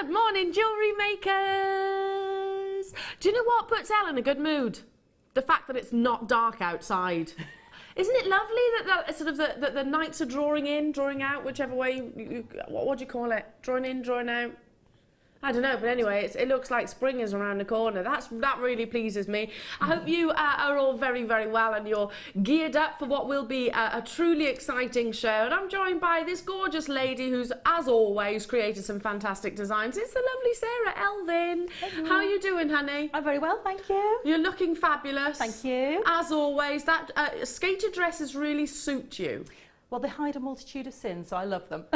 Good morning, jewellery makers. Do you know what puts Elle in a good mood? The fact that it's not dark outside. Isn't it lovely that sort of the nights are drawing in, drawing out, whichever way, what do you call it? Drawing in, drawing out? I don't know, but anyway, it looks like spring is around the corner. That really pleases me. I hope you are all very, very well and you're geared up for what will be a truly exciting show. And I'm joined by this gorgeous lady who's, as always, created some fantastic designs. It's the lovely Sara, Elvin. Hello. How are you doing, honey? I'm very well, thank you. You're looking fabulous. Thank you. As always, that skater dresses really suit you. Well, they hide a multitude of sins, so I love them.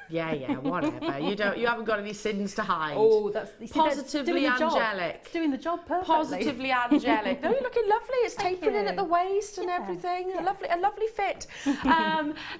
Yeah, whatever. You haven't got any sins to hide. Oh, that's positively angelic. It's doing the job perfectly. Positively angelic. No, you're looking lovely. It's tapering in at the waist and everything. Yeah. A lovely fit.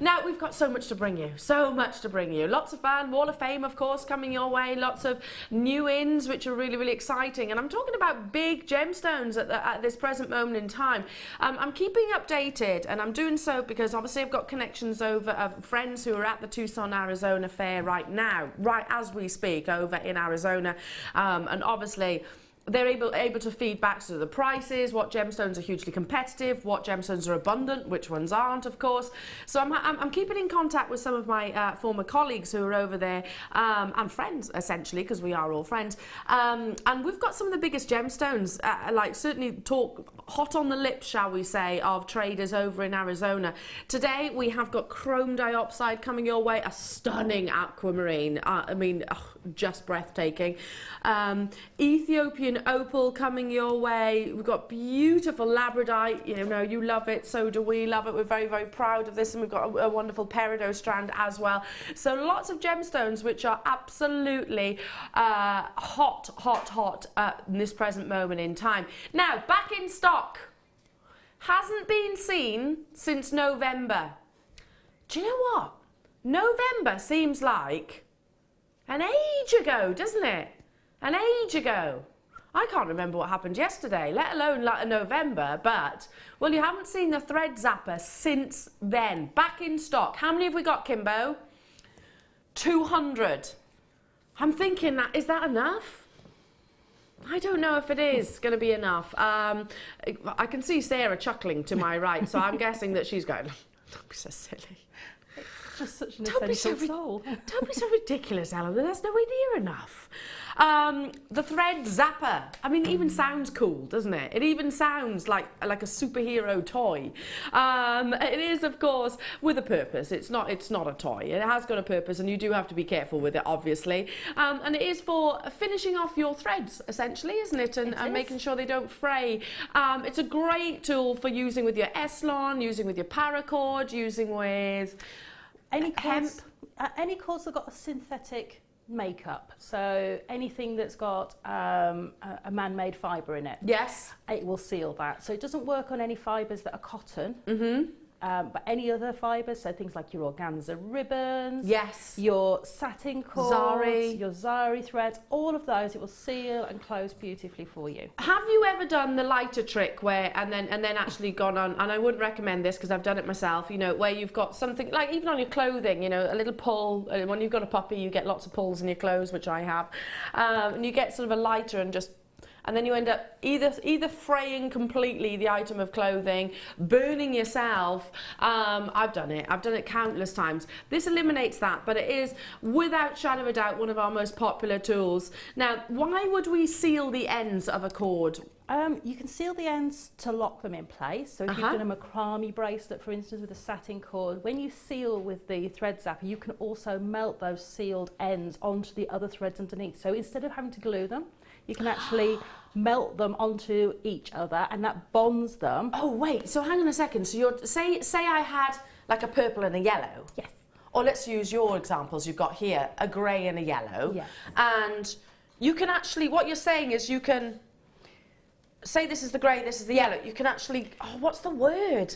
Now we've got so much to bring you. So much to bring you. Lots of fun. Wall of Fame, of course, coming your way. Lots of new ins, which are really, really exciting. And I'm talking about big gemstones at this present moment in time. I'm keeping updated, and I'm doing so because obviously I've got connections over of friends who are at the Tucson, Arizona fair right now, right as we speak, over in Arizona, and obviously they're able to feed back to the prices, what gemstones are hugely competitive, what gemstones are abundant, which ones aren't, of course. So I'm keeping in contact with some of my former colleagues who are over there, and friends, essentially, because we are all friends. And we've got some of the biggest gemstones, like certainly talk hot on the lips, shall we say, of traders over in Arizona. Today, we have got chrome diopside coming your way, a stunning aquamarine. I mean, just breathtaking. Ethiopian opal coming your way. We've got beautiful labradorite. You know, you love it, so do we. Love it. We're very, very proud of this, and we've got a wonderful peridot strand as well. So lots of gemstones which are absolutely hot in this present moment in time. Now, back in stock. Hasn't been seen since November. Do you know what? November seems like an age ago, doesn't it? An age ago. I can't remember what happened yesterday, let alone like November, but, well, you haven't seen the thread zapper since then. Back in stock. How many have we got, Kimbo? 200. I'm thinking, is that enough? I don't know if it is going to be enough. I can see Sara chuckling to my right, so I'm guessing that she's going, don't be so silly. It's just such an essential soul. Don't be so ridiculous, Ellen. That's nowhere near enough. The thread zapper. I mean, it even sounds cool, doesn't it? It even sounds like a superhero toy. It is, of course, with a purpose. It's not a toy. It has got a purpose, and you do have to be careful with it, obviously. And it is for finishing off your threads, essentially, isn't it? And making sure they don't fray. It's a great tool for using with your Eslon, using with your paracord, using with any hemp. Any cords that got a synthetic makeup, so anything that's got a man-made fibre in it, yes, it will seal that. So it doesn't work on any fibres that are cotton, but any other fibres, so things like your organza ribbons, yes, your satin cords, your zari threads, all of those, it will seal and close beautifully for you. Have you ever done the lighter trick where and then actually gone on, and I wouldn't recommend this because I've done it myself, you know, where you've got something like even on your clothing, you know, a little pull. When you've got a puppy, you get lots of pulls in your clothes, which I have, and you get sort of a lighter and then you end up either fraying completely the item of clothing, burning yourself. I've done it countless times. This eliminates that, but it is, without shadow of a doubt, one of our most popular tools. Now, why would we seal the ends of a cord? You can seal the ends to lock them in place. So if you've done a macrame bracelet, for instance, with a satin cord, when you seal with the thread zapper, you can also melt those sealed ends onto the other threads underneath. So instead of having to glue them, you can actually melt them onto each other, and that bonds them. Oh wait, so hang on a second. So you're say I had like a purple and a yellow. Yes. Or let's use your examples you've got here, a grey and a yellow. Yes. And you can actually, what you're saying is you can say this is the grey, this is the yellow. You can actually, what's the word?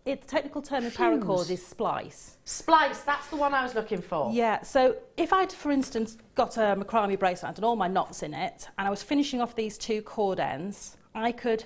The technical term in paracord is splice. Splice, that's the one I was looking for. Yeah, so if I'd, for instance, got a macrame bracelet and all my knots in it, and I was finishing off these two cord ends, I could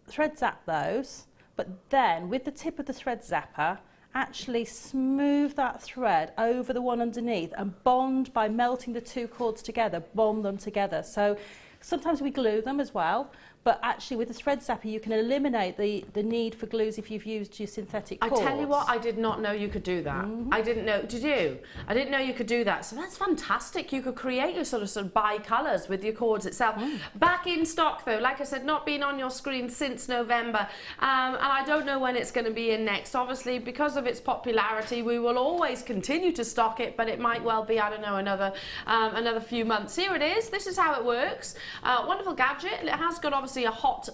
thread zap those, but then with the tip of the thread zapper, actually smooth that thread over the one underneath and bond by melting the two cords together, bond them together. So sometimes we glue them as well, but actually with the thread zapper you can eliminate the need for glues if you've used your synthetic cords. I tell you what, I did not know you could do that. I didn't know, did you? I didn't know you could do that. So that's fantastic. You could create your sort of bi-colours with your cords itself. Back in stock though, like I said, not been on your screen since November. And I don't know when it's going to be in next. Obviously, because of its popularity, we will always continue to stock it, but it might well be, I don't know, another few months. Here it is. This is how it works. Wonderful gadget. It has got obviously a hot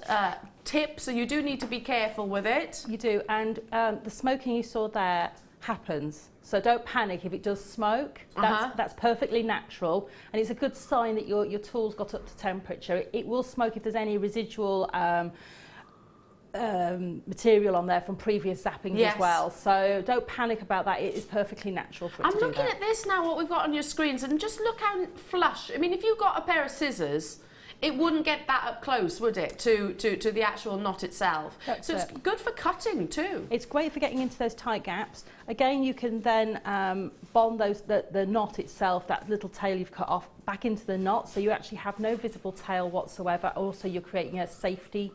tip, so you do need to be careful with it. You do, and the smoking you saw there happens, so don't panic if it does smoke. That's perfectly natural, and it's a good sign that your tool's got up to temperature. It will smoke if there's any residual material on there from previous zappings as well, so don't panic about that. It is perfectly natural for it to do that. I'm looking at this now, what we've got on your screens, and just look how flush. I mean, if you got a pair of scissors, it wouldn't get that up close, would it, to the actual knot itself? So it's good for cutting too. It's great for getting into those tight gaps. Again, you can then bond the knot itself, that little tail you've cut off, back into the knot, so you actually have no visible tail whatsoever. Also, you're creating a safety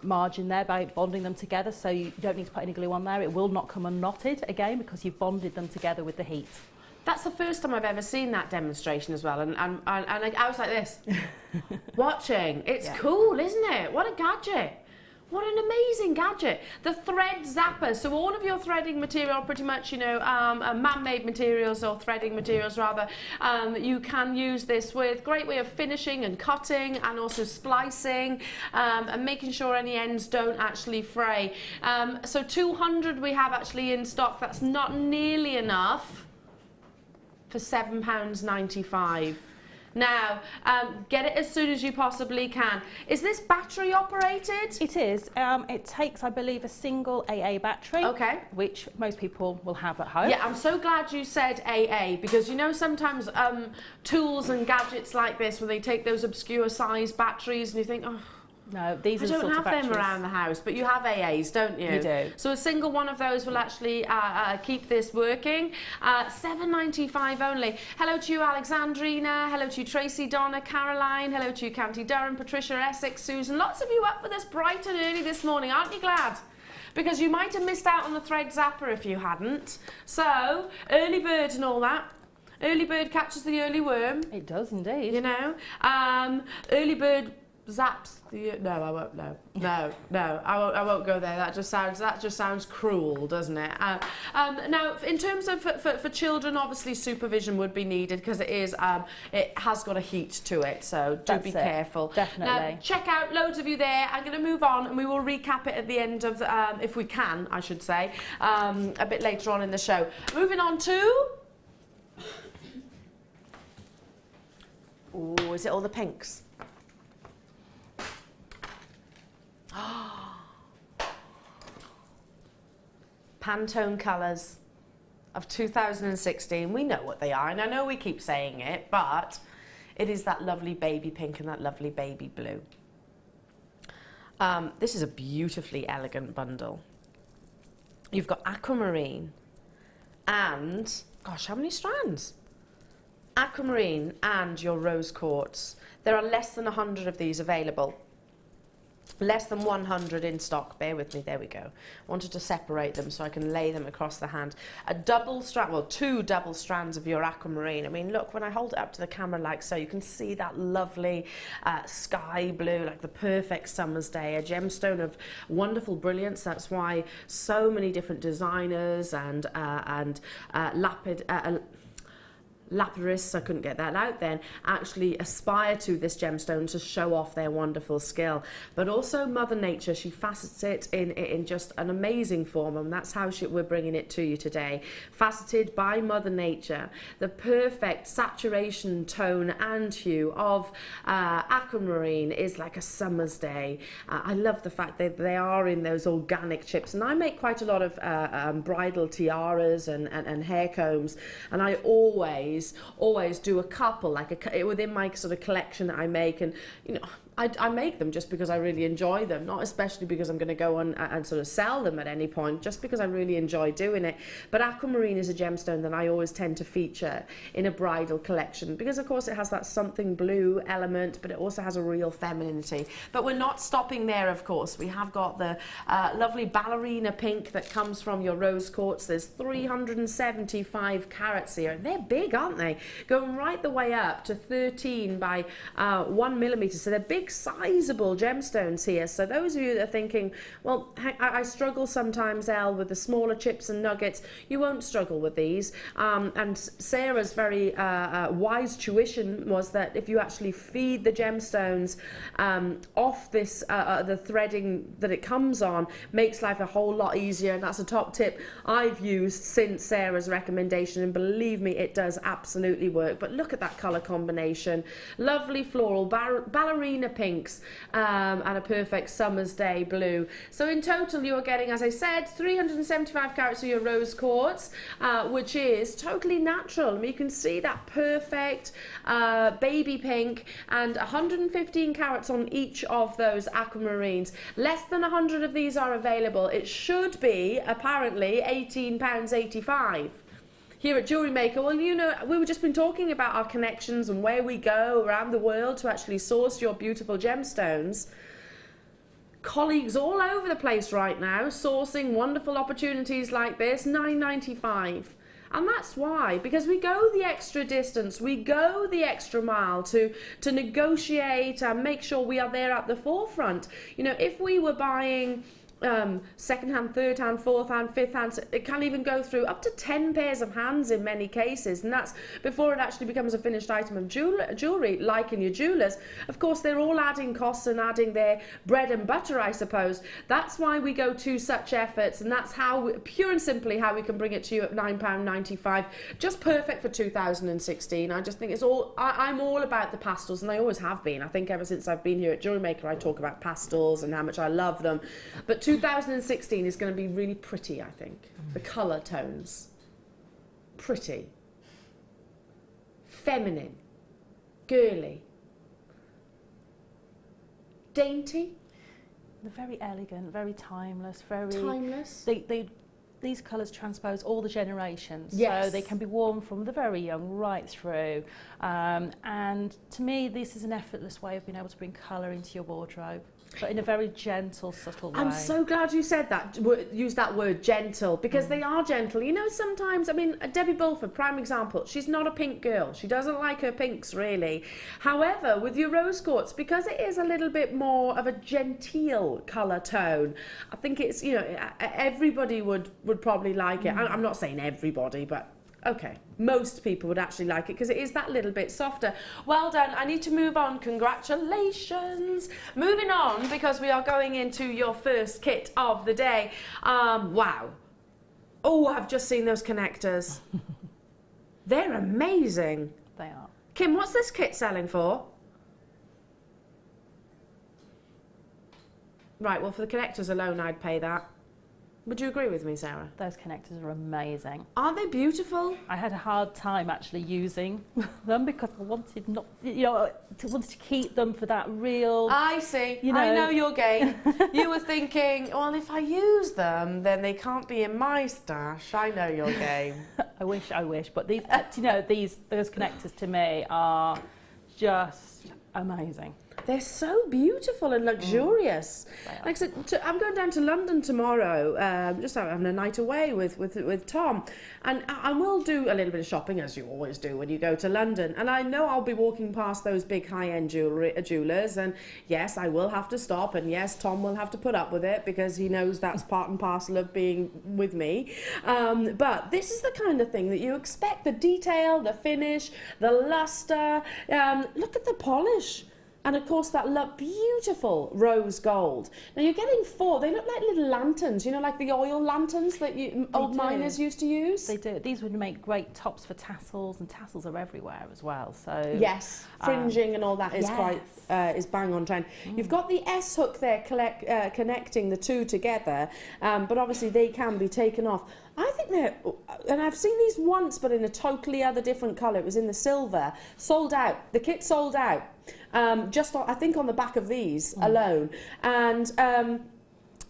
margin there by bonding them together, so you don't need to put any glue on there. It will not come unknotted again because you've bonded them together with the heat. That's the first time I've ever seen that demonstration as well, and I was like this, watching. It's cool, isn't it? What a gadget. What an amazing gadget. The thread zapper. So all of your threading material, pretty much, you know, man-made materials or threading materials rather, you can use this with. Great way of finishing and cutting and also splicing and making sure any ends don't actually fray. So 200 we have actually in stock. That's not nearly enough for £7.95. Now, get it as soon as you possibly can. Is this battery operated? It is. It takes, I believe, a single AA battery, which most people will have at home. Yeah, I'm so glad you said AA, because you know sometimes tools and gadgets like this, when they take those obscure size batteries and you think, oh, no, these are the sort of batteries. I don't have them around the house, but you have AAs, don't you? You do. So a single one of those will actually keep this working. £7.95 only. Hello to you, Alexandrina. Hello to you, Tracy, Donna, Caroline. Hello to you, Canty Durham, Patricia, Essex, Susan. Lots of you up with us bright and early this morning. Aren't you glad? Because you might have missed out on the thread zapper if you hadn't. So, early bird and all that. Early bird catches the early worm. It does indeed. You know. Early bird zaps the no, I won't. No, I won't go there. That just sounds cruel, doesn't it? Now, in terms of for children, obviously supervision would be needed because it has got a heat to it. So do be careful. Definitely. Now, check out loads of you there. I'm going to move on, and we will recap it at the end of if we can, I should say, a bit later on in the show. Moving on to. Oh, is it all the pinks? Pantone colours of 2016. We know what they are, and I know we keep saying it, but it is that lovely baby pink and that lovely baby blue. This is a beautifully elegant bundle. You've got aquamarine and, gosh, how many strands? Aquamarine and your rose quartz. There are less than 100 of these available. Less than 100 in stock. Bear with me. There we go. Wanted to separate them so I can lay them across the hand. A double strand, well, 2 double strands of your aquamarine. I mean, look, when I hold it up to the camera like so, you can see that lovely sky blue, like the perfect summer's day. A gemstone of wonderful brilliance. That's why so many different designers and lapidarists, I couldn't get that out then, actually aspire to this gemstone to show off their wonderful skill. But also Mother Nature, she facets it in just an amazing form, and that's how we're bringing it to you today. Faceted by Mother Nature, the perfect saturation tone and hue of aquamarine is like a summer's day. I love the fact that they are in those organic chips, and I make quite a lot of bridal tiaras and hair combs, and I always always do a couple, like within my sort of collection that I make, and you know, I make them just because I really enjoy them, not especially because I'm going to go on and sort of sell them at any point, just because I really enjoy doing it. But aquamarine is a gemstone that I always tend to feature in a bridal collection because, of course, it has that something blue element, but it also has a real femininity. But we're not stopping there, of course. We have got the lovely ballerina pink that comes from your rose quartz. There's 375 carats here. They're big, aren't they? Going right the way up to 13 by 1 millimetre. So they're big, sizable gemstones here. So those of you that are thinking, well, I struggle sometimes, Elle, with the smaller chips and nuggets, you won't struggle with these. And Sarah's very wise tuition was that if you actually feed the gemstones off this, the threading that it comes on, makes life a whole lot easier. And that's a top tip I've used since Sarah's recommendation, and believe me, it does absolutely work. But look at that colour combination. Lovely floral, ballerina pinks, and a perfect summer's day blue. So in total you're getting, as I said, 375 carats of your rose quartz, which is totally natural. I mean, you can see that perfect baby pink, and 115 carats on each of those aquamarines. Less than 100 of these are available. It should be apparently £18.85. Here at Jewellery Maker. Well, you know, we've just been talking about our connections and where we go around the world to actually source your beautiful gemstones. Colleagues all over the place right now sourcing wonderful opportunities like this, £9.95. And that's why, because we go the extra distance, we go the extra mile to negotiate and make sure we are there at the forefront. You know, if we were buying second-hand, third-hand, fourth-hand, fifth-hand, it can even go through up to 10 pairs of hands in many cases, and that's before it actually becomes a finished item of jewellery, like in your jewellers. Of course, they're all adding costs and adding their bread and butter, I suppose. That's why we go to such efforts, and that's how, pure and simply, how we can bring it to you at £9.95. Just perfect for 2016. I just think it's all, I'm all about the pastels, and I always have been. I think ever since I've been here at Jewellery Maker, I talk about pastels and how much I love them. But 2016 is going to be really pretty, I think. The colour tones. Pretty. Feminine. Girly. Dainty. They're very elegant, very timeless, very... Timeless. These colours transpose all the generations. Yes. So they can be worn from the very young right through. And to me, this is an effortless way of being able to bring colour into your wardrobe, but in a very gentle, subtle way. I'm so glad you said that, use that word, gentle, because they are gentle. You know, sometimes, I mean, Debbie Bulford, prime example, she's not a pink girl. She doesn't like her pinks, really. However, with your rose quartz, because it is a little bit more of a genteel colour tone, I think it's, you know, everybody would probably like it. I'm not saying everybody, but okay, most people would actually like it because it is that little bit softer. Well done. I need to move on. Congratulations. Moving on, because we are going into your first kit of the day. Wow. Oh, I've just seen those connectors. They're amazing. They are. Kim, what's this kit selling for? Right, well, for the connectors alone, I'd pay that. Would you agree with me, Sarah? Those connectors are amazing. Aren't they beautiful? I had a hard time actually using them because I wanted wanted to keep them for that real... I see. You know. I know your game. You were thinking, well, if I use them, then they can't be in my stash. I know your game. I wish. But these, those connectors to me are just amazing. They're so beautiful and luxurious. Like I said, I'm going down to London tomorrow, just having a night away with Tom. And I will do a little bit of shopping, as you always do when you go to London. And I know I'll be walking past those big high-end jewellers. And yes, I will have to stop. And yes, Tom will have to put up with it because he knows that's part and parcel of being with me. But this is the kind of thing that you expect. The detail, the finish, the luster. Look at the polish. And of course that beautiful rose gold. Now you're getting 4, they look like little lanterns, you know, like the oil lanterns that old miners used to use. They do. These would make great tops for tassels, and tassels are everywhere as well. So yes, fringing and all that is quite is bang on trend. You've got the S hook there connecting the two together, but obviously they can be taken off. I think they're, and I've seen these once, but in a totally other different colour. It was in the silver. Sold out. The kit sold out. Just on, I think on the back of these alone. And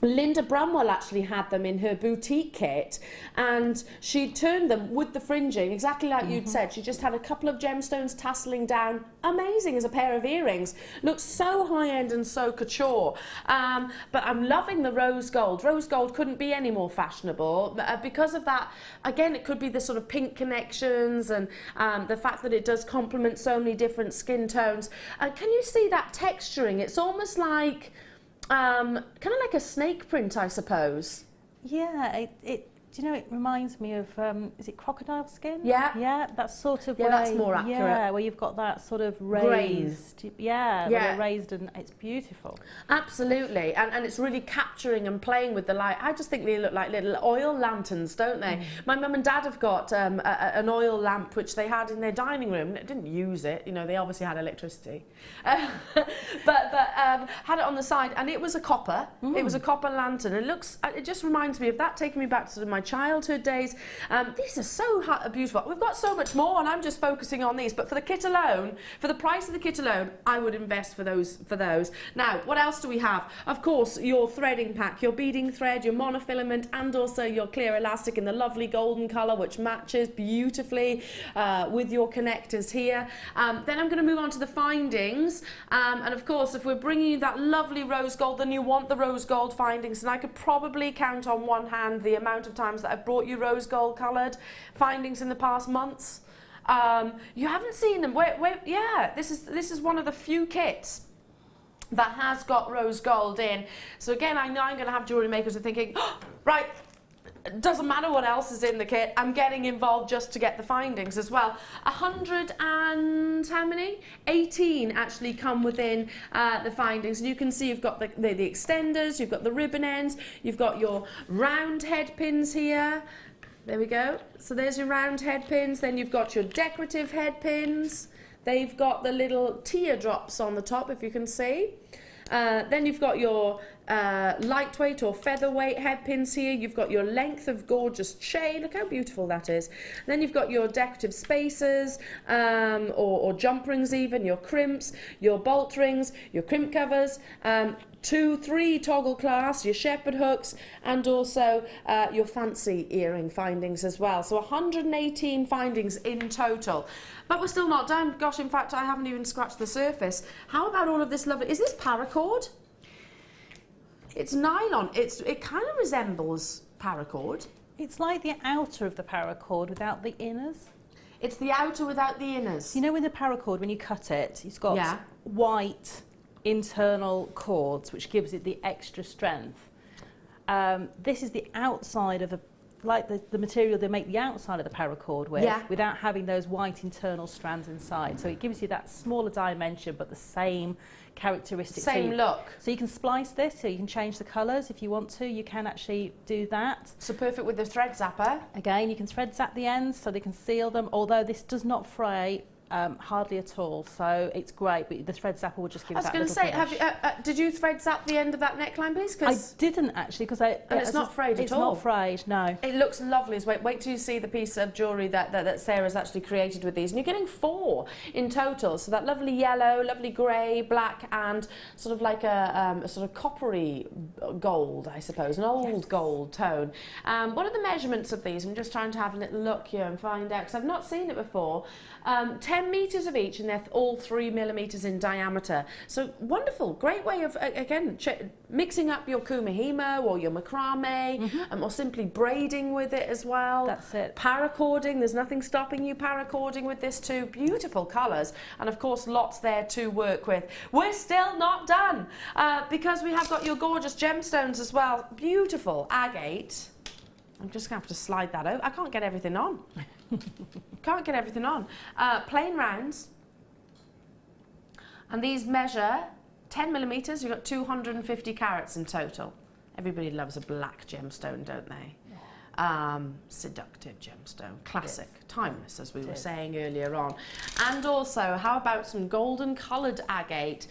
Linda Brumwell actually had them in her boutique kit, and she turned them with the fringing, exactly like you'd said. She just had a couple of gemstones tasseling down. Amazing as a pair of earrings. Looks so high-end and so couture. But I'm loving the rose gold. Rose gold couldn't be any more fashionable. Because of that, again, it could be the sort of pink connections and the fact that it does complement so many different skin tones. Can you see that texturing? It's almost like kind of like a snake print, I suppose. Yeah, do you know, it reminds me of, is it crocodile skin? Yeah. Yeah, that's sort of that's more accurate. Yeah, where you've got that sort of raised. Yeah, where they're raised, and it's beautiful. Absolutely, and it's really capturing and playing with the light. I just think they look like little oil lanterns, don't they? My mum and dad have got an oil lamp which they had in their dining room. They didn't use it, you know, they obviously had electricity. but had it on the side, and it was a copper. It was a copper lantern. It just reminds me of that, taking me back to sort of my childhood days. These are so beautiful. We've got so much more, and I'm just focusing on these, but for the kit alone, for the price of the kit alone, I would invest for those. Now, what else do we have? Of course, your threading pack, your beading thread, your monofilament, and also your clear elastic in the lovely golden colour, which matches beautifully with your connectors here. Then I'm going to move on to the findings, and of course, if we're bringing you that lovely rose gold, then you want the rose gold findings, and I could probably count on one hand the amount of times that I've brought you rose gold coloured findings in the past months. You haven't seen them. Yeah, this is one of the few kits that has got rose gold in. So again, I know I'm going to have jewellery makers who are thinking, oh, right, it doesn't matter what else is in the kit, I'm getting involved just to get the findings as well. 100 and how many? 18 actually come within the findings, and you can see you've got the extenders, you've got the ribbon ends, you've got your round head pins here. There we go. So there's your round head pins. Then you've got your decorative head pins. They've got the little teardrops on the top, if you can see. Then you've got your lightweight or featherweight head pins here. You've got your length of gorgeous chain. Look how beautiful that is. Then you've got your decorative spacers or jump rings even, your crimps, your bolt rings, your crimp covers, 2, 3 toggle clasps, your shepherd hooks, and also your fancy earring findings as well. So 118 findings in total. But we're still not done. Gosh, in fact, I haven't even scratched the surface. How about all of this lovely... Is this paracord? It's nylon. It kind of resembles paracord. It's like the outer of the paracord without the inners. It's the outer without the inners. You know, with the paracord, when you cut it, it's got white internal cords, which gives it the extra strength. This is the outside of like the material they make the outside of the paracord with, without having those white internal strands inside. So it gives you that smaller dimension, but the same characteristics. Same look. So you can splice this, so you can change the colours if you want to. You can actually do that. So perfect with the thread zapper. Again, you can thread zap the ends so they can seal them, although this does not fray hardly at all, so it's great, but the thread zapper will just give it that little finish. I was going to say, did you thread zap the end of that neckline piece? I didn't actually, because it's not frayed at all. It's not frayed, no. It looks lovely. Wait till you see the piece of jewellery that Sarah's actually created with these, and you're getting 4 in total. So that lovely yellow, lovely grey, black, and sort of like a sort of coppery gold, I suppose, an old gold tone. What are the measurements of these? I'm just trying to have a little look here and find out, because I've not seen it before. 10 metres of each, and they're all 3 millimetres in diameter. So wonderful, great way of, again, mixing up your kumihimo or your macrame, or simply braiding with it as well. That's it. Paracording, there's nothing stopping you paracording with this too. Beautiful colours, and of course lots there to work with. We're still not done, because we have got your gorgeous gemstones as well. Beautiful agate. I'm just going to have to slide that out. I can't get everything on. Can't get everything on. Plain rounds. And these measure 10 millimeters. You've got 250 carats in total. Everybody loves a black gemstone, don't they? Seductive gemstone, classic, timeless, as we were saying earlier on. And also, how about some golden coloured agate,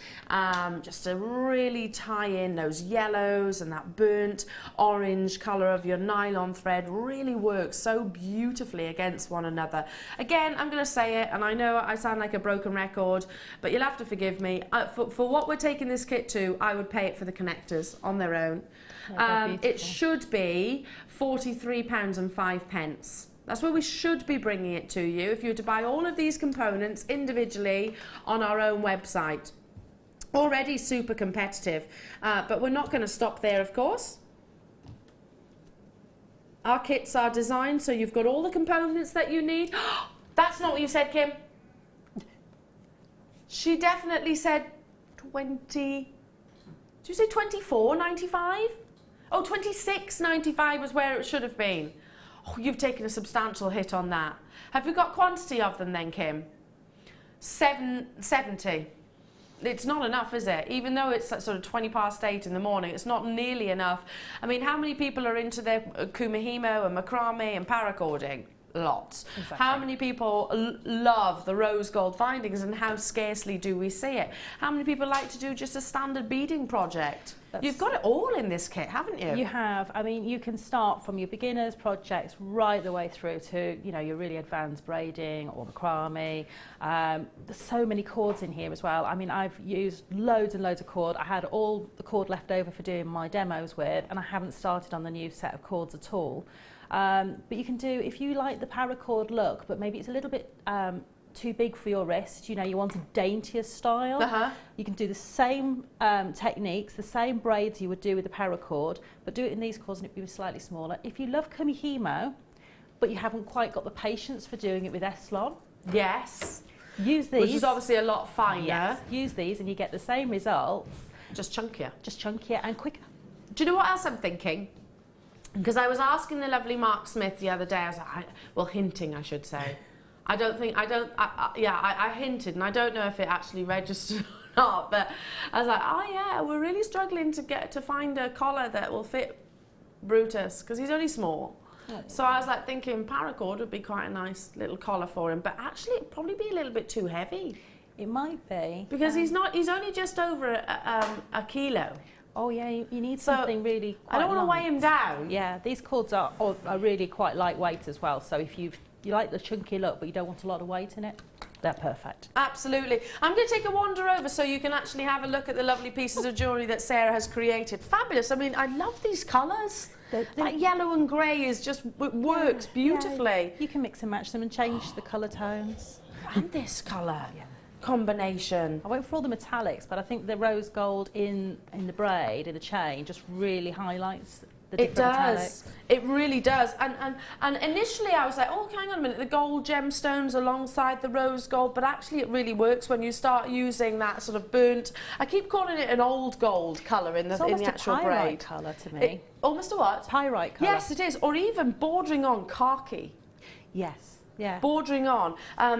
just to really tie in those yellows and that burnt orange colour of your nylon thread. Really works so beautifully against one another. Again, I'm going to say it, and I know I sound like a broken record, but you'll have to forgive me. For what we're taking this kit to, I would pay it for the connectors on their own. It should be £43.05. That's where we should be bringing it to you if you were to buy all of these components individually on our own website. Already super competitive, but we're not going to stop there, of course. Our kits are designed so you've got all the components that you need. That's not what you said, Kim. She definitely said 20. Did you say 24.95? Oh, 26.95 was where it should have been. Oh, you've taken a substantial hit on that. Have we got quantity of them then, Kim? 70. It's not enough, is it? Even though it's sort of 8:20 in the morning, it's not nearly enough. I mean, how many people are into their kumihimo and macrame and paracording? Lots. Exactly. How many people love the rose gold findings, and how scarcely do we see it? How many people like to do just a standard beading project? You've got it all in this kit, haven't you? You have. I mean, you can start from your beginners projects right the way through to, you know, your really advanced braiding or macrame. There's so many cords in here as well. I mean, I've used loads and loads of cord. I had all the cord left over for doing my demos with, and I haven't started on the new set of cords at all. But you can do, if you like the paracord look, but maybe it's a little bit too big for your wrist, you know, you want a daintier style, you can do the same techniques, the same braids you would do with the paracord, but do it in these cords and it'd be slightly smaller. If you love kumihimo, but you haven't quite got the patience for doing it with Eslon, yes, use these. Which is obviously a lot finer. Yes, use these and you get the same results. Just chunkier. Just chunkier and quicker. Do you know what else I'm thinking? Because I was asking the lovely Mark Smith the other day, I was like, well, hinting, I should say. I hinted, and I don't know if it actually registered or not, but I was like, oh yeah, we're really struggling to find a collar that will fit Brutus, because he's only small. So I was like thinking paracord would be quite a nice little collar for him, but actually it'd probably be a little bit too heavy. It might be. Because he's only just over a kilo. Oh yeah, you need something really quite I don't want to weigh him down. Yeah, these cords are really quite lightweight as well, so if you like the chunky look but you don't want a lot of weight in it, they're perfect. Absolutely. I'm going to take a wander over so you can actually have a look at the lovely pieces of jewellery that Sarah has created. Fabulous. I mean, I love these colours. That yellow and grey is just, it works beautifully. Yeah. You can mix and match them and change the colour tones. And this colour. Yeah. Combination. I went for all the metallics, but I think the rose gold in the braid, in the chain, just really highlights the different metallics. It really does. And initially I was like, oh, hang on a minute, the gold gemstones alongside the rose gold, but actually it really works when you start using that sort of burnt, I keep calling it an old gold colour in the actual braid. Pyrite colour to me. Almost a what? Pyrite colour. Yes, it is. Or even bordering on khaki. Yes. Yeah. Bordering on.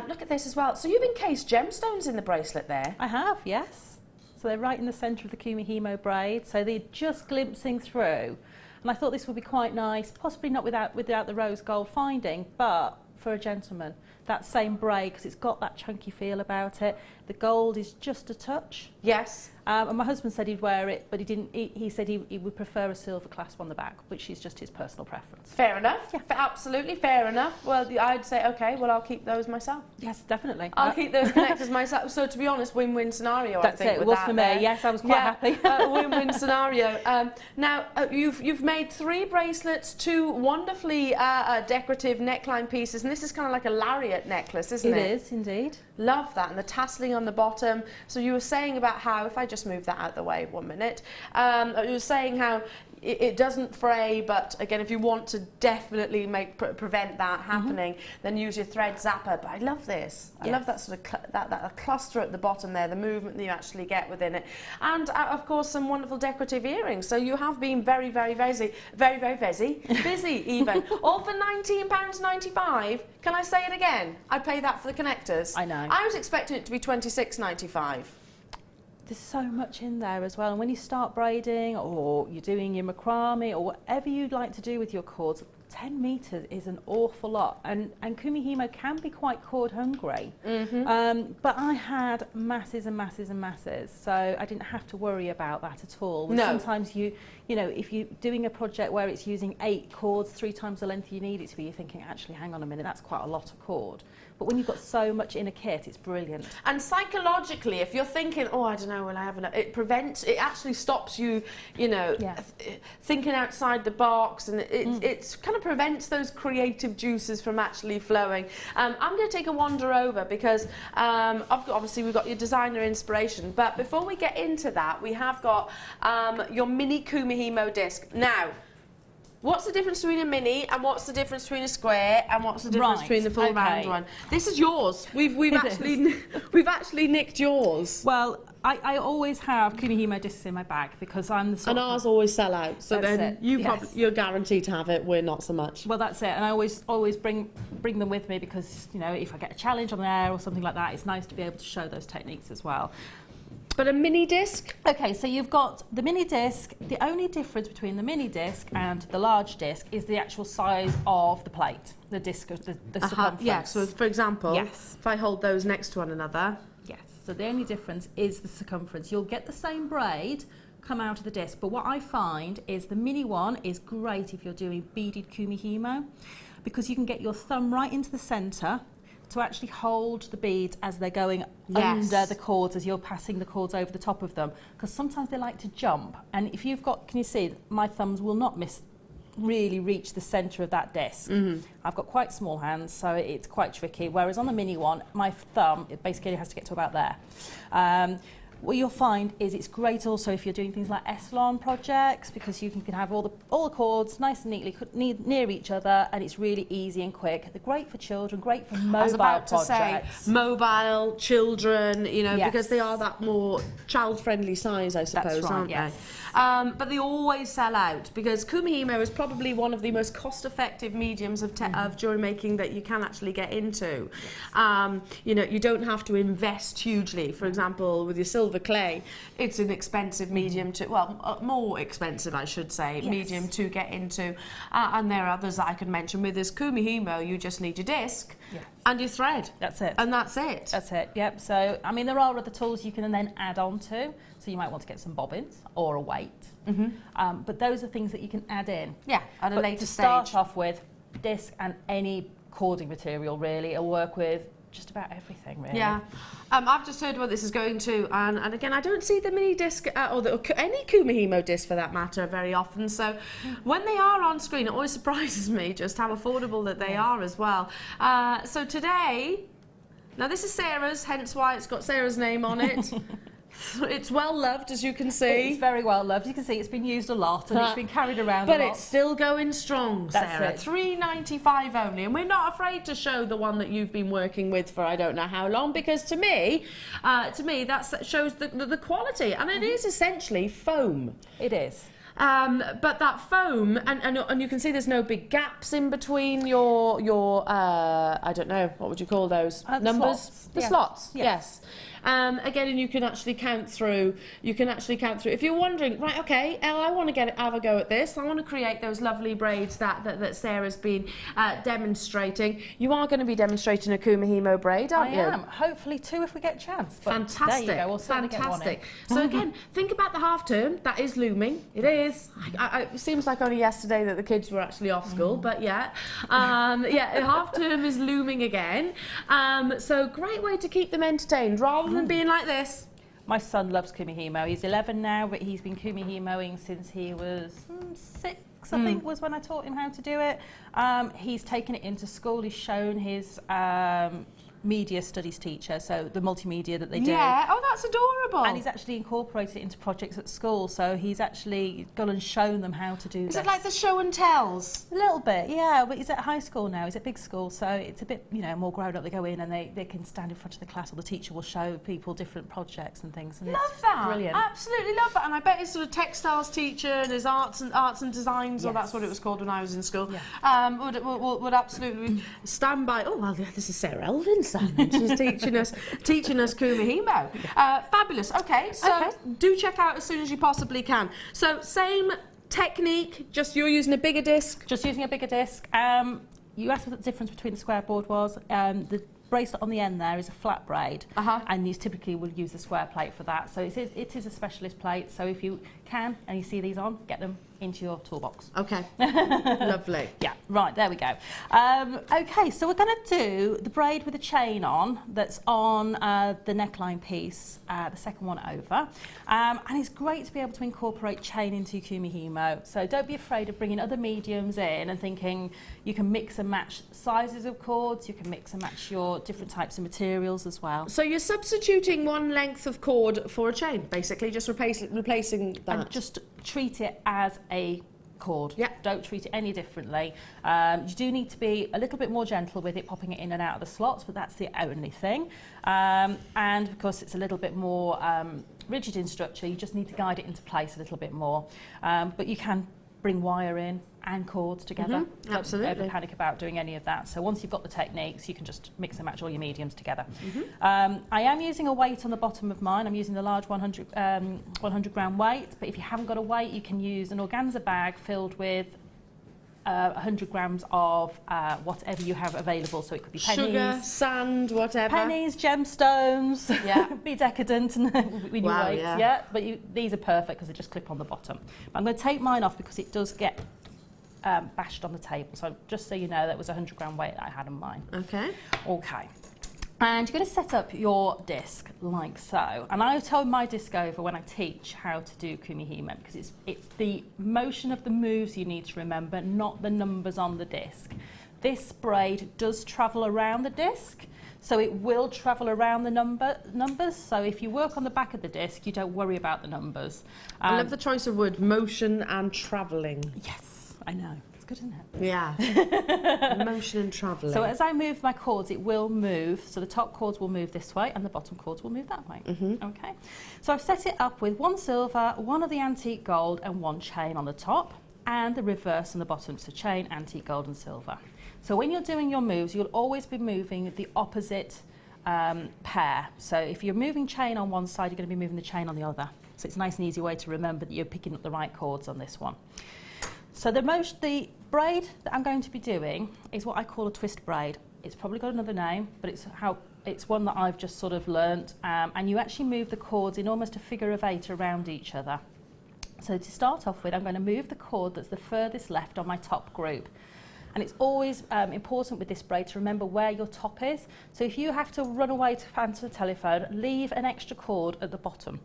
Look at this as well. So you've encased gemstones in the bracelet there. I have, yes. So they're right in the centre of the kumihimo braid, so they're just glimpsing through. And I thought this would be quite nice, possibly not without the rose gold finding, but for a gentleman, that same braid, because it's got that chunky feel about it. The gold is just a touch. Yes. And my husband said he'd wear it, but he didn't. He said he would prefer a silver clasp on the back, which is just his personal preference. Fair enough. Yeah. Absolutely fair enough. Well, I'd say, okay, well, I'll keep those myself. Yes, definitely. I'll keep those connectors myself. So, to be honest, win-win scenario, That's I think, it. It was for me. There. Yes, I was quite happy. Win-win scenario. Now, you've made 3 bracelets, 2 wonderfully decorative neckline pieces, and this is kind of like a lariat necklace, isn't it? It is, indeed. Love that, and the tasseling on the bottom. So you were saying about how, if I just move that out of the way 1 minute, you were saying how it doesn't fray, but again, if you want to definitely prevent that happening, then use your thread zapper. But I love this. I love that sort of that cluster at the bottom there, the movement that you actually get within it, and of course some wonderful decorative earrings. So you have been very busy even. All for £19.95. Can I say it again? I'd pay that for the connectors. I know. I was expecting it to be £26.95. there's so much in there as well. And when you start braiding or you're doing your macrame or whatever you'd like to do with your cords, 10 metres is an awful lot, and kumihimo can be quite cord hungry. But I had masses and masses and masses, so I didn't have to worry about that at all. No. Sometimes you know, if you're doing a project where it's using 8 cords, 3 times the length you need it to be, you're thinking, actually, hang on a minute, that's quite a lot of cord. But when you've got so much in a kit, it's brilliant. And psychologically, if you're thinking, oh, I don't know, will I have enough? It actually stops you, you know, thinking outside the box, and it kind of prevents those creative juices from actually flowing. I'm going to take a wander over because obviously we've got your designer inspiration, but before we get into that, we have got your mini kumihimo disc. Now, what's the difference between a mini and what's the difference between a square and what's the difference between the full round one? This is yours. We've actually nicked yours. Well, I always have kumihimo discs in my bag because I'm the sort and ours always sell out. So that's then you're guaranteed to have it. We're not so much. Well, that's it. And I always bring them with me because, you know, if I get a challenge on there or something like that, it's nice to be able to show those techniques as well. But a mini disc? Okay, so you've got the mini disc. The only difference between the mini disc and the large disc is the actual size of the plate, the disc, the circumference. Yeah, so for example, if I hold those next to one another. Yes, so the only difference is the circumference. You'll get the same braid come out of the disc, but what I find is the mini one is great if you're doing beaded kumihimo because you can get your thumb right into the centre to actually hold the beads as they're going under the cords, as you're passing the cords over the top of them, because sometimes they like to jump, and if you've got, can you see, my thumbs will not really reach the centre of that disc. I've got quite small hands, so it's quite tricky, whereas on the mini one, my thumb, it basically has to get to about there. What you'll find is it's great also if you're doing things like Eslon projects because you can have all the cords nice and neatly near each other, and it's really easy and quick. They're great for children, great for mobile projects. I was about to say, mobile, children, you know, because they are that more child-friendly size, I suppose, that's right, aren't they? But they always sell out because kumihimo is probably one of the most cost-effective mediums of jewellery making that you can actually get into. You know, you don't have to invest hugely. For example, with your silver clay, it's an expensive medium to, well, more expensive, I should say, medium to get into. And there are others that I could mention. With this kumihimo, you just need your disc and your thread. That's it. And that's it. That's it, yep. So, I mean, there are other tools you can then add on to. So you might want to get some bobbins or a weight. But those are things that you can add in. Yeah, at a later stage. To start off with, disc and any cording material, really, will work with just about everything, really. Yeah. I've just heard what this is going to, and again, I don't see the mini disc or any kumihimo disc for that matter very often. So when they are on screen, it always surprises me just how affordable that they are as well. So today, now this is Sarah's, hence why it's got Sarah's name on it. It's well loved, as you can see. It's very well loved. You can see it's been used a lot and it's been carried around a lot. But it's still going strong, Sarah. That's it. $3.95 only, and we're not afraid to show the one that you've been working with for I don't know how long, because to me that shows the quality, and it is essentially foam. It is. But that foam, and you can see there's no big gaps in between your I don't know, what would you call those? Numbers? Slots. The slots, yes. Again, and you can actually count through. If you're wondering, right, okay, Elle, I want to have a go at this. I want to create those lovely braids that Sarah's been demonstrating. You are going to be demonstrating a kumihimo braid, aren't you? I am. Hopefully 2 if we get a chance. But fantastic. There you go. We'll fantastic. Get one in. So again, think about the half term. That is looming. It is. It seems like only yesterday that the kids were actually off school, but yeah, half term is looming again. So great way to keep them entertained rather than being like this. My son loves kumihimo. He's 11 now, but he's been kumihimoing since he was 6, I think, was when I taught him how to do it. He's taken it into school. He's shown his media studies teacher, so the multimedia that they do. Yeah, oh, that's adorable. And he's actually incorporated it into projects at school, so he's actually gone and shown them how to do this. Is it like the show and tells? A little bit, yeah, but he's at high school now, he's at big school, so it's a bit, you know, more grown up. They go in and they can stand in front of the class, or the teacher will show people different projects and things. And love that. Brilliant. Absolutely love that. And I bet his sort of textiles teacher and his arts and designs, or that's what it was called when I was in school, would absolutely stand by. Oh, well, yeah, this is Sarah Elvin son. And she's teaching us kumihimo. Fabulous. Okay, so do check out as soon as you possibly can. So same technique, just you're using a bigger disc. Just using a bigger disc. You asked what the difference between the square board was. The bracelet on the end there is a flat braid, and these typically will use a square plate for that. So it is a specialist plate. So if you can and you see these on, get them into your toolbox. Okay, lovely. Yeah, right, there we go. Okay, so we're going to do the braid with a chain on that's on the neckline piece, the second one over. And it's great to be able to incorporate chain into your kumihimo. So don't be afraid of bringing other mediums in and thinking you can mix and match sizes of cords, you can mix and match your different types of materials as well. So you're substituting one length of cord for a chain, basically, just replacing that. And just treat it as a cord. Yeah. Don't treat it any differently. You do need to be a little bit more gentle with it, popping it in and out of the slots, but that's the only thing. And of course, it's a little bit more rigid in structure. You just need to guide it into place a little bit more. But you can bring wire in and cords together. Absolutely. Don't ever panic about doing any of that. So once you've got the techniques, you can just mix and match all your mediums together. I am using a weight on the bottom of mine. I'm using the large 100 gram weight, but if you haven't got a weight, you can use an organza bag filled with 100 grams of whatever you have available. So it could be pennies, sugar, sand, whatever. pennies, gemstones. Yeah. Be decadent and with your Wow, weights. yeah. But these are perfect because they just clip on the bottom. But I'm going to take mine off because it does get bashed on the table. So just so you know, that was a 100 gram weight that I had on mine. Okay. Okay. And you're going to set up your disc like so. And I tell my disc over when I teach how to do kumihimo because it's the motion of the moves you need to remember, not the numbers on the disc. This braid does travel around the disc, so it will travel around the numbers. So if you work on the back of the disc, you don't worry about the numbers. I love the choice of word, motion and travelling. Yes, I know. It's good, isn't it? Yeah. Motion and travelling. So as I move my cords, it will move. So the top cords will move this way and the bottom cords will move that way. Okay. So I've set it up with one silver, one of the antique gold and one chain on the top and the reverse on the bottom. So chain, antique gold and silver. So when you're doing your moves, you'll always be moving the opposite pair. So if you're moving chain on one side, you're going to be moving the chain on the other. So it's a nice and easy way to remember that you're picking up the right cords on this one. So the braid that I'm going to be doing is what I call a twist braid. It's probably got another name, but it's one that I've just sort of learnt. And you actually move the cords in almost a figure of 8 around each other. So to start off with, I'm going to move the cord that's the furthest left on my top group. And it's always important with this braid to remember where your top is. So if you have to run away to answer the telephone, leave an extra cord at the bottom.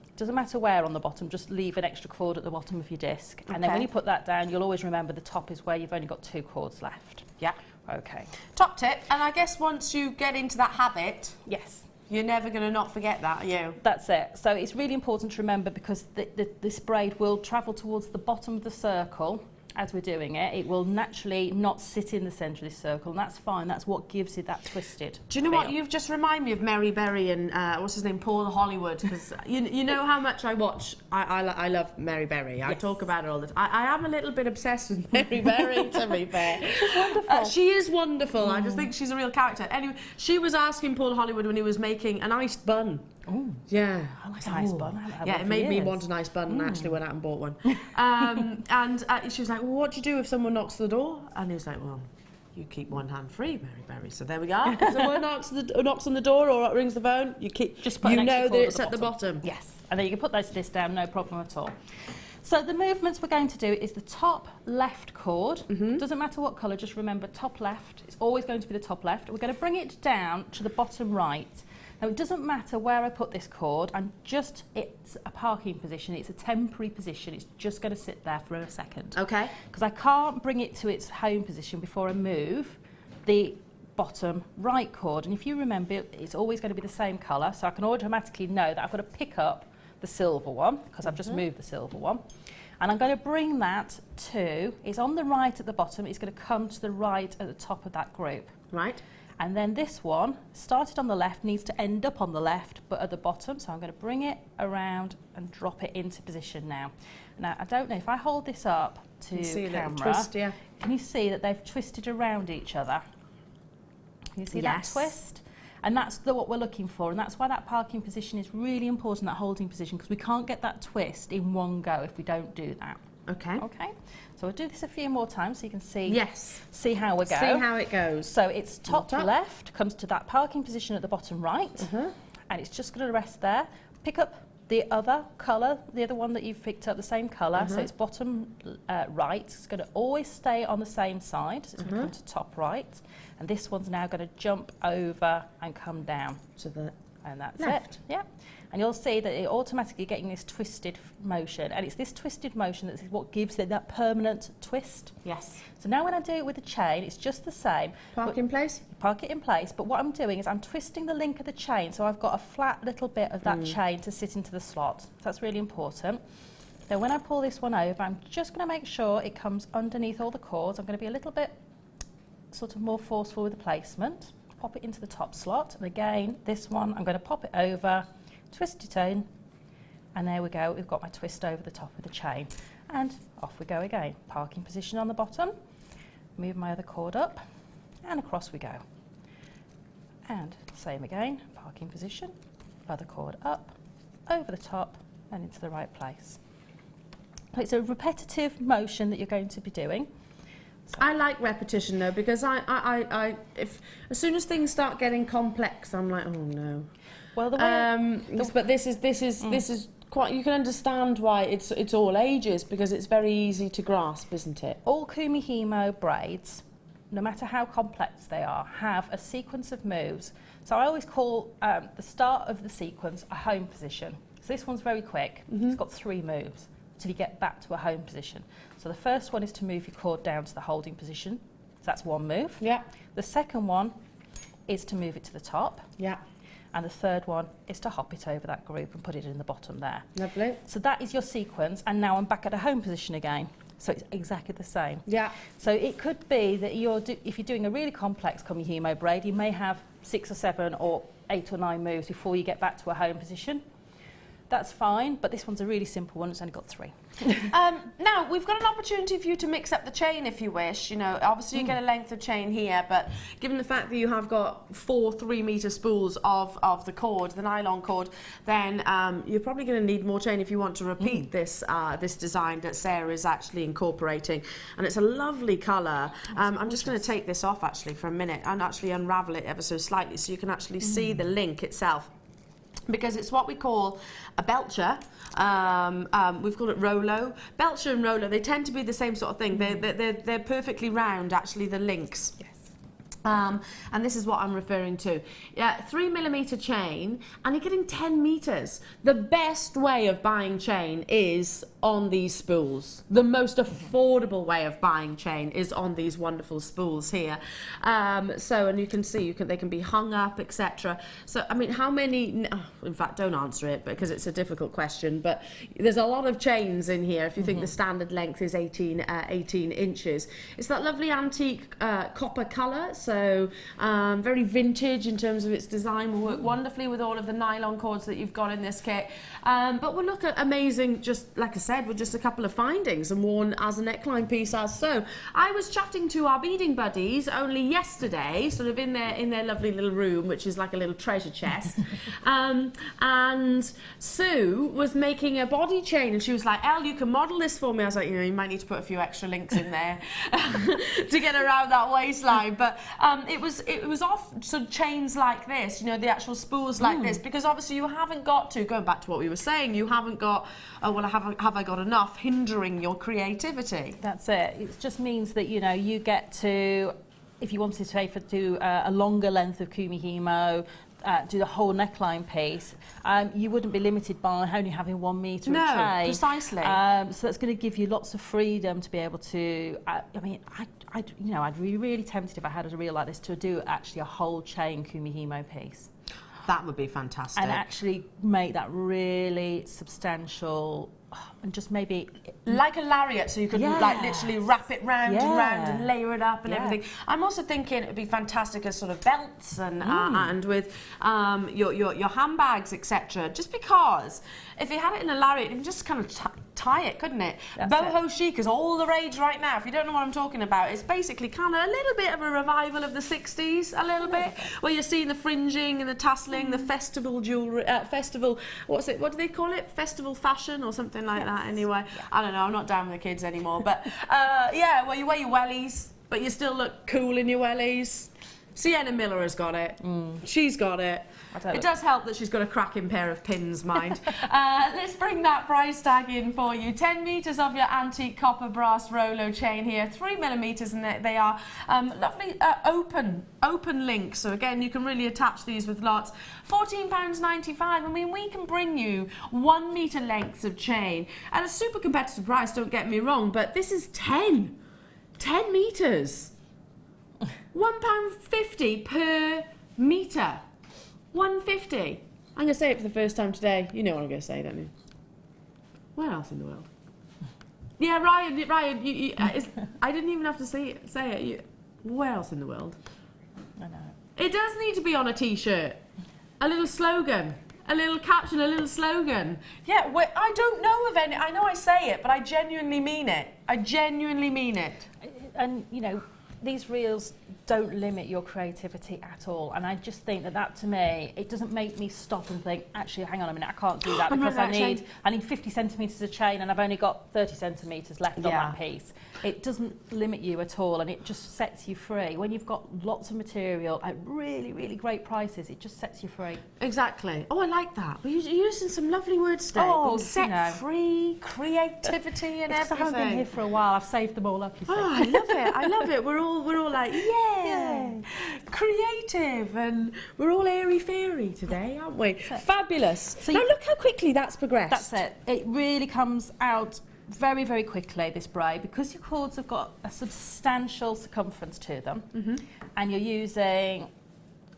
It doesn't matter where on the bottom, just leave an extra cord at the bottom of your disc. Okay. And then when you put that down, you'll always remember the top is where you've only got 2 cords left. Yeah. Okay. Top tip, and I guess once you get into that habit, yes, you're never going to not forget that, are you? That's it. So it's really important to remember because this braid will travel towards the bottom of the circle as we're doing it. It will naturally not sit in the centre of this circle, and that's fine. That's what gives it that twisted Do you know feel. what? You've just reminded me of Mary Berry and, what's his name, Paul Hollywood, because you know how much I watch, I love Mary Berry. I talk about her all the time. I am a little bit obsessed with Mary Berry, to be fair. She's wonderful. She is wonderful. I just think she's a real character. Anyway, she was asking Paul Hollywood when he was making an iced bun. Oh, yeah. I like an ice bun. Yeah, it made me want an ice bun and actually went out and bought one. And she was like, well, what do you do if someone knocks on the door? And he was like, well, you keep one hand free, Mary Berry. So there we go. If someone knocks on the door or rings the phone, you keep. Just put you know that it's at the bottom. Yes, and then you can put this down, no problem at all. So the movements we're going to do is the top left cord. Doesn't matter what colour, just remember top left. It's always going to be the top left. We're going to bring it down to the bottom right. Now it doesn't matter where I put this cord, it's a parking position, it's a temporary position, it's just going to sit there for a second. Okay. Because I can't bring it to its home position before I move the bottom right cord. And if you remember, it's always going to be the same colour, so I can automatically know that I've got to pick up the silver one, because I've just moved the silver one. And I'm going to bring that to, it's on the right at the bottom, it's going to come to the right at the top of that group. Right. And then this one, started on the left, needs to end up on the left, but at the bottom. So I'm going to bring it around and drop it into position now. Now, I don't know, if I hold this up to camera, twist, yeah. can you see that they've twisted around each other? Can you see that twist? And that's what we're looking for, and that's why that parking position is really important, that holding position, because we can't get that twist in one go if we don't do that. Okay. Okay. So we'll do this a few more times so you can see. Yes. See how we go. See how it goes. So it's top left, comes to that parking position at the bottom right, and it's just going to rest there. Pick up the other colour, the other one that you've picked up, the same colour, so it's bottom right. It's going to always stay on the same side, so it's going to come to top right, and this one's now going to jump over and come down. To the and that's left. it. Yeah. And you'll see that it automatically getting this twisted motion, and it's this twisted motion that is what gives it that permanent twist. Yes. So now when I do it with the chain, it's just the same. Park in place? Park it in place, but what I'm doing is I'm twisting the link of the chain, so I've got a flat little bit of that chain to sit into the slot. So that's really important. Then when I pull this one over, I'm just going to make sure it comes underneath all the cords. I'm going to be a little bit sort of more forceful with the placement. Pop it into the top slot, and again, this one, I'm going to pop it over, twist it in, and there we go, we've got my twist over the top of the chain. And off we go again. Parking position on the bottom, move my other cord up, and across we go. And same again, parking position, other cord up, over the top, and into the right place. So it's a repetitive motion that you're going to be doing. So. I like repetition though, because if as soon as things start getting complex, I'm like, oh no. Well, the way but this is quite. You can understand why it's all ages, because it's very easy to grasp, isn't it? All Kumihimo braids, no matter how complex they are, have a sequence of moves. So I always call the start of the sequence a home position. So this one's very quick. It's got 3 moves till you get back to a home position. So the first one is to move your cord down to the holding position. So that's one move. Yeah. The second one is to move it to the top. Yeah. And the third one is to hop it over that group and put it in the bottom there. Lovely. So that is your sequence, and now I'm back at a home position again. So it's exactly the same. Yeah. So it could be that if you're doing a really complex Kumihimo braid, you may have 6 or 7 or 8 or 9 moves before you get back to a home position. That's fine, but this one's a really simple one. It's only got 3. Now, we've got an opportunity for you to mix up the chain if you wish. You know, obviously you get a length of chain here, but given the fact that you have got 4 3-metre spools of the cord, the nylon cord, then you're probably going to need more chain if you want to repeat this this design that Sara is actually incorporating. And it's a lovely colour. I'm just going to take this off actually for a minute and actually unravel it ever so slightly so you can actually see the link itself. Because it's what we call a belcher. We've called it Rolo. Belcher and Rolo, they tend to be the same sort of thing. They're perfectly round, actually, the links. Yes. And this is what I'm referring to. Yeah, 3mm chain, and you're getting 10 meters. The best way of buying chain is on these spools. The most affordable way of buying chain is on these wonderful spools here. And you can see, they can be hung up, etc. So, I mean, how many, in fact, don't answer it because it's a difficult question, but there's a lot of chains in here if you think the standard length is 18 inches. It's that lovely antique copper colour, so very vintage in terms of its design. Will work wonderfully with all of the nylon cords that you've got in this kit. But we'll look at amazing, just like I said, with just a couple of findings and worn as a neckline piece as so. I was chatting to our beading buddies only yesterday, sort of in their lovely little room, which is like a little treasure chest. And Sue was making a body chain, and she was like, "Elle, you can model this for me." I was like, you might need to put a few extra links in there to get around that waistline. But it was off sort of chains like this, the actual spools like this, because obviously you haven't got to, going back to what we were saying, you haven't got, oh well, have I got enough, hindering your creativity. That's it. It just means that you get to, if you wanted to do a longer length of Kumihimo, do the whole neckline piece, you wouldn't be limited by only having 1 metre of chain. No, precisely. So that's going to give you lots of freedom to be able to. I'd be really tempted if I had a reel like this to do actually a whole chain Kumihimo piece. That would be fantastic. And actually make that really substantial and just maybe like a lariat, so you could like literally wrap it round and round and layer it up and everything. I'm also thinking it'd be fantastic as sort of belts and with your handbags, etc. Just because if you had it in a lariat, you can just kind of tie it, couldn't it? Boho chic is all the rage right now. If you don't know what I'm talking about, it's basically kind of a little bit of a revival of the 60s, a little bit, where you're seeing the fringing and the tasseling, the festival jewellery, festival, what do they call it? Festival fashion or something like that anyway. I don't know, I'm not down with the kids anymore. But yeah, well, you wear your wellies, but you still look cool in your wellies. Sienna Miller has got it. She's got it. It does help that she's got a cracking pair of pins, mind. Let's bring that price tag in for you. 10 metres of your antique copper brass Rolo chain here, 3 millimetres, and they are lovely open links. So again, you can really attach these with lots. £14.95. I mean, we can bring you 1 metre lengths of chain at a super competitive price, don't get me wrong, but this is 10 metres. £1.50 per metre. 150. I'm going to say it for the first time today. You know what I'm going to say, don't you? Where else in the world? Yeah, Ryan, I didn't even have to say it. Where else in the world? I know. It does need to be on a T-shirt. A little slogan. A little caption, a little slogan. Yeah, I don't know of any. I know I say it, but I genuinely mean it. I genuinely mean it. And, you know, these reels don't limit your creativity at all, and I just think that to me, it doesn't make me stop and think, actually, hang on a minute, I can't do that because I need 50 centimetres of chain and I've only got 30 centimetres left on that piece. It doesn't limit you at all, and it just sets you free. When you've got lots of material at really, really great prices, it just sets you free. Exactly. Oh, I like that. You're using some lovely words today. Oh, set free, creativity and everything. I haven't been here for a while. I've saved them all up, you see. Oh, I love it. I love it. We're all like, yay, creative, and we're all airy-fairy today, aren't we? Fabulous. So now look how quickly that's progressed. That's it. It really comes out very, very quickly, this braid, because your cords have got a substantial circumference to them, and you're using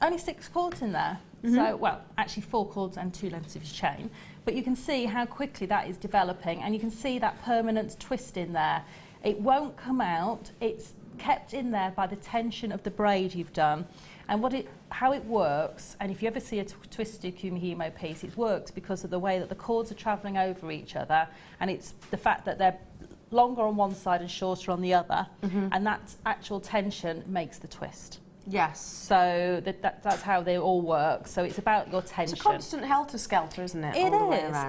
only 6 cords in there. So, well, actually 4 cords and 2 lengths of your chain. But you can see how quickly that is developing, and you can see that permanent twist in there. It won't come out. It's kept in there by the tension of the braid you've done. And how it works, and if you ever see a twisted kumihimo piece, it works because of the way that the cords are travelling over each other, and it's the fact that they're longer on one side and shorter on the other, and that actual tension makes the twist. Yes. So that's how they all work. So it's about your tension. It's a constant helter-skelter, isn't it?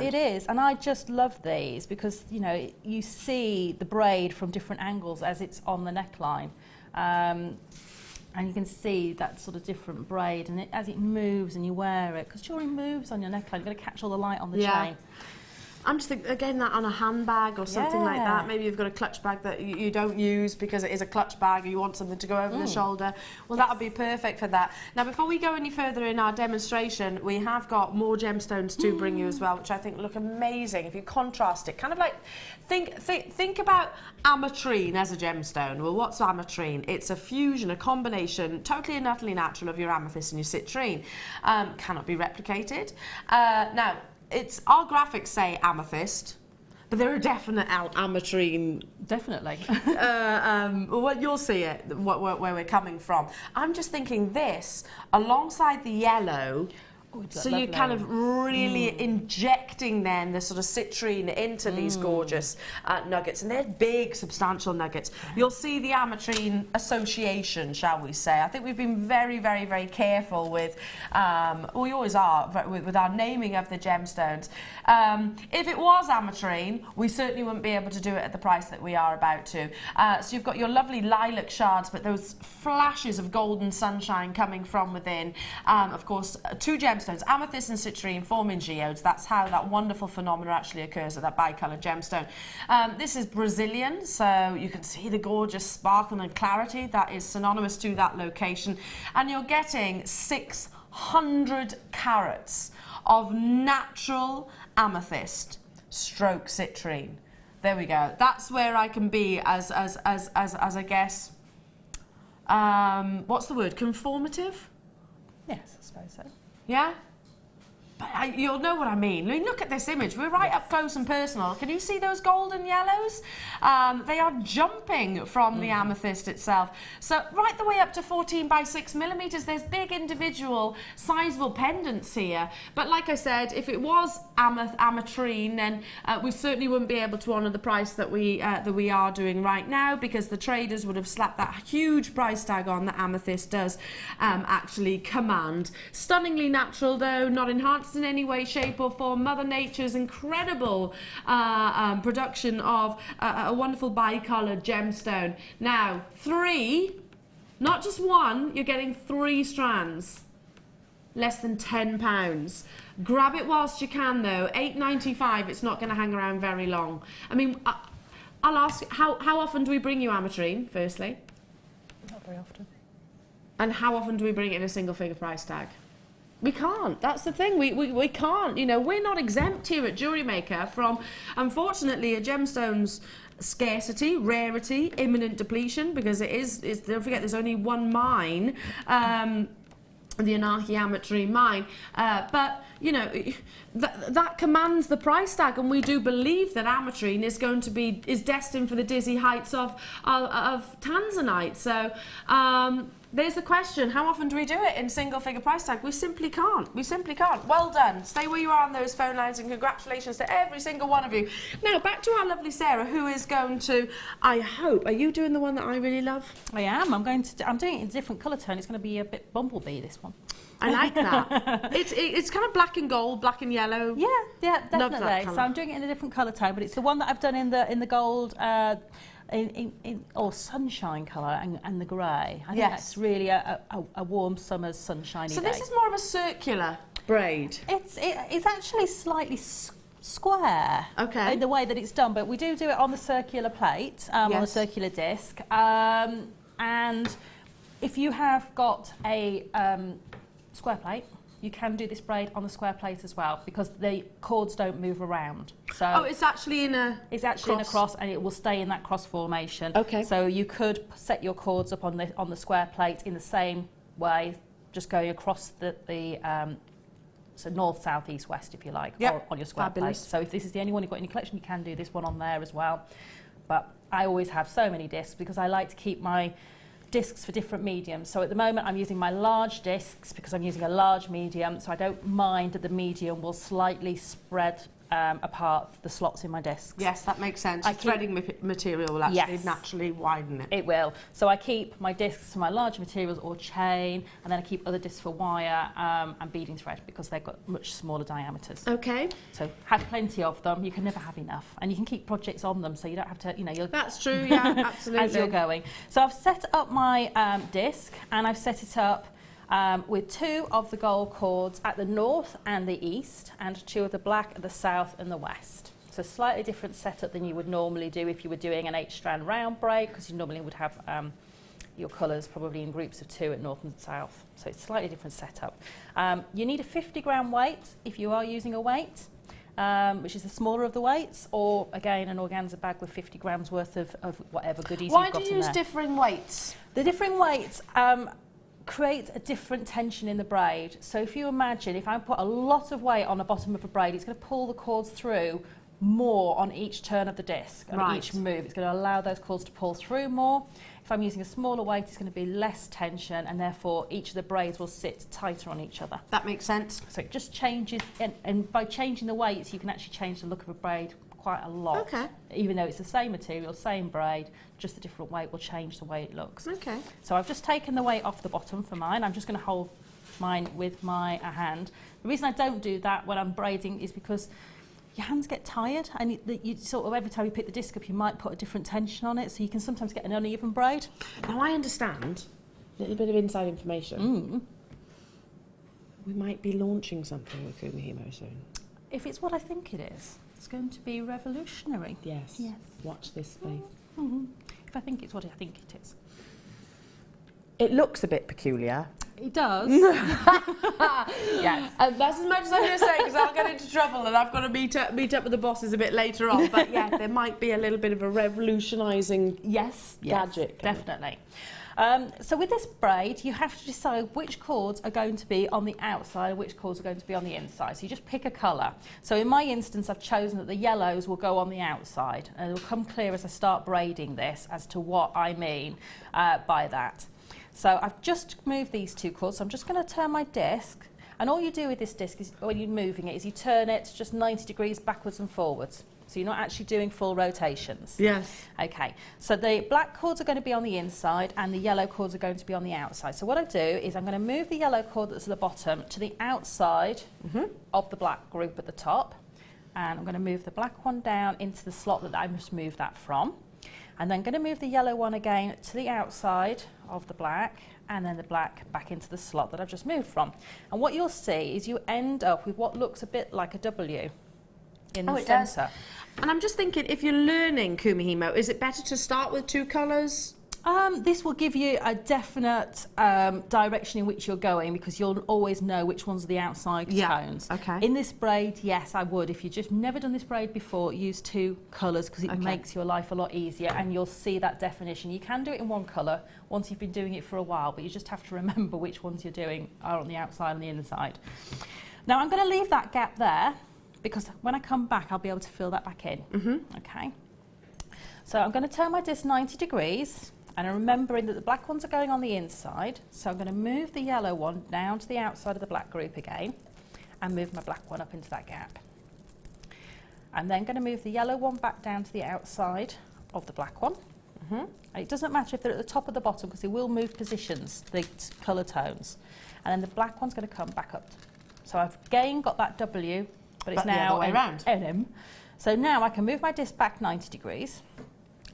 It is. And I just love these because, you know, you see the braid from different angles as it's on the neckline. And you can see that sort of different braid, and as it moves and you wear it, because jewellery moves on your neckline, you're going to catch all the light on the chain. I'm just thinking, again, that on a handbag or something like that. Maybe you've got a clutch bag that you don't use because it is a clutch bag, or you want something to go over the shoulder. Well, that would be perfect for that. Now, before we go any further in our demonstration, we have got more gemstones to bring you as well, which I think look amazing. If you contrast it, kind of like, think about ametrine as a gemstone. Well, what's ametrine? It's a fusion, a combination, totally and utterly natural, of your amethyst and your citrine. Cannot be replicated. Now, our graphics say amethyst, but there are definite ametrine. Definitely. Well, you'll see it, where we're coming from. I'm just thinking this, alongside the yellow, so you're kind of really injecting then the sort of citrine into these gorgeous nuggets, and they're big, substantial nuggets. You'll see the ametrine association, shall we say. I think we've been very, very, very careful with, we always are, with our naming of the gemstones. If it was ametrine, we certainly wouldn't be able to do it at the price that we are about to. So you've got your lovely lilac shards, but those flashes of golden sunshine coming from within. Of course, 2 gemstones. Amethyst and citrine forming geodes. That's how that wonderful phenomenon actually occurs at that bicoloured gemstone. This is Brazilian, so you can see the gorgeous sparkle and clarity that is synonymous to that location. And you're getting 600 carats of natural amethyst stroke citrine. There we go. That's where I can be as I guess, what's the word? Conformative? Yes, I suppose so. Yeah? But you'll know what I mean. I mean, look at this image. We're right up close and personal. Can you see those golden yellows? They are jumping from the amethyst itself. So right the way up to 14 by 6 millimeters, there's big individual sizable pendants here. But like I said, if it was ametrine, then we certainly wouldn't be able to honour the price that we are doing right now, because the traders would have slapped that huge price tag on that amethyst does actually command. Stunningly natural though, not enhanced in any way, shape or form. Mother Nature's incredible production of a wonderful bicoloured gemstone. Now, 3, not just 1, you're getting 3 strands. Less than £10. Grab it whilst you can though. £8.95, it's not going to hang around very long. I mean, I'll ask, how often do we bring you ametrine, firstly? Not very often. And how often do we bring it in a single figure price tag? We can't. That's the thing. We can't. You know, we're not exempt here at Jewellery Maker from, unfortunately, a gemstone's scarcity, rarity, imminent depletion, because it is don't forget, there's only one mine, the Anarchy Ametrine mine, but you know that commands the price tag, and we do believe that ametrine is destined for the dizzy heights of tanzanite. So there's the question: how often do we do it in single figure price tag? We simply can't. We simply can't. Well done. Stay where you are on those phone lines, and congratulations to every single one of you. Now back to our lovely Sarah, who is going to, I hope, are you doing the one that I really love? I am. I'm doing it in a different colour tone. It's going to be a bit bumblebee, this one. I like that. It's kind of black and gold, black and yellow. Yeah, definitely. Love that colour. So I'm doing it in a different colour tone, but it's the one that I've done in the gold or sunshine colour and the grey. I think that's really a warm summer's sunshiny day. So this is more of a circular braid. It's actually slightly square. Okay. In the way that it's done, but we do it on the circular plate, on the circular disc, and if you have got a square plate, you can do this braid on the square plate as well, because the cords don't move around. So it's actually in a cross, and it will stay in that cross formation. Okay. So you could set your cords up on the square plate in the same way, just going across so north, south, east, west, if you like, on your square plate. So if this is the only one you've got in your collection, you can do this one on there as well. But I always have so many discs because I like to keep my discs for different mediums. So at the moment I'm using my large discs because I'm using a large medium, so I don't mind that the medium will slightly spread apart the slots in my discs. Yes, that makes sense. Threading material will actually naturally widen it. It will. So I keep my discs for my larger materials or chain, and then I keep other discs for wire and beading thread because they've got much smaller diameters. Okay. So have plenty of them. You can never have enough, and you can keep projects on them, so you don't have to. That's true. Yeah, absolutely. As you're going. So I've set up my disc, and I've set it up with 2 of the gold cords at the north and the east, and 2 of the black at the south and the west. So slightly different setup than you would normally do if you were doing an 8-strand round braid, because you normally would have your colours probably in groups of 2 at north and south. So it's slightly different setup. You need a 50-gram weight if you are using a weight, which is the smaller of the weights, or again an organza bag with 50 grams worth of whatever goodies you've got in there. Why do you use differing weights? The differing weights create a different tension in the braid. So if you imagine, if I put a lot of weight on the bottom of a braid, it's going to pull the cords through more on each turn of the disc, on each move. It's going to allow those cords to pull through more. If I'm using a smaller weight, it's going to be less tension, and therefore each of the braids will sit tighter on each other. That makes sense. So it just changes, and by changing the weights, you can actually change the look of a braid quite a lot. Okay. Even though it's the same material, same braid, just a different weight will change the way it looks. Okay. So I've just taken the weight off the bottom for mine. I'm just going to hold mine with my hand. The reason I don't do that when I'm braiding is because your hands get tired, and you sort of, every time you pick the disc up, you might put a different tension on it, so you can sometimes get an uneven braid. Now I understand, a little bit of inside information. We might be launching something with Kumihimo soon. If it's what I think it is, it's going to be revolutionary. Yes. Watch this space. If I think it's what I think it is. It looks a bit peculiar. It does. Yes. And that's as much as I'm going to say, because I'll get into trouble and I've got to meet up with the bosses a bit later on. But yeah, there might be a little bit of a revolutionising gadget. Definitely. So with this braid, you have to decide which cords are going to be on the outside and which cords are going to be on the inside. So you just pick a colour. So in my instance, I've chosen that the yellows will go on the outside, and it will come clear as I start braiding this as to what I mean by that. So I've just moved these two cords, so I'm just going to turn my disc, and all you do with this disc is, when you're moving it, is you turn it just 90 degrees backwards and forwards. So you're not actually doing full rotations. Yes. Okay, so the black cords are going to be on the inside and the yellow cords are going to be on the outside. So what I do is I'm going to move the yellow cord that's at the bottom to the outside of the black group at the top, and I'm going to move the black one down into the slot that I just moved that from. And then going to move the yellow one again to the outside of the black, and then the black back into the slot that I've just moved from. And what you'll see is you end up with what looks a bit like a W in the centre. And I'm just thinking, if you're learning kumihimo, is it better to start with two colours? This will give you a definite direction in which you're going, because you'll always know which ones are the outside tones. Okay. In this braid, yes, I would. If you've just never done this braid before, use two colours, because it makes your life a lot easier, and you'll see that definition. You can do it in one colour once you've been doing it for a while, but you just have to remember which ones you're doing are on the outside and the inside. Now I'm going to leave that gap there, because when I come back, I'll be able to fill that back in. Okay. So I'm going to turn my disc 90 degrees. And I'm remembering that the black ones are going on the inside, so I'm going to move the yellow one down to the outside of the black group again, and move my black one up into that gap. I'm then going to move the yellow one back down to the outside of the black one. And it doesn't matter if they're at the top or the bottom, because they will move positions, the colour tones. And then the black one's going to come back up. So I've again got that W, but it's now the other way around. NM. So now I can move my disc back 90 degrees.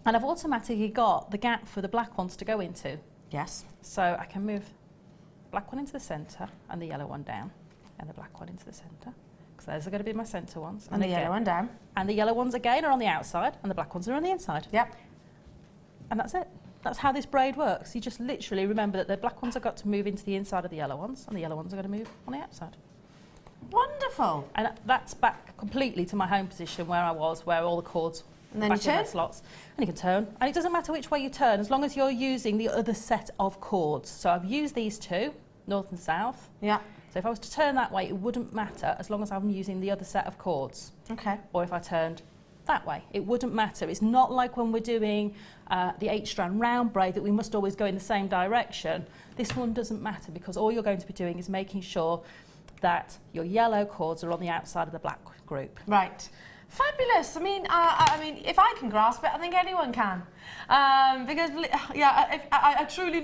And I've automatically got the gap for the black ones to go into. Yes. So I can move the black one into the centre and the yellow one down, and the black one into the centre, because those are going to be my centre ones. And the yellow one down. And the yellow ones again are on the outside, and the black ones are on the inside. Yep. And that's it. That's how this braid works. You just literally remember that the black ones have got to move into the inside of the yellow ones, and the yellow ones are going to move on the outside. Wonderful. And that's back completely to my home position where I was, where all the cords and then back you turn? in their slots. And you can turn. And it doesn't matter which way you turn, as long as you're using the other set of cords. So I've used these two, north and south. Yeah. So if I was to turn that way, it wouldn't matter, as long as I'm using the other set of cords. Okay. Or if I turned that way, it wouldn't matter. It's not like when we're doing the 8-strand round braid that we must always go in the same direction. This one doesn't matter, because all you're going to be doing is making sure that your yellow cords are on the outside of the black group. Right. Fabulous. I mean, if I can grasp it, I think anyone can. Because, yeah, I truly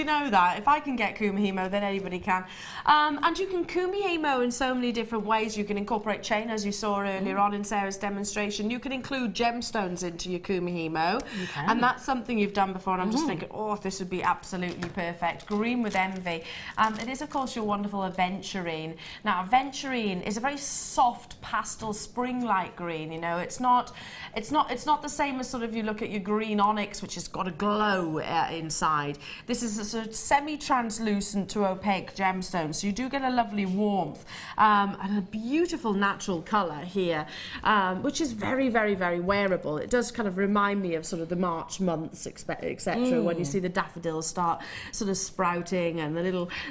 know that. If I can get kumihimo, then anybody can. And you can kumihimo in so many different ways. You can incorporate chain, as you saw earlier on in Sarah's demonstration. You can include gemstones into your kumihimo. And that's something you've done before, and I'm just thinking, oh, this would be absolutely perfect. Green with envy. It is, of course, your wonderful aventurine. Now, aventurine is a very soft pastel spring-like green. You know, it's not the same as sort of you look at your green onyx, which has got a glow inside. This is a sort of semi-translucent to opaque gemstone, so you do get a lovely warmth and a beautiful natural colour here, which is very, very, very wearable. It does kind of remind me of sort of the March months, etc., when you see the daffodils start sort of sprouting and the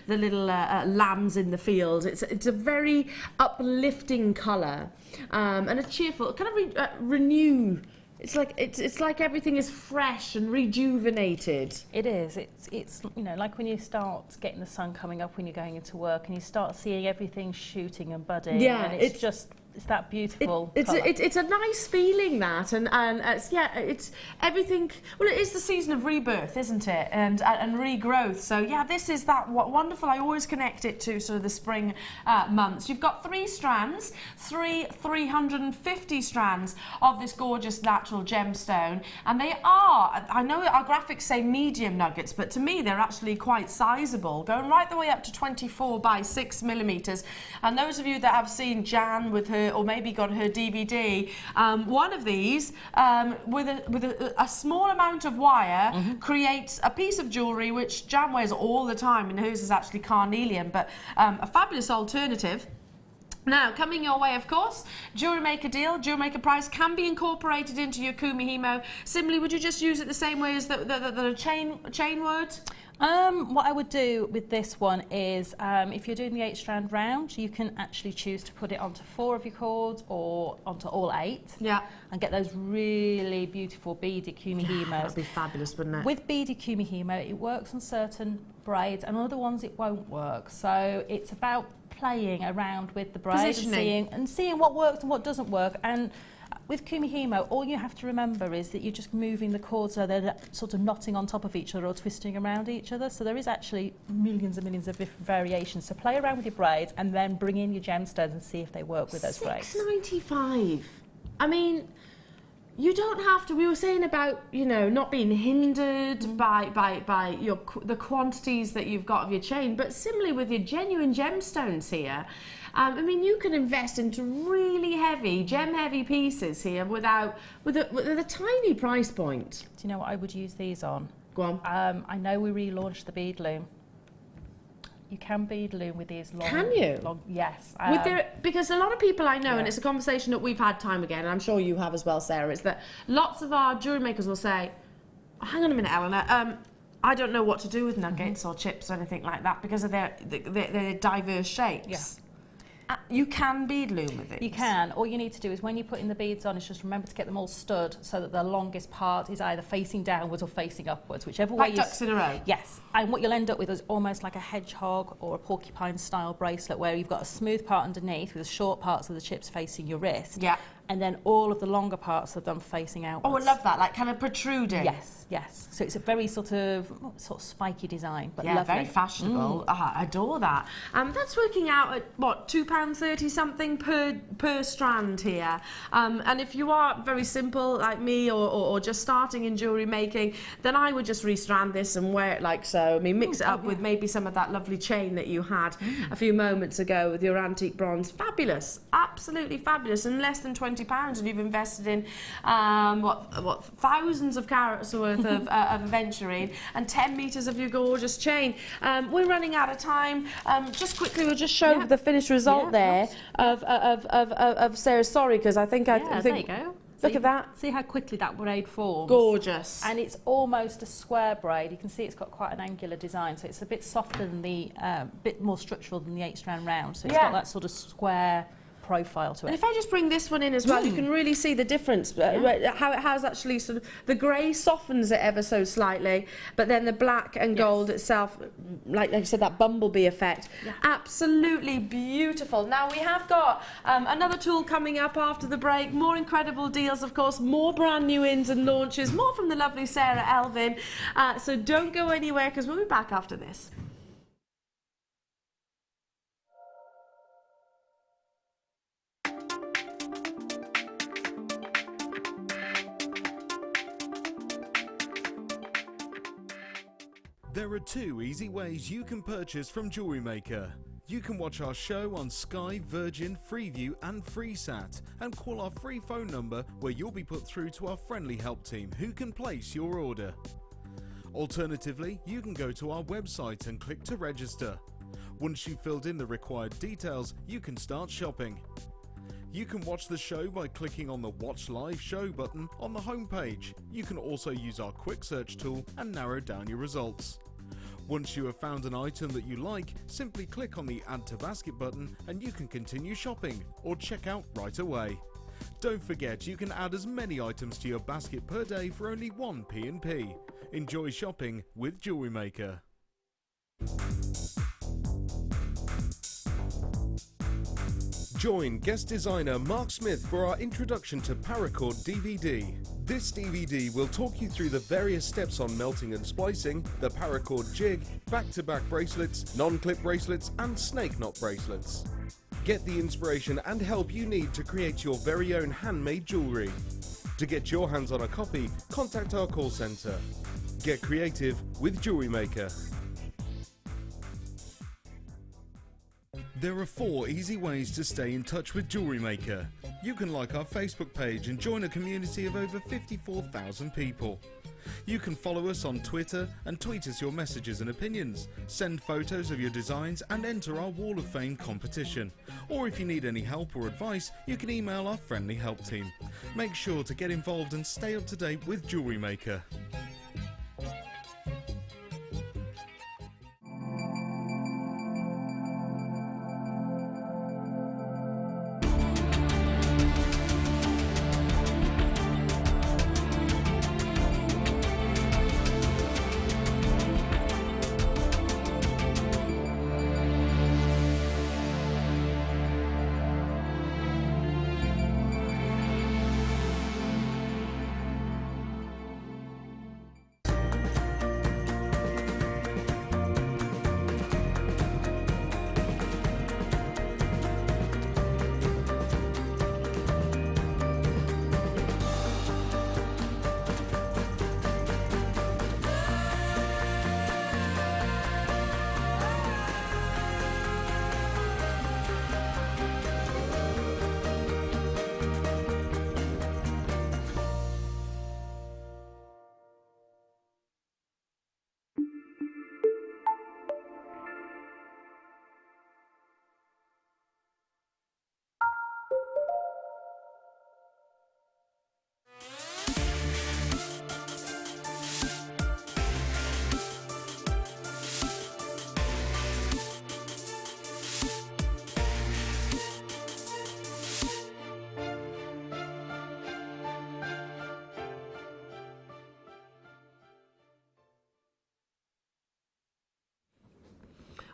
little lambs in the field. It's a very uplifting colour. And a cheerful, kind of renew. It's like everything is fresh and rejuvenated. It is. It's you know, like when you start getting the sun coming up when you're going into work, and you start seeing everything shooting and budding. Yeah, and it's that beautiful. It's a nice feeling, that, and it's everything. Well, it is the season of rebirth, isn't it? And regrowth. So yeah, this is that wonderful. I always connect it to sort of the spring months. You've got 3 strands, 350 strands of this gorgeous natural gemstone, and they are. I know our graphics say medium nuggets, but to me they're actually quite sizable, going right the way up to 24 by 6 millimeters. And those of you that have seen Jan with her, or maybe got her DVD, one of these with a small amount of wire creates a piece of jewellery, which Jan wears all the time, and hers is actually carnelian, but a fabulous alternative. Now, coming your way, of course, Jewellery Maker deal. Jewellery Maker price can be incorporated into your Kumihimo. Similarly, would you just use it the same way as the chain would? What I would do with this one is, if you're doing the 8-strand round, you can actually choose to put it onto 4 of your cords or onto all 8. Yeah. And get those really beautiful beaded Kumihimos. That'd be fabulous, wouldn't it? With beaded Kumihimo, it works on certain braids, and other ones it won't work. So it's about playing around with the braid and seeing what works and what doesn't work. And with Kumihimo, all you have to remember is that you're just moving the cords so they're sort of knotting on top of each other or twisting around each other. So there is actually millions and millions of different variations. So play around with your braids and then bring in your gemstones and see if they work with those braids. $6.95. I mean, you don't have to. We were saying about, you know, not being hindered by the quantities that you've got of your chain, but similarly with your genuine gemstones here. I mean, you can invest into really heavy, gem-heavy pieces here with a tiny price point. Do you know what I would use these on? Go on. I know we relaunched the bead loom. You can bead loom with these long... Can you? Yes. Because a lot of people I know, and it's a conversation that we've had time again, and I'm sure you have as well, Sarah, is that lots of our jewellery makers will say, oh, hang on a minute, Elena, I don't know what to do with nuggets or chips or anything like that because of their diverse shapes. Yeah. You can bead loom with it. You can. All you need to do is when you're putting the beads on is just remember to get them all stood so that the longest part is either facing downwards or facing upwards, whichever way. Like ducks in a row. Yes. And what you'll end up with is almost like a hedgehog or a porcupine style bracelet where you've got a smooth part underneath with the short parts of the chips facing your wrist. Yeah. And then all of the longer parts of them facing outwards. Oh, I love that, like kind of protruding. Yes, yes. So it's a very sort of spiky design, but lovely. Very fashionable. I adore that. That's working out at what, £2.30 something per strand here. And if you are very simple like me or just starting in jewellery making, then I would just restrand this and wear it like so. I mean, mix it up with maybe some of that lovely chain that you had a few moments ago with your antique bronze. Fabulous, absolutely fabulous, and less than £20, and you've invested in what thousands of carats worth of aventurine and 10 metres of your gorgeous chain. We're running out of time. Just quickly, we'll just show the finished result there of Sarah. Sorry, because I think there you go. Look at that. See how quickly that braid forms. Gorgeous. And it's almost a square braid. You can see it's got quite an angular design, so it's a bit softer than the, bit more structural than the 8-strand round. So it's got that sort of square profile to it. And if I just bring this one in as well, you can really see the difference, how it has actually sort of, the grey softens it ever so slightly, but then the black and gold itself, like I said, that bumblebee effect, absolutely beautiful. Now we have got another tool coming up after the break, more incredible deals, of course, more brand new ins and launches, more from the lovely Sara Elvin, so don't go anywhere because we'll be back after this. There are 2 easy ways you can purchase from Jewellery Maker. You can watch our show on Sky, Virgin, Freeview and FreeSat and call our free phone number where you'll be put through to our friendly help team who can place your order. Alternatively, you can go to our website and click to register. Once you've filled in the required details, you can start shopping. You can watch the show by clicking on the Watch Live Show button on the homepage. You can also use our quick search tool and narrow down your results. Once you have found an item that you like, simply click on the Add to Basket button and you can continue shopping or check out right away. Don't forget you can add as many items to your basket per day for only 1 P&P. Enjoy shopping with Jewellery Maker. Join guest designer Mark Smith for our introduction to Paracord DVD. This DVD will talk you through the various steps on melting and splicing, the Paracord jig, back-to-back bracelets, non-clip bracelets and snake knot bracelets. Get the inspiration and help you need to create your very own handmade jewellery. To get your hands on a copy, contact our call centre. Get creative with Jewellery Maker. There are 4 easy ways to stay in touch with Jewellery Maker. You can like our Facebook page and join a community of over 54,000 people. You can follow us on Twitter and tweet us your messages and opinions, send photos of your designs and enter our Wall of Fame competition. Or if you need any help or advice, you can email our friendly help team. Make sure to get involved and stay up to date with Jewellery Maker.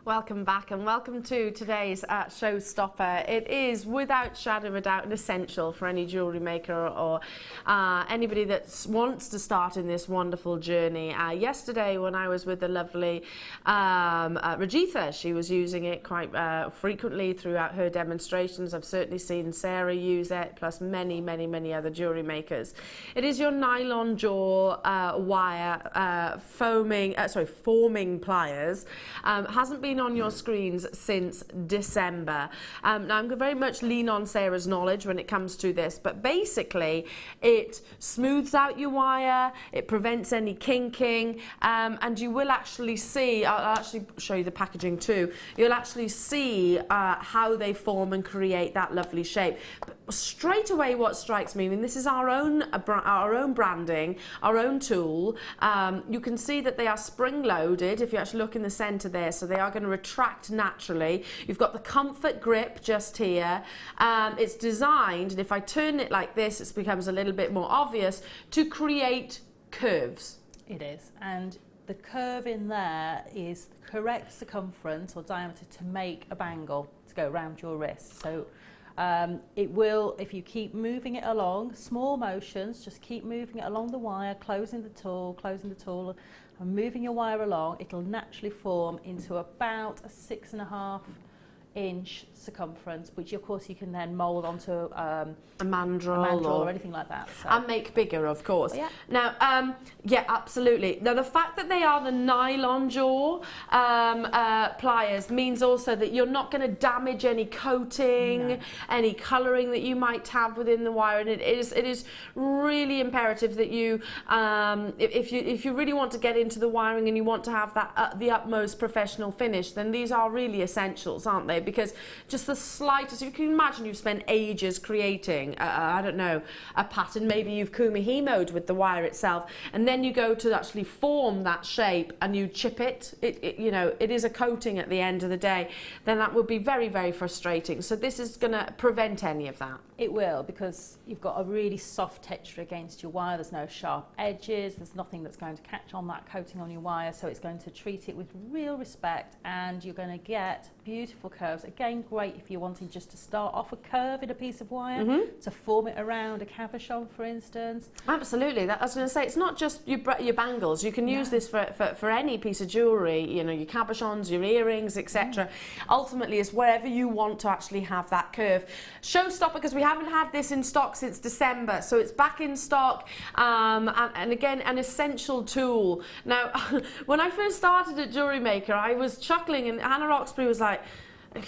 Welcome back and welcome to today's showstopper. It is without shadow of a doubt an essential for any jewellery maker or anybody that wants to start in this wonderful journey. Yesterday when I was with the lovely Rajitha, she was using it quite frequently throughout her demonstrations. I've certainly seen Sara use it, plus many other jewellery makers. It is your nylon jaw wire forming pliers. Hasn't been on your screens since December. Now I'm going to very much lean on Sara's knowledge when it comes to this, but basically it smooths out your wire, it prevents any kinking, and you will actually see, I'll actually show you the packaging too, you'll actually see how they form and create that lovely shape. But straight away what strikes me, I mean this is our own branding, our own tool. You can see that they are spring loaded if you actually look in the center there, so they are going to retract naturally. You've got the comfort grip just here. It's designed, and if I turn it like this it becomes a little bit more obvious, to create curves. It is, and the curve in there is the correct circumference or diameter to make a bangle to go around your wrist. So it will, if you keep moving it along, small motions, just keep moving it along the wire, closing the tool, and moving your wire along, it'll naturally form into about a 6.5 inch circumference, which of course you can then mould onto a mandrel or anything like that. So. And make bigger, of course. Yeah. Now, yeah, absolutely. Now, the fact that they are the nylon jaw pliers means also that you're not going to damage any coating, any colouring that you might have within the wire, and it is really imperative that you, if you really want to get into the wiring and you want to have that the utmost professional finish, then these are really essentials, aren't they? Because just the slightest, you can imagine you've spent ages creating, I don't know, a pattern, maybe you've kumihimoed with the wire itself, and then you go to actually form that shape and you chip it, you know, it is a coating at the end of the day, then that would be very frustrating. So this is going to prevent any of that. It will, because you've got a really soft texture against your wire, there's no sharp edges, there's nothing that's going to catch on that coating on your wire, so it's going to treat it with real respect, and you're going to get beautiful curves. Again, great if you're wanting just to start off a curve in a piece of wire, to form it around a cabochon, for instance. Absolutely. That, I was going to say, it's not just your bangles. You can use this for any piece of jewellery, you know, your cabochons, your earrings, etc. Ultimately, it's wherever you want to actually have that curve. Showstopper, because we haven't had this in stock since December, so it's back in stock, and again, an essential tool. Now, when I first started at Jewellery Maker, I was chuckling, and Hannah Roxbury was like,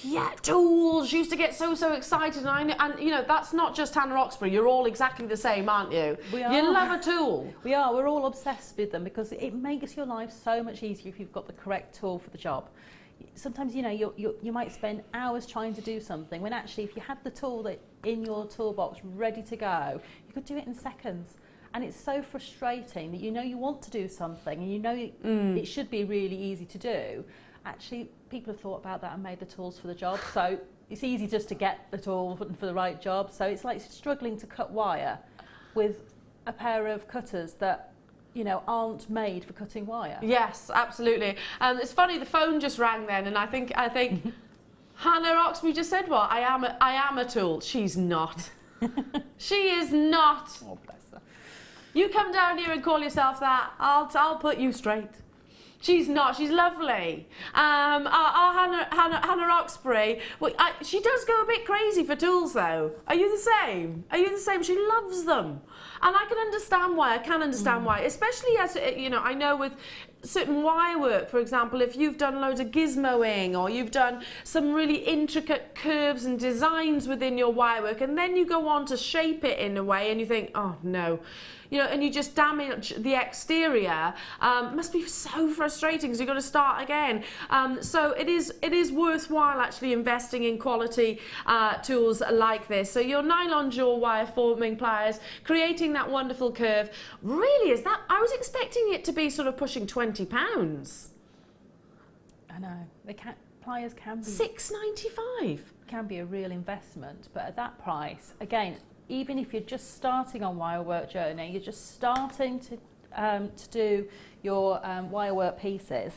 yeah, tools. Used to get so excited, and you know that's not just Hannah Roxbury. You're all exactly the same, aren't you? We are. You love a tool. We are. We're all obsessed with them because it makes your life so much easier if you've got the correct tool for the job. Sometimes, you know, you might spend hours trying to do something when actually if you had the tool that in your toolbox ready to go, you could do it in seconds. And it's so frustrating that you know you want to do something and you know it should be really easy to do. Actually, people have thought about that and made the tools for the job. So it's easy just to get the tool for the right job. So it's like struggling to cut wire with a pair of cutters that, you know, aren't made for cutting wire. Yes, absolutely. It's funny, the phone just rang then, and I think Hannah Roxbury just said, "What? I am a tool." She's not. She is not. Oh, bless her. You come down here and call yourself that, I'll put you straight. She's not. She's lovely. Our Hannah Roxbury, well, she does go a bit crazy for tools, though. Are you the same? Are you the same? She loves them, and I can understand why. I can understand why, especially as you know. I know with certain wire work, for example, if you've done loads of gizmoing or you've done some really intricate curves and designs within your wire work, and then you go on to shape it in a way, and you think, oh no. You know, and you just damage the exterior. Must be so frustrating because you've got to start again. So it is worthwhile actually investing in quality tools like this. So your nylon jewel wire forming pliers, creating that wonderful curve. Really, is that? I was expecting it to be sort of pushing £20. I know. Pliers can be £6.95. Can be a real investment, but at that price, again. Even if you're just starting on wire work journey, you're just starting to do your wire work pieces,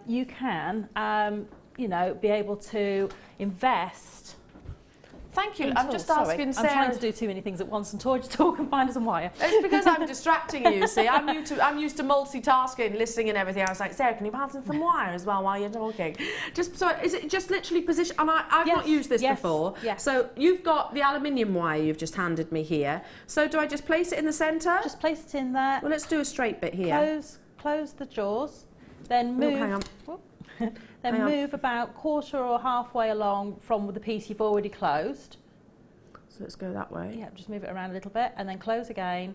you can, you know, be able to invest. Thank you. I'm just asking Sarah. I'm trying to do too many things at once and talk and find some wire. It's because I'm distracting you, see. I'm used to multitasking, listening and everything. I was like, Sarah, can you pass in some wire as well while you're talking? Just so, is it just literally position? And I've not used this before. Yes. So you've got the aluminium wire you've just handed me here. So do I just place it in the centre? Just place it in there. Well, let's do a straight bit here. Close the jaws, then move. Oh, hang on. Then move about quarter or halfway along from the piece you've already closed. So let's go that way. Yeah, just move it around a little bit and then close again.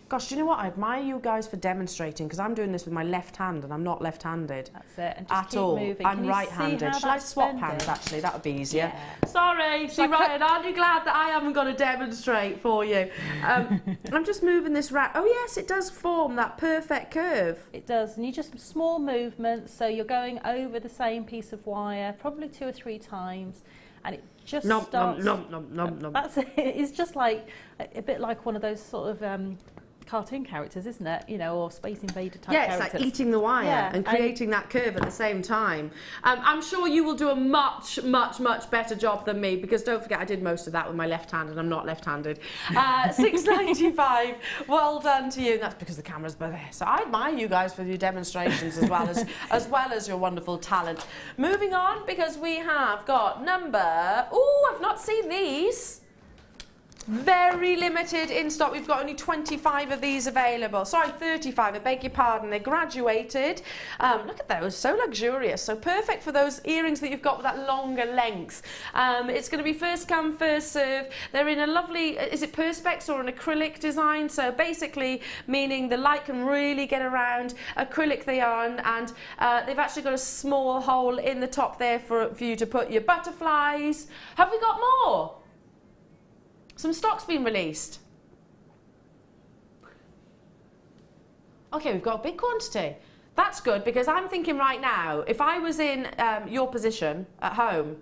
Gosh, do you know what? I admire you guys for demonstrating because I'm doing this with my left hand and I'm not left-handed. That's it. And just at keep all. moving. I'm right-handed. Shall I swap hands actually? That would be easier. Yeah. Sorry, see, Ryan, aren't you glad that I haven't got to demonstrate for you? I'm just moving this round. Oh yes, it does form that perfect curve. It does, and you just small movements. So you're going over the same piece of wire, probably 2 or 3 times, and it just starts. That's it. It's just like a bit like one of those sort of cartoon characters, isn't it? You know, or Space Invader type characters. Yeah, it's like eating the wire and creating that curve at the same time. I'm sure you will do a much better job than me because don't forget I did most of that with my left hand and I'm not left-handed. $6.95. Well done to you. And that's because the camera's by there. So I admire you guys for your demonstrations as well as your wonderful talent. Moving on because we have got number. Oh, I've not seen these. Very limited in stock. We've got only 25 of these available. Sorry, 35. I beg your pardon. They're graduated. Look at those. So luxurious. So perfect for those earrings that you've got with that longer length. It's going to be first come, first serve. They're in a lovely, is it perspex or an acrylic design? So basically meaning the light can really get around. Acrylic they are, and they've actually got a small hole in the top there for you to put your butterflies. Have we got more? Some stock's been released. Okay, we've got a big quantity. That's good because I'm thinking right now, if I was in your position at home,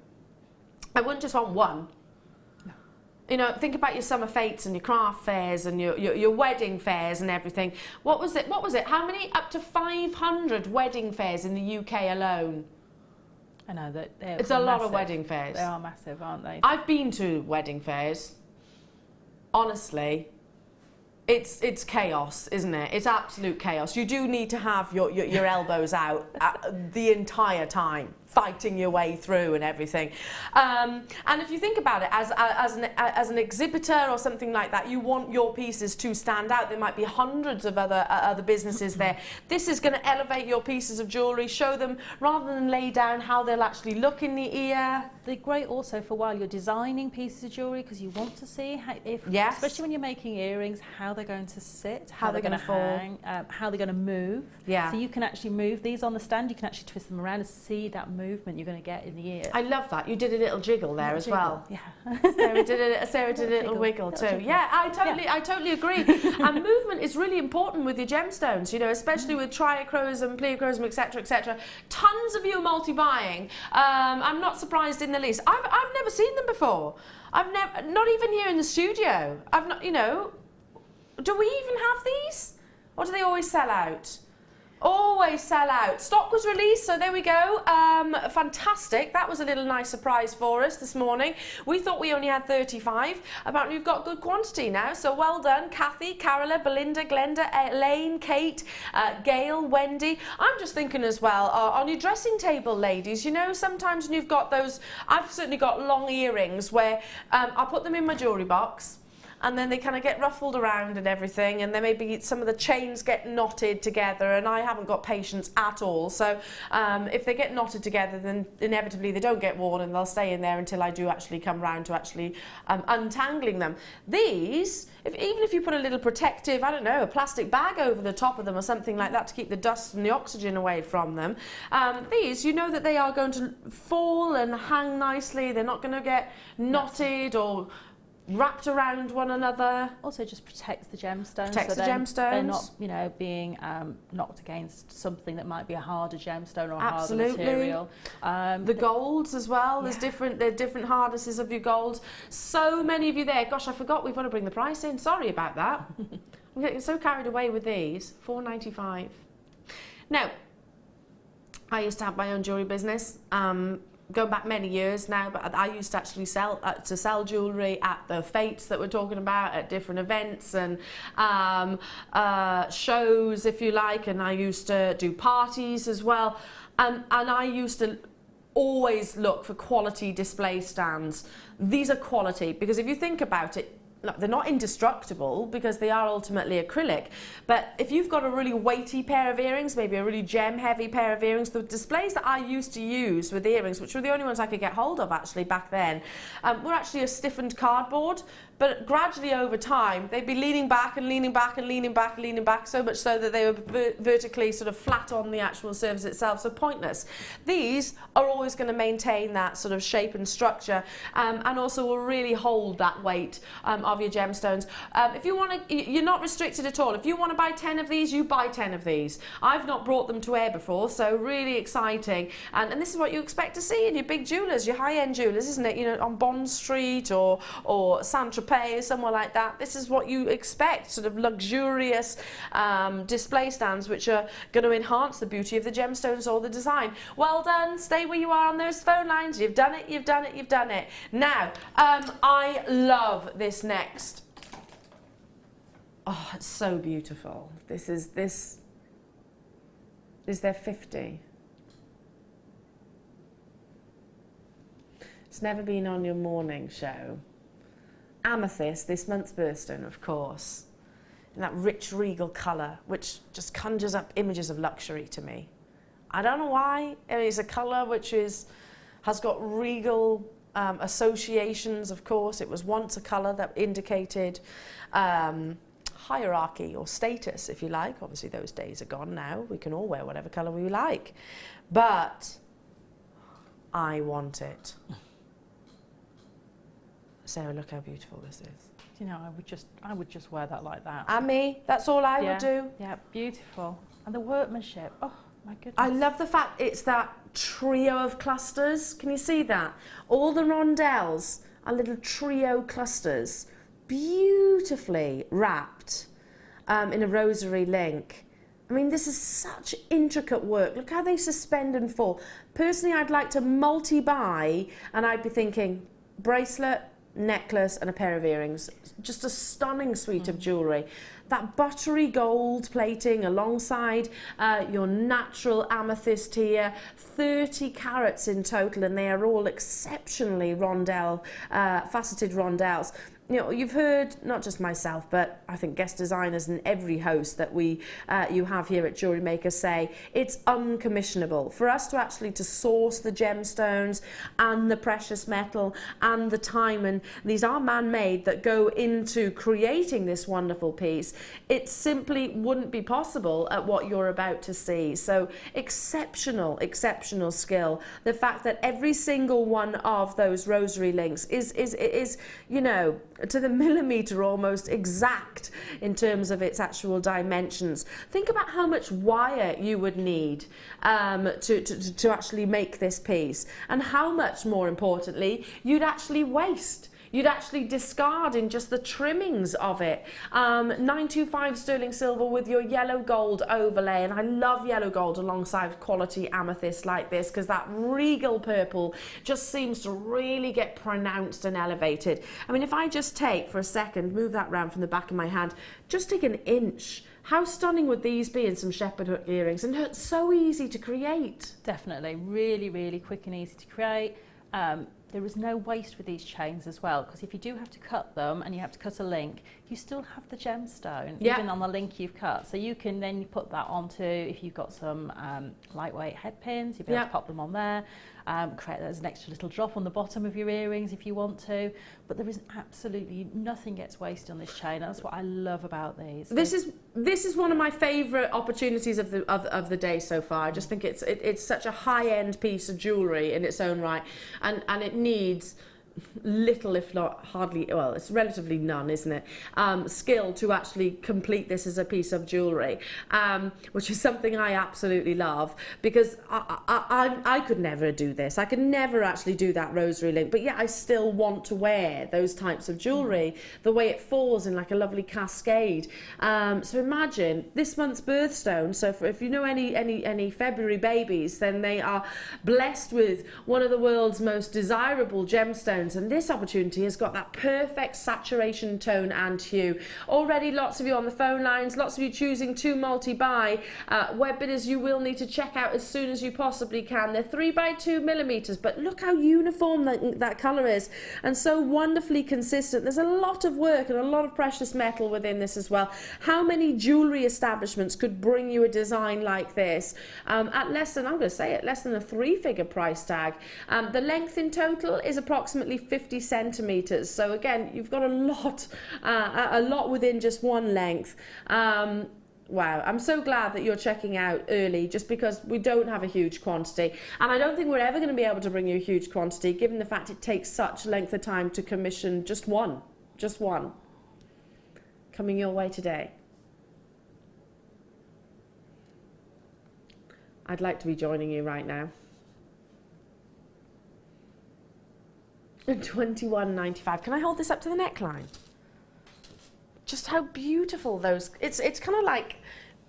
I wouldn't just want one. No. You know, think about your summer fetes and your craft fairs and your wedding fairs and everything. What was it? How many? Up to 500 wedding fairs in the UK alone. I know that it's a lot of wedding fairs. They are massive, aren't they? I've been to wedding fairs. Honestly, it's chaos, isn't it? It's absolute chaos. You do need to have your elbows out the entire time, fighting your way through and everything. And if you think about it, as an exhibitor or something like that, you want your pieces to stand out. There might be hundreds of other businesses there. This is going to elevate your pieces of jewellery, show them, rather than lay down, how they'll actually look in the ear. They're great also for while you're designing pieces of jewellery, because you want to see how, yes, especially when you're making earrings, how they're going to sit, how they're going to hang, how they're going to move. Yeah. So you can actually move these on the stand. You can actually twist them around and see that movement you're going to get in the ear. I love that. You did a little jiggle there as well. Yeah. Sarah did a little wiggle too. Yeah, I totally agree. And movement is really important with your gemstones, you know, especially with triachrosm, pleochrosm, etc., etc. Tons of you are multi-buying. I'm not surprised in the least. I've never seen them before. Not even here in the studio. I've not, you know, do we even have these? Or do they always sell out? Always sell out. Stock was released, so there we go. Fantastic. That was a little nice surprise for us this morning. We thought we only had 35. Apparently we've got good quantity now, so well done. Kathy, Carola, Belinda, Glenda, Elaine, Kate, Gail, Wendy. I'm just thinking as well, on your dressing table, ladies, you know, sometimes when you've got those, I've certainly got long earrings where I put them in my jewellery box, and then they kind of get ruffled around and everything, and then maybe some of the chains get knotted together, and I haven't got patience at all. So if they get knotted together, then inevitably they don't get worn, and they'll stay in there until I do actually come round to actually untangling them. These, even if you put a little protective, I don't know, a plastic bag over the top of them or something like that to keep the dust and the oxygen away from them, these, you know that they are going to fall and hang nicely. They're not going to get knotted or wrapped around one another. Also just protects the gemstones. Protects the gemstones. They're not, you know, being knocked against something that might be a harder gemstone or a Absolutely. harder material. The golds as well. Yeah. There are different harnesses of your golds. So many of you there. Gosh, I forgot we've got to bring the price in. Sorry about that. I'm getting so carried away with these. $4.95. Now, I used to have my own jewellery business. Going back many years now, but I used to actually sell jewellery at the fetes that we're talking about, at different events and shows, if you like, and I used to do parties as well, and I used to always look for quality display stands. These are quality, because if you think about it, they're not indestructible because they are ultimately acrylic, but if you've got a really weighty pair of earrings, maybe a really gem heavy pair of earrings, the displays that I used to use with earrings, which were the only ones I could get hold of actually back then, were actually a stiffened cardboard. But gradually over time, they'd be leaning back and leaning back and leaning back and leaning back, so much so that they were vertically sort of flat on the actual surface itself, so pointless. These are always going to maintain that sort of shape and structure, and also will really hold that weight of your gemstones. If you want to, you're not restricted at all. If you want to buy 10 of these, you buy 10 of these. I've not brought them to air before, so really exciting. And this is what you expect to see in your big jewellers, your high-end jewellers, isn't it? You know, on Bond Street or Saint-Tropez, somewhere like that. This is what you expect, sort of luxurious display stands which are going to enhance the beauty of the gemstones or the design. Well done. Stay where you are on those phone lines. You've done it, you've done it, you've done it. Now, I love this next. Oh, it's so beautiful. This is their 50. It's never been on your morning show. Amethyst, this month's birthstone, of course, in that rich regal colour, which just conjures up images of luxury to me. I don't know why. I mean, it's a colour which has got regal associations, of course. It was once a colour that indicated hierarchy or status, if you like. Obviously, those days are gone now. We can all wear whatever colour we like. But I want it. Sarah, look how beautiful this is. You know, I would just wear that like that. And me, that's all I would do. Yeah, beautiful. And the workmanship, oh my goodness. I love the fact it's that trio of clusters. Can you see that? All the rondelles are little trio clusters, beautifully wrapped in a rosary link. I mean, this is such intricate work. Look how they suspend and fall. Personally, I'd like to multi-buy, and I'd be thinking bracelet, necklace and a pair of earrings. Just a stunning suite of jewellery. That buttery gold plating alongside your natural amethyst here, 30 carats in total, and they are all exceptionally faceted rondelles. You know, you've heard, not just myself, but I think guest designers and every host that you have here at Jewellery Maker say it's uncommissionable. For us to actually source the gemstones and the precious metal and the time, and these are man-made, that go into creating this wonderful piece, it simply wouldn't be possible at what you're about to see. So exceptional, exceptional skill. The fact that every single one of those rosary links is you know, to the millimetre almost exact in terms of its actual dimensions. Think about how much wire you would need to actually make this piece, and how much, more importantly, you'd actually waste. You'd actually discard in just the trimmings of it. 925 sterling silver with your yellow gold overlay, and I love yellow gold alongside quality amethyst like this, because that regal purple just seems to really get pronounced and elevated. I mean, if I just take for a second, move that round from the back of my hand, just take an inch. How stunning would these be in some shepherd hook earrings? And it's so easy to create. Definitely, really, really quick and easy to create. There is no waste with these chains as well, because if you do have to cut them and you have to cut a link, you still have the gemstone, even on the link you've cut. So you can then put that onto, if you've got some lightweight head pins, you'll be able to pop them on there, create that as an extra little drop on the bottom of your earrings if you want to. But there is absolutely nothing gets wasted on this chain. That's what I love about these. This is one of my favourite opportunities of the day so far. I just think it's such a high-end piece of jewellery in its own right, and it needs little, if not hardly, well, it's relatively none, isn't it, skill to actually complete this as a piece of jewellery, which is something I absolutely love, because I could never do this. I could never actually do that rosary link, but yet I still want to wear those types of jewellery, the way it falls in like a lovely cascade. So imagine this month's birthstone. So if you know any February babies, then they are blessed with one of the world's most desirable gemstones. And this opportunity has got that perfect saturation tone and hue. Already lots of you on the phone lines, lots of you choosing to multi-buy. Web bidders, you will need to check out as soon as you possibly can. They're 3x2 millimetres, but look how uniform that colour is, and so wonderfully consistent. There's a lot of work and a lot of precious metal within this as well. How many jewellery establishments could bring you a design like this at less than, I'm going to say it, less than a 3-figure price tag? The length in total is approximately 50 centimetres. So again, you've got a lot within just one length. Wow, I'm so glad that you're checking out early, just because we don't have a huge quantity. And I don't think we're ever going to be able to bring you a huge quantity, given the fact it takes such length of time to commission just one. Coming your way today. I'd like to be joining you right now. $21.95. Can I hold this up to the neckline? Just how beautiful those. It's kind of like,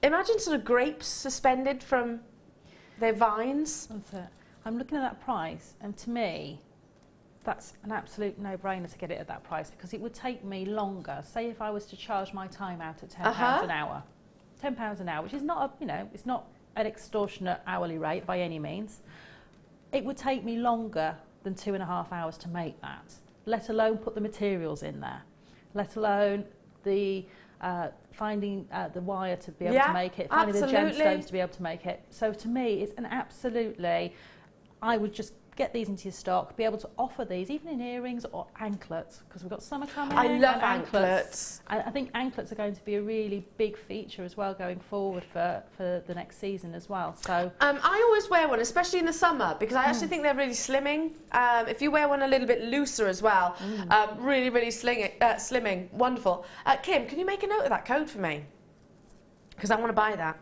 imagine sort of grapes suspended from their vines. That's it. I'm looking at that price, and to me, that's an absolute no-brainer to get it at that price, because it would take me longer. Say if I was to charge my time out at £10 an hour, £10 an hour, which is not it's not an extortionate hourly rate by any means. It would take me longer than 2.5 hours to make that, let alone put the materials in there, let alone the finding the wire to be able to make it, finding the gemstones to be able to make it. So to me, it's an absolutely, I would just get these into your stock, be able to offer these even in earrings or anklets, because we've got summer coming. I love anklets. I think anklets are going to be a really big feature as well going forward for the next season as well. So I always wear one, especially in the summer, because I actually think they're really slimming. If you wear one a little bit looser as well, really, really slimming. Wonderful. Kim, can you make a note of that code for me? Because I want to buy that.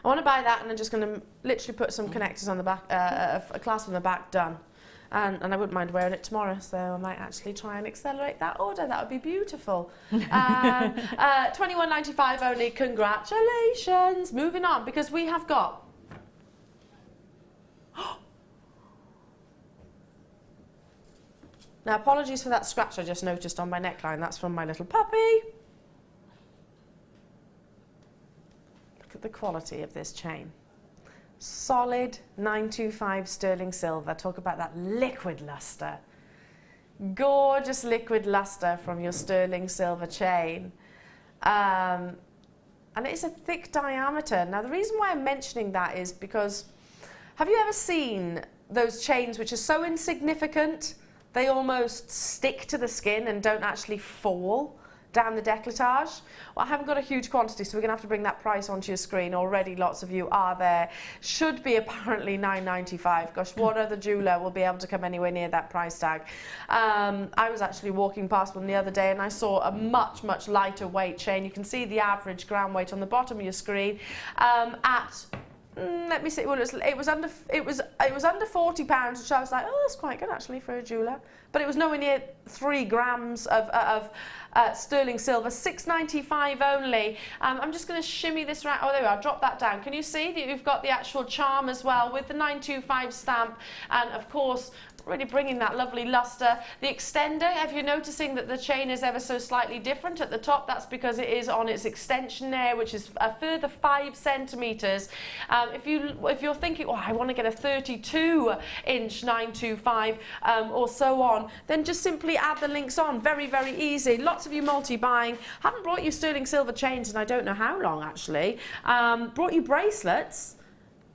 I want to buy that, and I'm just going to literally put some connectors on the back, a clasp on the back, done. And I wouldn't mind wearing it tomorrow, so I might actually try and accelerate that order. That would be beautiful. $21.95 only. Congratulations. Moving on, because we have got... Now, apologies for that scratch I just noticed on my neckline. That's from my little puppy. Look at the quality of this chain. Solid 925 sterling silver. Talk about that liquid luster. Gorgeous liquid luster from your sterling silver chain. And it's a thick diameter. Now, the reason why I'm mentioning that is because, have you ever seen those chains which are so insignificant they almost stick to the skin and don't actually fall down the décolletage? Well, I haven't got a huge quantity, so we're going to have to bring that price onto your screen. Already lots of you are there. Should be apparently £9.95. Gosh, what other jeweller will be able to come anywhere near that price tag? I was actually walking past one the other day and I saw a much, much lighter weight chain. You can see the average gram weight on the bottom of your screen at let me see. Well, it was under £40, which I was like, oh, that's quite good actually for a jeweller. But it was nowhere near 3 grams of sterling silver, £6.95 only. I'm just going to shimmy this around. Oh, there we are. Drop that down. Can you see that you've got the actual charm as well with the 925 stamp, and of course, really bringing that lovely luster. The extender, if you're noticing that the chain is ever so slightly different at the top, that's because it is on its extension there, which is a further 5 centimetres. If you're thinking, oh, I want to get a 32-inch 925 or so on, then just simply add the links on. Very, very easy. Lots of you multi-buying. Haven't brought you sterling silver chains in I don't know how long actually. Brought you bracelets.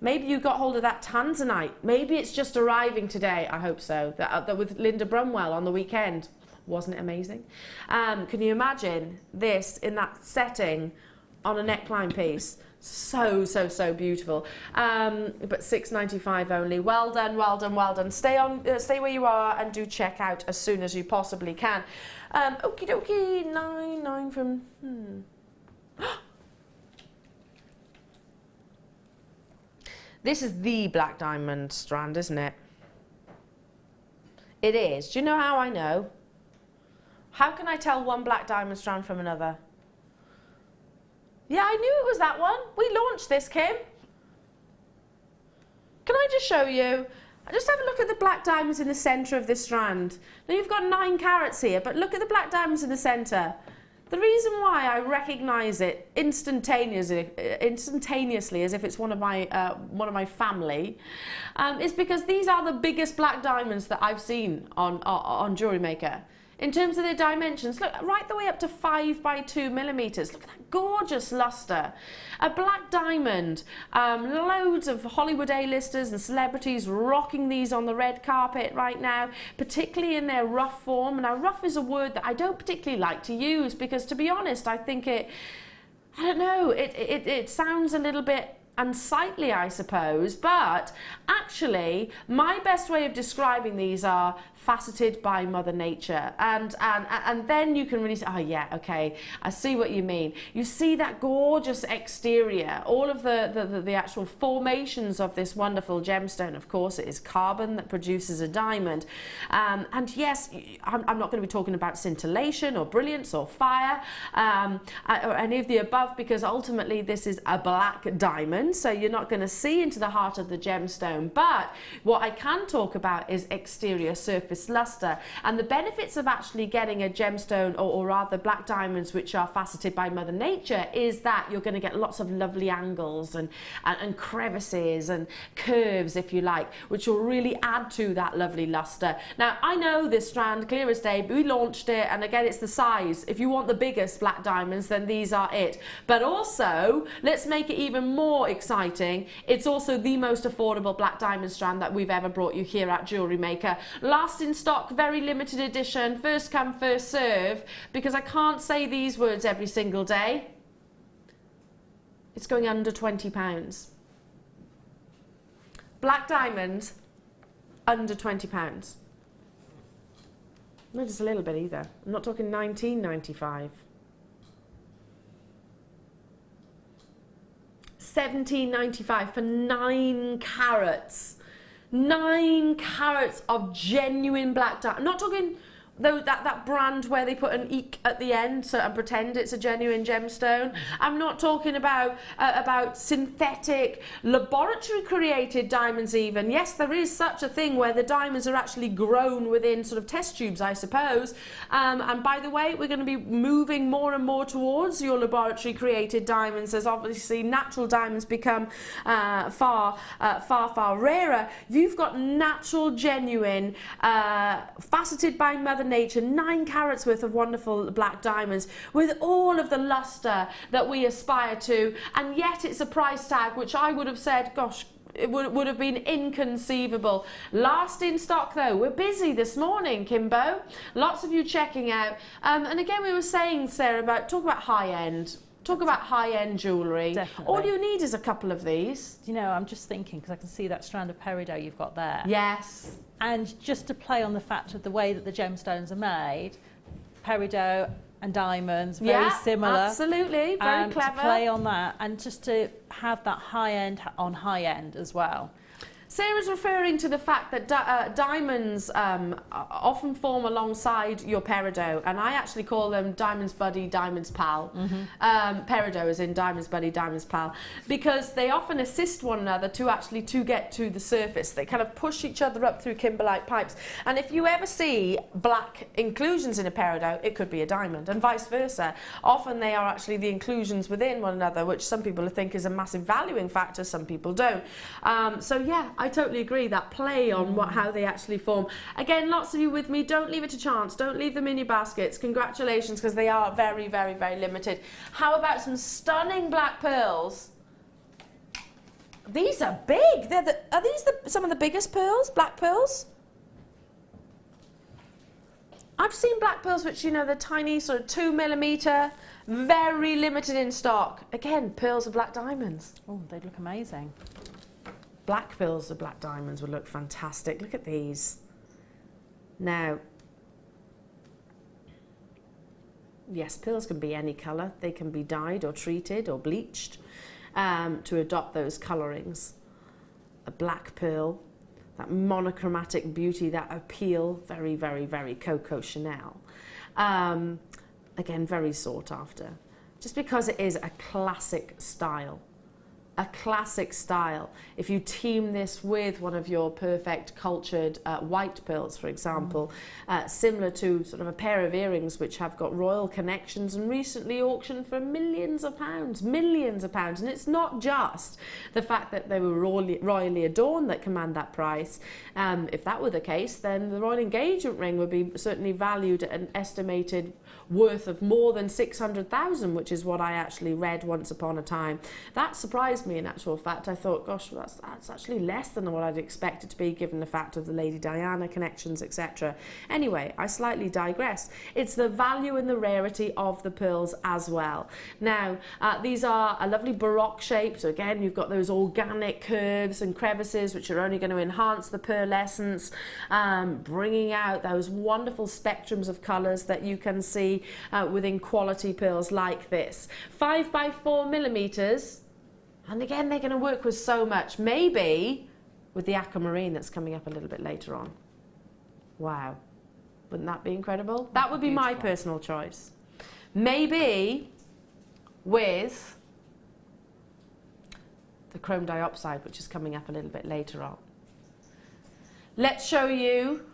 Maybe you got hold of that tanzanite. Maybe it's just arriving today. I hope so. That with Linda Brumwell on the weekend. Wasn't it amazing? Can you imagine this in that setting on a neckline piece? So, so, so beautiful. But £6.95 only. Well done, well done, well done. Stay where you are and do check out as soon as you possibly can. Okie dokie, 9 from... This is the black diamond strand, isn't it? It is. Do you know how I know? How can I tell one black diamond strand from another? Yeah, I knew it was that one. We launched this, Kim. Can I just show you? Just have a look at the black diamonds in the centre of this strand. Now you've got 9 carats here, but look at the black diamonds in the centre. The reason why I recognise it instantaneously, as if it's one of my family, is because these are the biggest black diamonds that I've seen on Jewellery Maker. In terms of their dimensions, look, right the way up to 5 by 2 millimetres. Look at that gorgeous luster. A black diamond. Loads of Hollywood A-listers and celebrities rocking these on the red carpet right now, particularly in their rough form. Now, rough is a word that I don't particularly like to use because, to be honest, I think it sounds a little bit unsightly, I suppose, but actually my best way of describing these are faceted by Mother Nature, and then you can really say, oh yeah, okay, I see what you mean. You see that gorgeous exterior, all of the actual formations of this wonderful gemstone. Of course, it is carbon that produces a diamond, and yes, I'm not going to be talking about scintillation or brilliance or fire or any of the above, because ultimately this is a black diamond, so you're not going to see into the heart of the gemstone. But what I can talk about is exterior surface luster, and the benefits of actually getting a gemstone, or rather black diamonds which are faceted by Mother Nature, is that you're going to get lots of lovely angles and crevices and curves, if you like, which will really add to that lovely luster. Now, I know this strand clear as day. We launched it, and again, it's the size. If you want the biggest black diamonds, then these are it. But also, let's make it even more exciting. It's also the most affordable black diamond strand that we've ever brought you here at Jewellery Maker. Last in stock, very limited edition, first come, first serve, because I can't say these words every single day. It's going under £20. Black diamonds, under £20. Not just a little bit either. I'm not talking £19.95. £17.95 for 9 carats. 9 carats of genuine black diamond. I'm not talking though that brand where they put an eek at the end and pretend it's a genuine gemstone. I'm not talking about synthetic, laboratory created diamonds even. Yes, there is such a thing where the diamonds are actually grown within sort of test tubes, I suppose. And by the way, we're going to be moving more and more towards your laboratory created diamonds, as obviously natural diamonds become far rarer. You've got natural, genuine, faceted by Mother Nature, 9 carats worth of wonderful black diamonds with all of the luster that we aspire to, and yet it's a price tag which I would have said, gosh, it would have been inconceivable. Last in stock though. We're busy this morning, Kimbo. Lots of you checking out. And again, we were saying, Sarah, talk about high-end. Talk about high-end jewellery. Definitely. All you need is a couple of these. You know, I'm just thinking, because I can see that strand of peridot you've got there. Yes. And just to play on the fact of the way that the gemstones are made, peridot and diamonds, very similar. Absolutely, very clever. To play on that, and just to have that high end on high end as well. Sarah's referring to the fact that diamonds often form alongside your peridot, and I actually call them diamond's buddy, diamond's pal. Peridot is in diamond's buddy, diamond's pal, because they often assist one another to get to the surface. They kind of push each other up through kimberlite pipes. And if you ever see black inclusions in a peridot, it could be a diamond, and vice versa. Often they are actually the inclusions within one another, which some people think is a massive valuing factor, some people don't. So yeah, I totally agree, that play on how they actually form. Again, lots of you with me, don't leave it to chance, don't leave them in your baskets. Congratulations, because they are very, very, very limited. How about some stunning black pearls? These are big. Are these some of the biggest pearls, black pearls? I've seen black pearls which, you know, they're tiny, sort of 2mm, very limited in stock. Again, pearls of black diamonds. Oh, they look amazing. Black pearls of black diamonds would look fantastic. Look at these. Now, yes, pearls can be any colour. They can be dyed or treated or bleached to adopt those colourings. A black pearl, that monochromatic beauty, that appeal, very, very, very Coco Chanel. Again, very sought after, just because it is a classic style. A classic style. If you team this with one of your perfect cultured white pearls, for example, similar to sort of a pair of earrings which have got royal connections and recently auctioned for millions of pounds. And it's not just the fact that they were royally adorned that command that price. If that were the case, then the royal engagement ring would be certainly valued at an estimated worth of more than 600,000, which is what I actually read once upon a time. That surprised me, in actual fact. I thought, gosh, that's actually less than what I'd expect it to be, given the fact of the Lady Diana connections, etc. Anyway, I slightly digress. It's the value and the rarity of the pearls as well. Now, these are a lovely Baroque shape, so again, you've got those organic curves and crevices which are only going to enhance the pearlescence, bringing out those wonderful spectrums of colours that you can see within quality pearls like this. 5 by 4mm, and again they're going to work with so much, maybe with the aquamarine that's coming up a little bit later on. Wow, wouldn't that be incredible? That would be my personal choice. Maybe with the chrome dioxide, which is coming up a little bit later on. Let's show you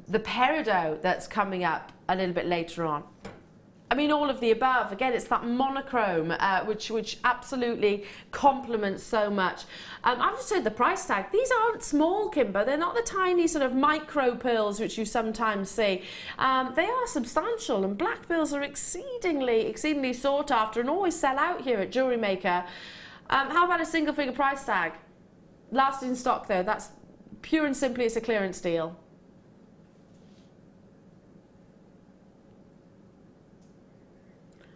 the peridot that's coming up a little bit later on. I mean, all of the above. Again, it's that monochrome which absolutely complements so much. I've just said the price tag. These aren't small, Kimber. They're not the tiny sort of micro pearls which you sometimes see. They are substantial, and black pearls are exceedingly sought after and always sell out here at Jewellery Maker. How about a single figure price tag? Last in stock though. That's pure and simply, it's a clearance deal.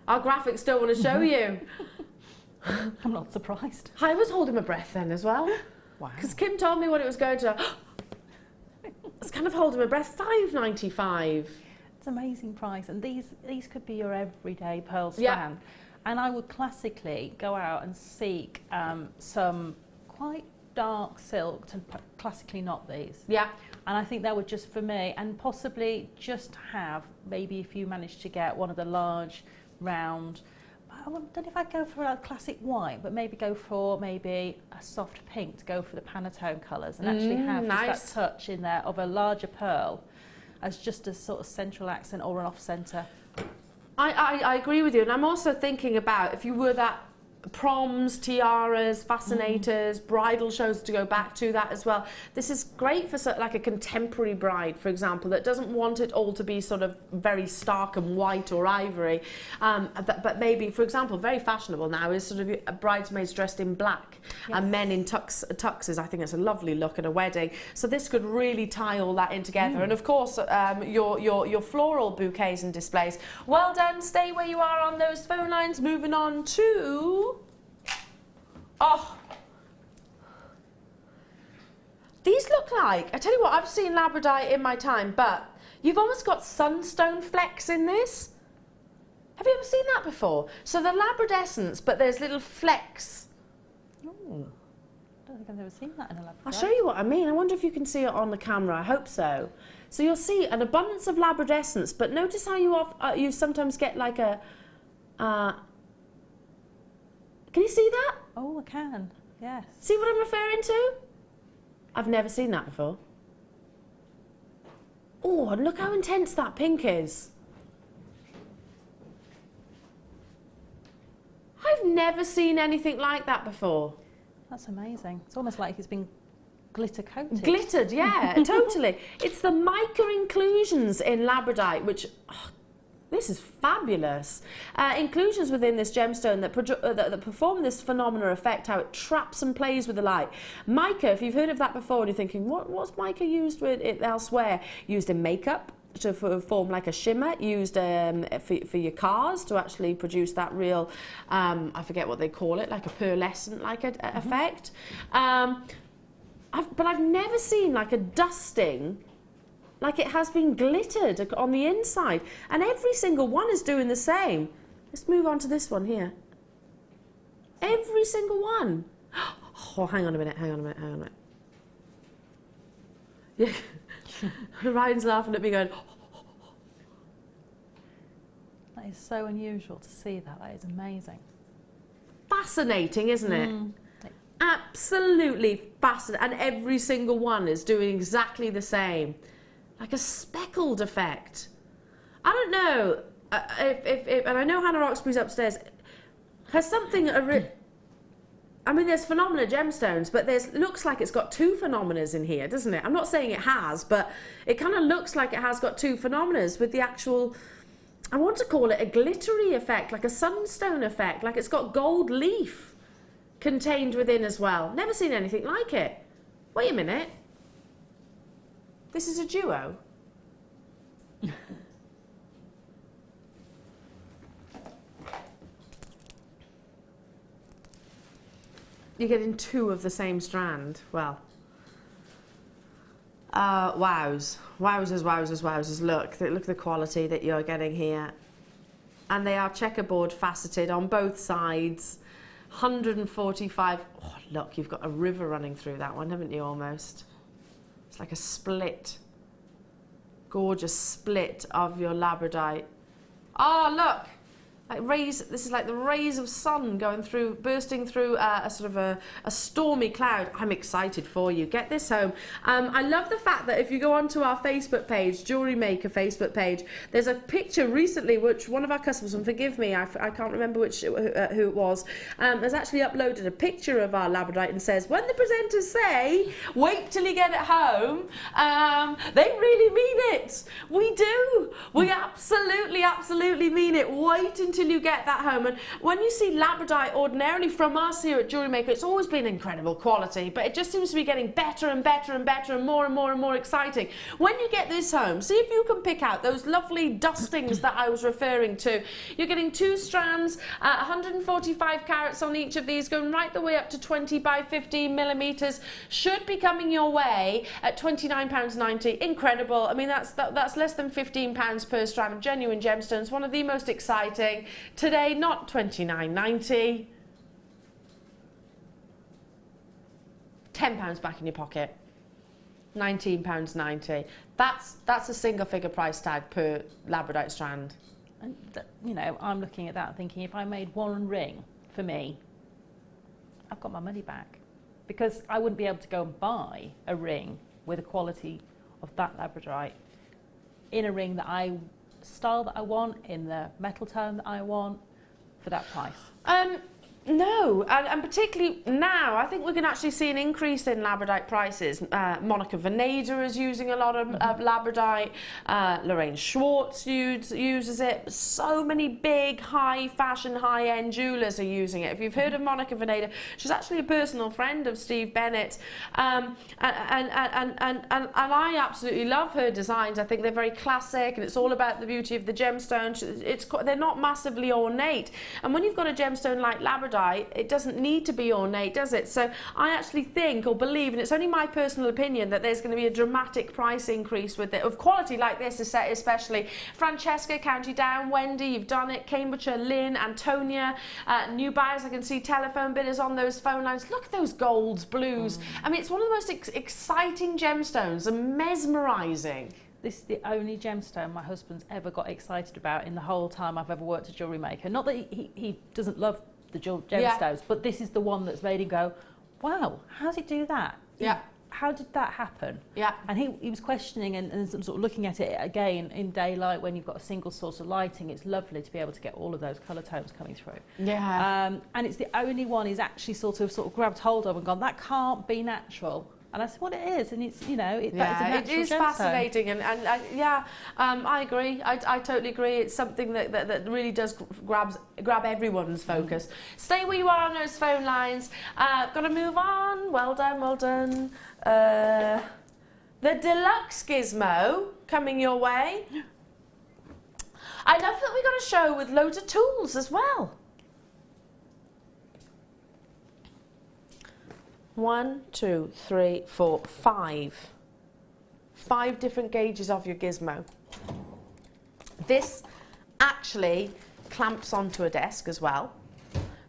Our graphics don't want to show you. I'm not surprised. I was holding my breath then as well. Wow. Because Kim told me what it was going to. I was kind of holding my breath. $5.95. It's an amazing price, and these could be your everyday pearl strand. Yeah. And I would classically go out and seek some quite dark silk, to classically knot these. Yeah. And I think that would just, for me, and possibly just have, maybe if you manage to get one of the large, round, I don't know if I'd go for a classic white, but maybe go for maybe a soft pink to go for the Pantone colours, and actually have just that touch in there of a larger pearl as just a sort of central accent or an off-centre. I agree with you, and I'm also thinking about if you were that proms, tiaras, fascinators, bridal shows to go back to that as well. This is great for like a contemporary bride, for example, that doesn't want it all to be sort of very stark and white or ivory. But maybe, for example, very fashionable now is sort of bridesmaids dressed in black and men in tuxes. I think it's a lovely look at a wedding. So this could really tie all that in together. And of course, your floral bouquets and displays. Well done. Stay where you are on those phone lines. Moving on to... Oh, these look like, I tell you what, I've seen labradorite in my time, but you've almost got sunstone flecks in this. Have you ever seen that before? So the labradescence, but there's little flecks. Oh, I don't think I've ever seen that in a labradorite. I'll show you what I mean. I wonder if you can see it on the camera. I hope so. So you'll see an abundance of labradescence, but notice how you sometimes get like a... Can you see that? Oh, I can, yes. See what I'm referring to? I've never seen that before. Oh, and look how intense that pink is. I've never seen anything like that before. That's amazing. It's almost like it's been glitter coated. Glittered, yeah, totally. It's the mica inclusions in labradorite, which... Oh, this is fabulous. Inclusions within this gemstone that perform this phenomena effect, how it traps and plays with the light. Mica, if you've heard of that before and you're thinking, what's mica used with it elsewhere? Used in makeup to form like a shimmer, used for your cars to actually produce that real, I forget what they call it, like a pearlescent like effect. But I've never seen like a dusting like it has been glittered on the inside, and every single one is doing the same. Let's move on to this one here. Every single one. Oh, hang on a minute. Yeah. Ryan's laughing at me going, that is so unusual to see that. That is amazing. Fascinating, isn't it? Absolutely fascinating. And every single one is doing exactly the same. Like a speckled effect. I don't know if and I know Hannah Roxbury's upstairs, has something, I mean, there's phenomena gemstones, but looks like it's got two phenomenas in here, doesn't it? I'm not saying it has, but it kind of looks like it has got two phenomenas with the actual, I want to call it a glittery effect, like a sunstone effect, like it's got gold leaf contained within as well. Never seen anything like it. Wait a minute. This is a duo. You're getting two of the same strand. Well, wowzers. Look at the quality that you're getting here. And they are checkerboard faceted on both sides. 145. Oh, look, you've got a river running through that one, haven't you, almost? It's like a split. Gorgeous split of your labradorite. Oh, look! Like rays, this is like the rays of sun going through, bursting through a sort of a stormy cloud. I'm excited for you. Get this home. I love the fact that if you go onto our Facebook page, Jewellery Maker Facebook page, there's a picture recently which one of our customers, and forgive me, I can't remember who it was, has actually uploaded a picture of our labradorite and says, when the presenters say, wait till you get it home, they really mean it. We do. We absolutely mean it. Wait until you get that home. And when you see labradorite ordinarily from us here at Jewellery Maker, it's always been incredible quality, but it just seems to be getting better and better and better and more exciting. When you get this home, see if you can pick out those lovely dustings that I was referring to. You're getting two strands, 145 carats on each of these, going right the way up to 20 by 15 millimeters. Should be coming your way at £29.90. Incredible. I mean, that's less than £15 per strand of genuine gemstones. One of the most exciting. Today, not £29.90. £10 back in your pocket. £19.90. That's a single figure price tag per labradorite strand. And you know, I'm looking at that thinking, if I made one ring for me, I've got my money back, because I wouldn't be able to go and buy a ring with the quality of that labradorite in a ring style that I want, in the metal tone that I want, for that price. No, and particularly now, I think we can actually see an increase in labradorite prices. Monica Veneda is using a lot of labradorite. Lorraine Schwartz uses it. So many big, high-fashion, high-end jewellers are using it. If you've heard of Monica Veneda, she's actually a personal friend of Steve Bennett. And I absolutely love her designs. I think they're very classic, and it's all about the beauty of the gemstone. They're not massively ornate. And when you've got a gemstone like labradorite, it doesn't need to be ornate, does it? So I actually think or believe, and it's only my personal opinion, that there's going to be a dramatic price increase with it, of quality like this, especially. Francesca, County Down, Wendy, you've done it, Cambridgeshire, Lynn, Antonia, new buyers, I can see telephone bidders on those phone lines. Look at those golds, blues. I mean, it's one of the most exciting gemstones and mesmerising. This is the only gemstone my husband's ever got excited about in the whole time I've ever worked at Jewellery Maker. Not that he doesn't love the gemstones, but this is the one that's made him go, wow, how does it do that? Yeah. How did that happen? Yeah. And he was questioning and sort of looking at it again in daylight when you've got a single source of lighting. It's lovely to be able to get all of those colour tones coming through. Yeah. And it's the only one he's actually sort of grabbed hold of and gone, that can't be natural. And I said, well, it is, and it's, you know, that is a natural it is gemstone. fascinating, and I agree. I totally agree. It's something that really does grab everyone's focus. Stay where you are on those phone lines. Got to move on. Well done, well done. The deluxe gizmo coming your way. I love that we got a show with loads of tools as well. 1, 2, 3, 4, 5. 5 different gauges of your gizmo. This actually clamps onto a desk as well.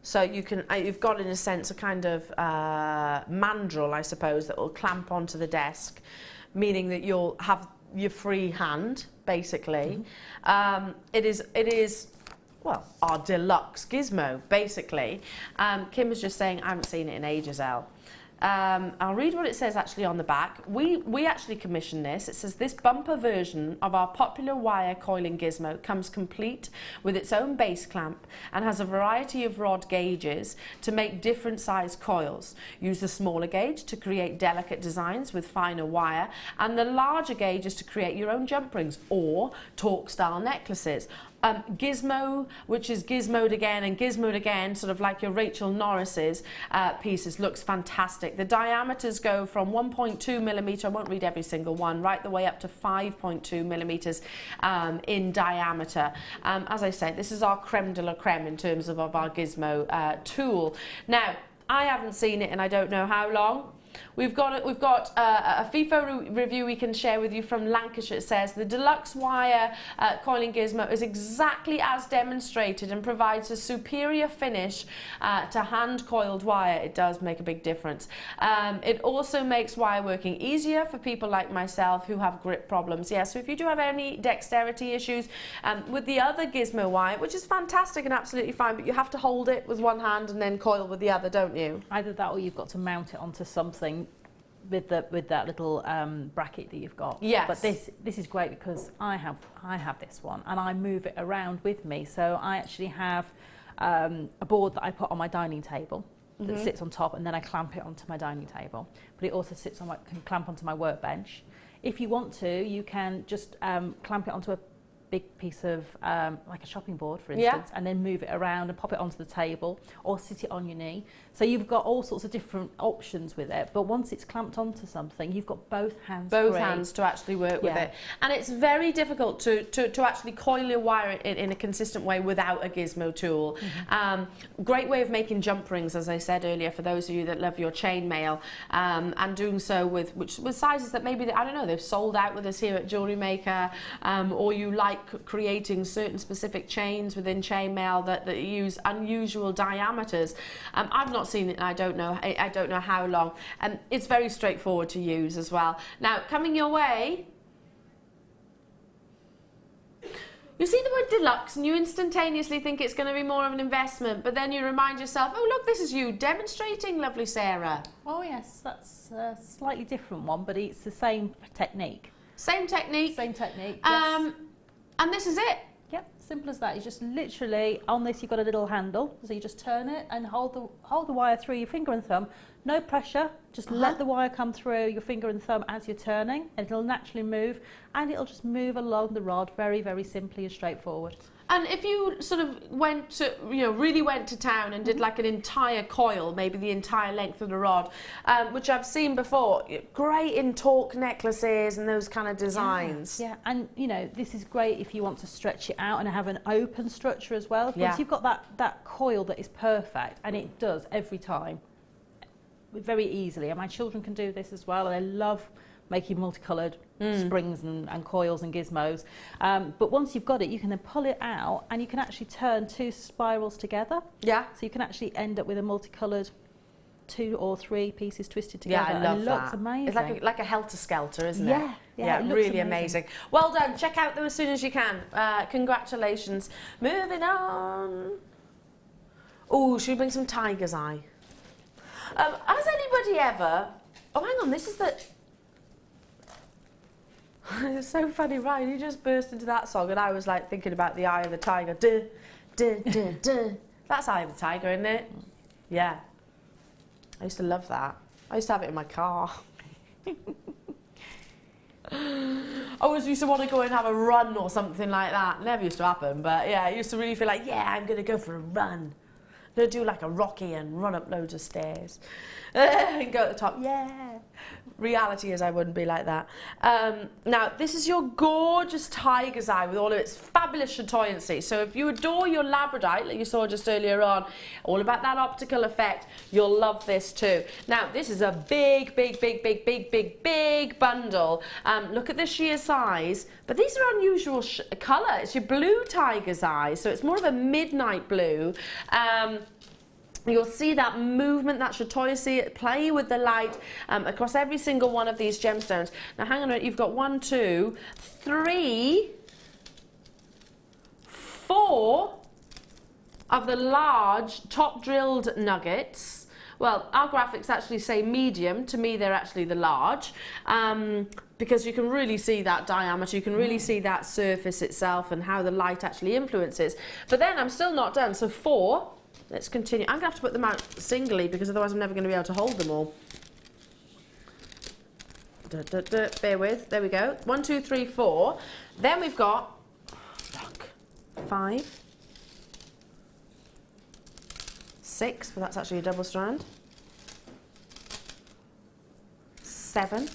So you can, you've got in a sense a kind of mandrel, I suppose, that will clamp onto the desk, meaning that you'll have your free hand, basically. It is well, our deluxe gizmo, basically. Kim was just saying, I haven't seen it in ages, Elle. I'll read what it says actually on the back. We actually commissioned this. It says, this bumper version of our popular wire coiling gizmo comes complete with its own base clamp and has a variety of rod gauges to make different size coils. Use the smaller gauge to create delicate designs with finer wire, and the larger gauges to create your own jump rings or torque style necklaces. Gizmo, which is gizmoed again, sort of like your Rachel Norris's pieces, looks fantastic. The diameters go from 1.2 millimetre, I won't read every single one, right the way up to 5.2 millimetres in diameter. As I said, this is our creme de la creme in terms of our gizmo tool. Now, I haven't seen it and I don't know how long. We've got a FIFO review we can share with you from Lancashire. It says the deluxe wire coiling gizmo is exactly as demonstrated and provides a superior finish to hand coiled wire. It does make a big difference. It also makes wire working easier for people like myself who have grip problems. Yeah, so if you do have any dexterity issues with the other gizmo wire, which is fantastic and absolutely fine, but you have to hold it with one hand and then coil with the other, don't you? Either that or you've got to mount it onto something with that little bracket that you've got. Yes. But this is great because I have this one and I move it around with me. So I actually have a board that I put on my dining table that sits on top, and then I clamp it onto my dining table. But it also can clamp onto my workbench. If you want to, you can just clamp it onto a big piece of like a shopping board, for instance, and then move it around and pop it onto the table or sit it on your knee. So you've got all sorts of different options with it, but once it's clamped onto something, you've got both hands hands to actually work with it. And it's very difficult to actually coil your wire in a consistent way without a gizmo tool. Great way of making jump rings, as I said earlier, for those of you that love your chainmail, and doing so with sizes that maybe, I don't know, they've sold out with us here at Jewellery Maker, or you like like creating certain specific chains within chainmail that use unusual diameters. I've not seen it, and I don't know how long. And it's very straightforward to use as well. Now, coming your way, you see the word deluxe and you instantaneously think it's going to be more of an investment, but then you remind yourself, oh look, this is you demonstrating, lovely Sarah. Oh yes, that's a slightly different one, but it's the same technique. Same technique. Same technique, yes. And this is it. Yep, simple as that. You just literally, on this you've got a little handle, so you just turn it and hold the wire through your finger and thumb. No pressure, just let the wire come through your finger and thumb as you're turning, and it'll naturally move, and it'll just move along the rod very, very simply and straightforward. And if you sort of went to, really went to town and did like an entire coil, maybe the entire length of the rod, which I've seen before, great in torque necklaces and those kind of designs. Yeah, and this is great if you want to stretch it out and have an open structure as well. Because you've got that coil that is perfect, and it does every time, very easily. And my children can do this as well, and they love making multicoloured springs and coils and gizmos. But once you've got it, you can then pull it out, and you can actually turn 2 spirals together. Yeah. So you can actually end up with a multicoloured 2 or 3 pieces twisted together. Yeah, I love and it that. looks amazing. It's like a helter-skelter, isn't it? Yeah, it looks really amazing. Well done. Check out them as soon as you can. Congratulations. Moving on. Oh, should we bring some tiger's eye? Has anybody ever... Oh, hang on, this is the... It's so funny, Ryan, you just burst into that song and I was like thinking about the Eye of the Tiger. Duh, duh, duh, duh. That's Eye of the Tiger, isn't it? Yeah. I used to love that. I used to have it in my car. I always used to want to go and have a run or something like that. Never used to happen, but yeah, I used to really feel like, yeah, I'm going to go for a run. I'm going to do like a Rocky and run up loads of stairs. And go at the top, yeah. Reality is I wouldn't be like that. Now, this is your gorgeous tiger's eye with all of its fabulous chatoyancy. So if you adore your labradorite, like you saw just earlier on, all about that optical effect, you'll love this too. Now, this is a big, big, big, big, big, big, big bundle. Look at the sheer size, but these are unusual colour. It's your blue tiger's eye, so it's more of a midnight blue. You'll see that movement, that chatoyancy, play with the light across every single one of these gemstones. Now hang on a minute, you've got 1, 2, 3, 4 of the large top drilled nuggets. Well, our graphics actually say medium. To me, they're actually the large. Because you can really see that diameter, you can really see that surface itself and how the light actually influences. But then I'm still not done, so 4. Let's continue. I'm going to have to put them out singly because otherwise I'm never going to be able to hold them all. Bear with. There we go. 1, 2, 3, 4. Then we've got 5, 6, but that's actually a double strand. 7,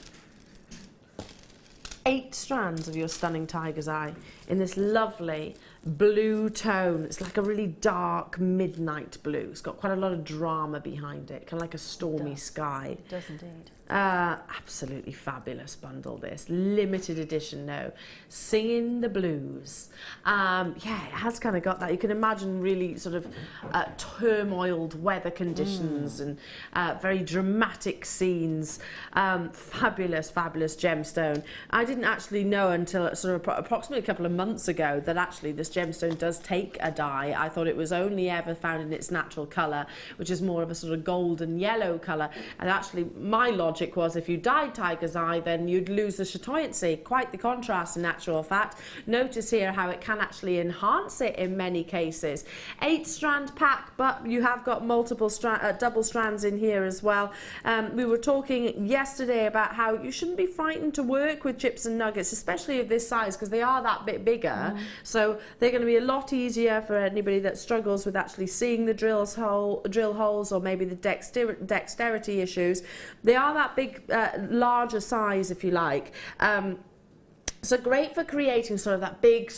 8 strands of your stunning tiger's eye in this lovely blue tone. It's like a really dark midnight blue. It's got quite a lot of drama behind it, kind of like a stormy sky. It does indeed. Absolutely fabulous bundle, this. Limited edition, no. Singing the blues. Yeah, it has kind of got that. You can imagine really sort of turmoiled weather conditions and very dramatic scenes. Fabulous, fabulous gemstone. I didn't actually know until sort of approximately a couple of months ago that actually this gemstone does take a dye. I thought it was only ever found in its natural colour, which is more of a sort of golden yellow colour. And actually, my logic was if you dyed tiger's eye, then you'd lose the chatoyancy. Quite the contrast in actual fact. Notice here how it can actually enhance it in many cases. 8 strand pack, but you have got multiple double strands in here as well. We were talking yesterday about how you shouldn't be frightened to work with chips and nuggets, especially of this size, because they are that bit bigger. So they're going to be a lot easier for anybody that struggles with actually seeing the drill holes or maybe the dexterity issues. They are that big, larger size, if you like. So great for creating sort of that big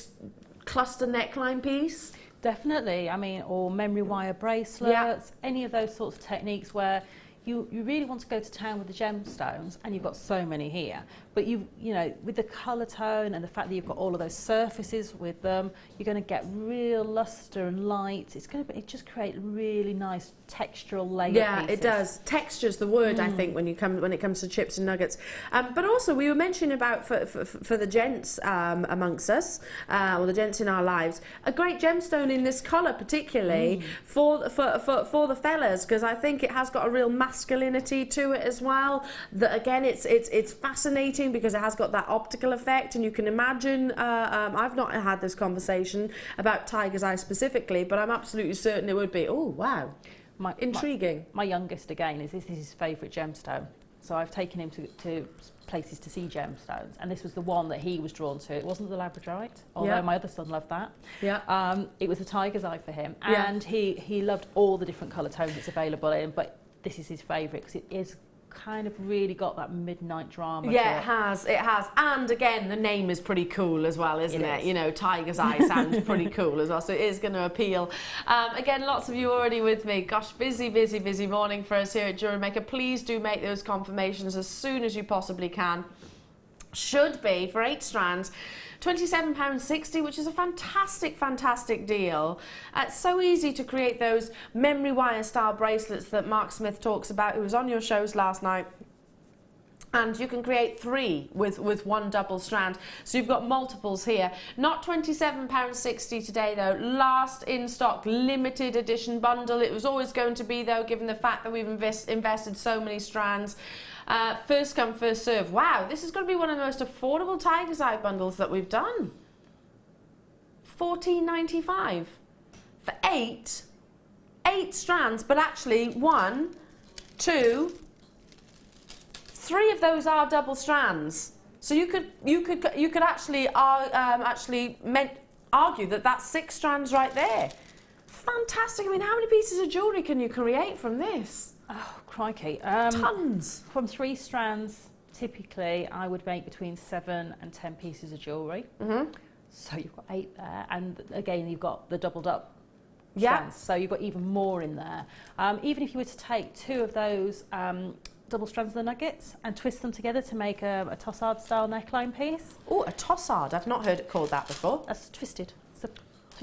cluster neckline piece. Definitely. I mean, or memory wire bracelets, any of those sorts of techniques where you really want to go to town with the gemstones, and you've got so many here, But you know, with the colour tone and the fact that you've got all of those surfaces with them, you're going to get real lustre and light. It just create really nice textural layer pieces. It does. Texture's the word, I think, when it comes to chips and nuggets. But also, we were mentioning about for the gents amongst us, or the gents in our lives, a great gemstone in this colour, particularly for the fellas, because I think it has got a real masculinity to it as well. That again, it's fascinating because it has got that optical effect, and you can imagine. I've not had this conversation about tiger's eye specifically, but I'm absolutely certain it would be. Oh wow, intriguing. My youngest again is his favourite gemstone, so I've taken him to places to see gemstones, and this was the one that he was drawn to. It wasn't the labradorite, although my other son loved that. It was a tiger's eye for him, and he loved all the different colour tones it's available in, but this is his favourite because it is kind of really got that midnight drama. Yeah, it has. And again, the name is pretty cool as well, isn't it? You know, tiger's eye sounds pretty cool as well, so it is going to appeal. Again, lots of you already with me. Gosh, busy morning for us here at Jewellery Maker. Please do make those confirmations as soon as you possibly can. Should be for 8 strands. £27.60, which is a fantastic deal. It's so easy to create those memory wire style bracelets that Mark Smith talks about, who was on your shows last night. And you can create 3 with one double strand. So you've got multiples here. Not £27.60 today though. Last in stock, limited edition bundle. It was always going to be though, given the fact that we've invested so many strands. First come, first serve. Wow, this is going to be one of the most affordable tiger's eye bundles that we've done. £14.95 for 8 strands, but actually 1, 2, 3 of those are double strands. So you could actually argue that that's 6 strands right there. Fantastic. I mean, how many pieces of jewellery can you create from this? Oh, crikey. Tons. From 3 strands, typically, I would make between 7 and 10 pieces of jewellery. So you've got 8 there. And again, you've got the doubled up strands. So you've got even more in there. Even if you were to take 2 of those double strands of the nuggets and twist them together to make a tossard style neckline piece. Oh, a tossard. I've not heard it called that before. That's twisted.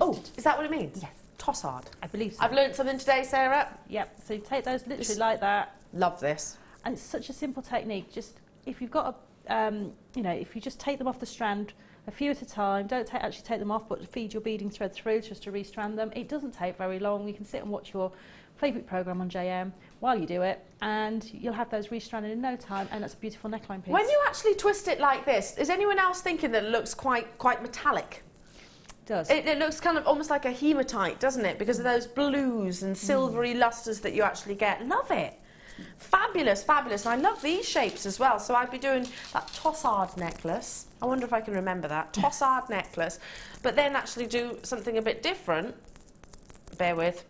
Oh, is that what it means? Yes. Tossard. I believe so. I've learnt something today, Sarah. Yep. So you take those literally like that. Love this. And it's such a simple technique. Just if you've got a, you know, if you just take them off the strand a few at a time, don't actually take them off, but feed your beading thread through just to restrand them. It doesn't take very long. You can sit and watch your favourite programme on JM while you do it, and you'll have those restranded in no time, and that's a beautiful neckline piece. When you actually twist it like this, is anyone else thinking that it looks quite metallic? Does. It looks kind of almost like a hematite, doesn't it? Because of those blues and silvery lustres that you actually get. Love it. Fabulous. And I love these shapes as well. So I'd be doing that tossard necklace. I wonder if I can remember that. Tossard necklace. But then actually do something a bit different. Bear with.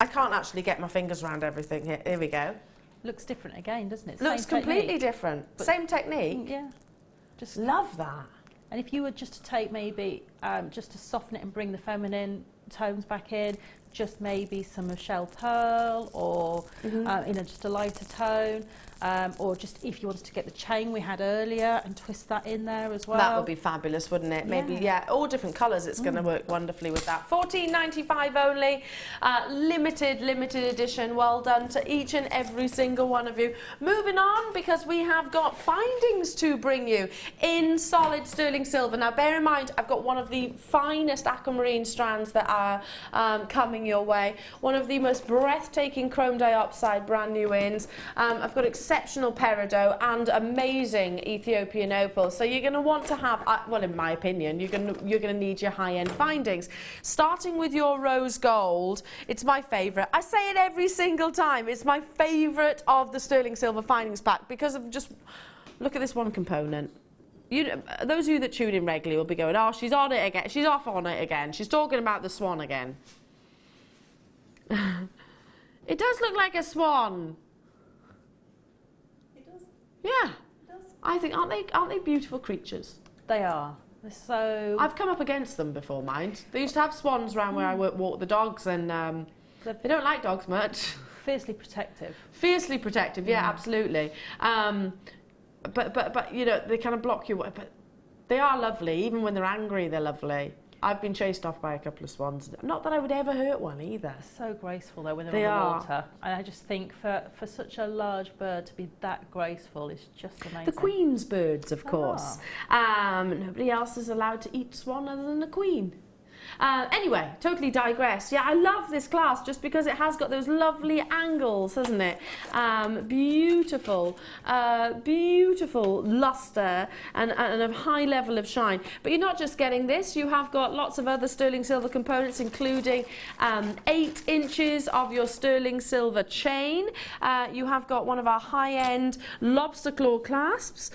I can't actually get my fingers around everything here. Here we go. Looks different again, doesn't it? Looks completely different. But same technique. Yeah. Just love that. And if you were just to take maybe, just to soften it and bring the feminine tones back in, just maybe some shell pearl or just a lighter tone, or just if you wanted to get the chain we had earlier and twist that in there as well. That would be fabulous, wouldn't it? Maybe, all different colours. It's going to work wonderfully with that. £14.95 only, limited edition. Well done to each and every single one of you. Moving on, because we have got findings to bring you in solid sterling silver. Now, bear in mind, I've got one of the finest aquamarine strands that are coming your way. One of the most breathtaking chrome dioxide brand new ins. I've got exceptional peridot and amazing Ethiopian opal. So you're going to want to have, well, in my opinion, you're going to need your high-end findings. Starting with your rose gold, it's my favourite. I say it every single time. It's my favourite of the sterling silver findings pack because of just look at this one component. Those of you that tune in regularly will be going, oh, she's on it again. She's off on it again. She's talking about the swan again. It does look like a swan. It does. Yeah. It does. I think, aren't they beautiful creatures? They are. They're so... I've come up against them before, mind. They used to have swans around where I walk the dogs, and they don't like dogs much. Fiercely protective. Fiercely protective, yeah, absolutely. but you know, they kind of block you. But they are lovely. Even when they're angry, they're lovely. I've been chased off by a couple of swans. Not that I would ever hurt one either. So graceful though when they're on the water. And I just think for such a large bird to be that graceful is just amazing. The queen's birds, of course. Nobody else is allowed to eat swan other than the queen. Anyway, totally digress. Yeah, I love this class just because it has got those lovely angles, hasn't it? Beautiful, beautiful luster and a high level of shine. But you're not just getting this, you have got lots of other sterling silver components, including 8 inches of your sterling silver chain. You have got one of our high-end lobster claw clasps.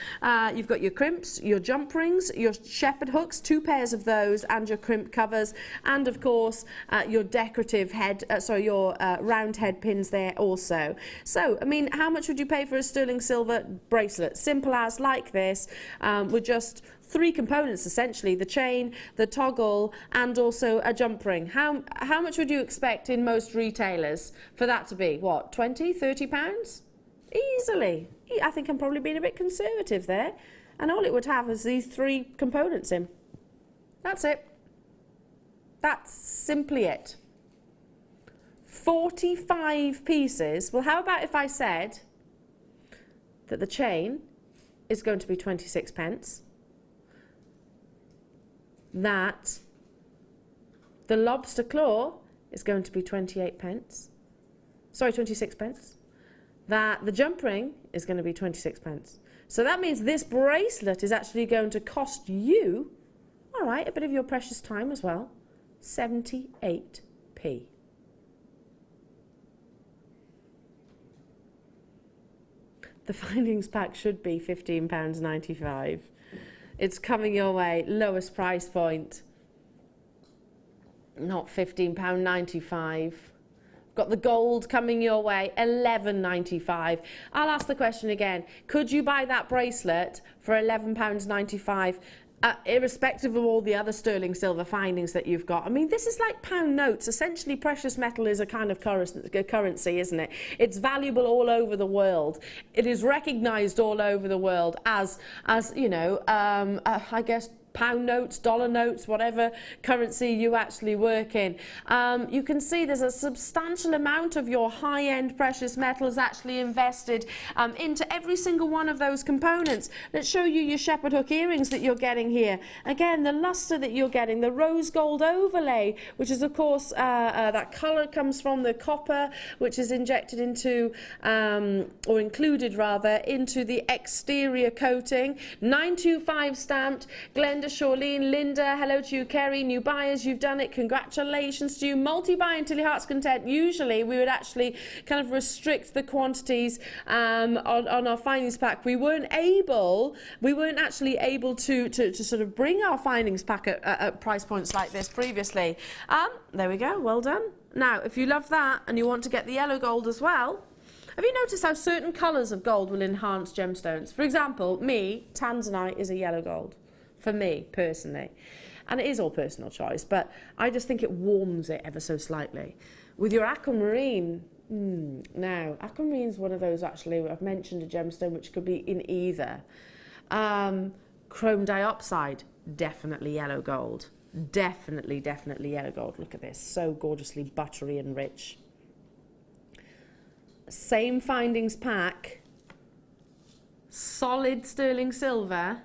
You've got your crimps, your jump rings, your shepherd hooks, 2 pairs of those, and your crimp covers. And of course your decorative your round head pins there also. So I mean, how much would you pay for a sterling silver bracelet? Simple as like this, with just 3 components essentially: the chain, the toggle, and also a jump ring. How much would you expect in most retailers for that to be? What, 20, 30 pounds? Easily. I think I'm probably being a bit conservative there. And all it would have is these 3 components in. That's it. That's simply it. 45 pieces. Well, how about if I said that the chain is going to be 26 pence, that the lobster claw is going to be 28 pence, sorry, 26 pence, that the jump ring is going to be 26 pence. So that means this bracelet is actually going to cost you, all right, a bit of your precious time as well, 78p. The findings pack should be £15.95. It's coming your way, lowest price point, not £15.95. Got the gold coming your way, £11.95. I'll ask the question again. Could you buy that bracelet for £11.95? Irrespective of all the other sterling silver findings that you've got. I mean, this is like pound notes. Essentially, precious metal is a kind of currency, isn't it? It's valuable all over the world. It is recognised all over the world as you know, I guess, pound notes, dollar notes, whatever currency you actually work in. You can see there's a substantial amount of your high-end precious metals actually invested into every single one of those components. Let's show you your shepherd hook earrings that you're getting here. Again, the luster that you're getting, the rose gold overlay, which is of course that colour comes from the copper, which is injected into, or included rather, into the exterior coating. 925 stamped. Glenda, Charlene, Linda, hello to you, Kerry, new buyers, you've done it, congratulations to you. Multi-buy until your heart's content. Usually we would actually kind of restrict the quantities on our findings pack. We weren't actually able to sort of bring our findings pack at price points like this previously. There we go, well done. Now, if you love that and you want to get the yellow gold as well, have you noticed how certain colours of gold will enhance gemstones? For example, me, tanzanite is a yellow gold. For me, personally. And it is all personal choice, but I just think it warms it ever so slightly. With your aquamarine, now, aquamarine is one of those, actually, I've mentioned a gemstone which could be in either. Chrome dioxide, definitely yellow gold. Definitely yellow gold. Look at this, so gorgeously buttery and rich. Same findings pack, solid sterling silver,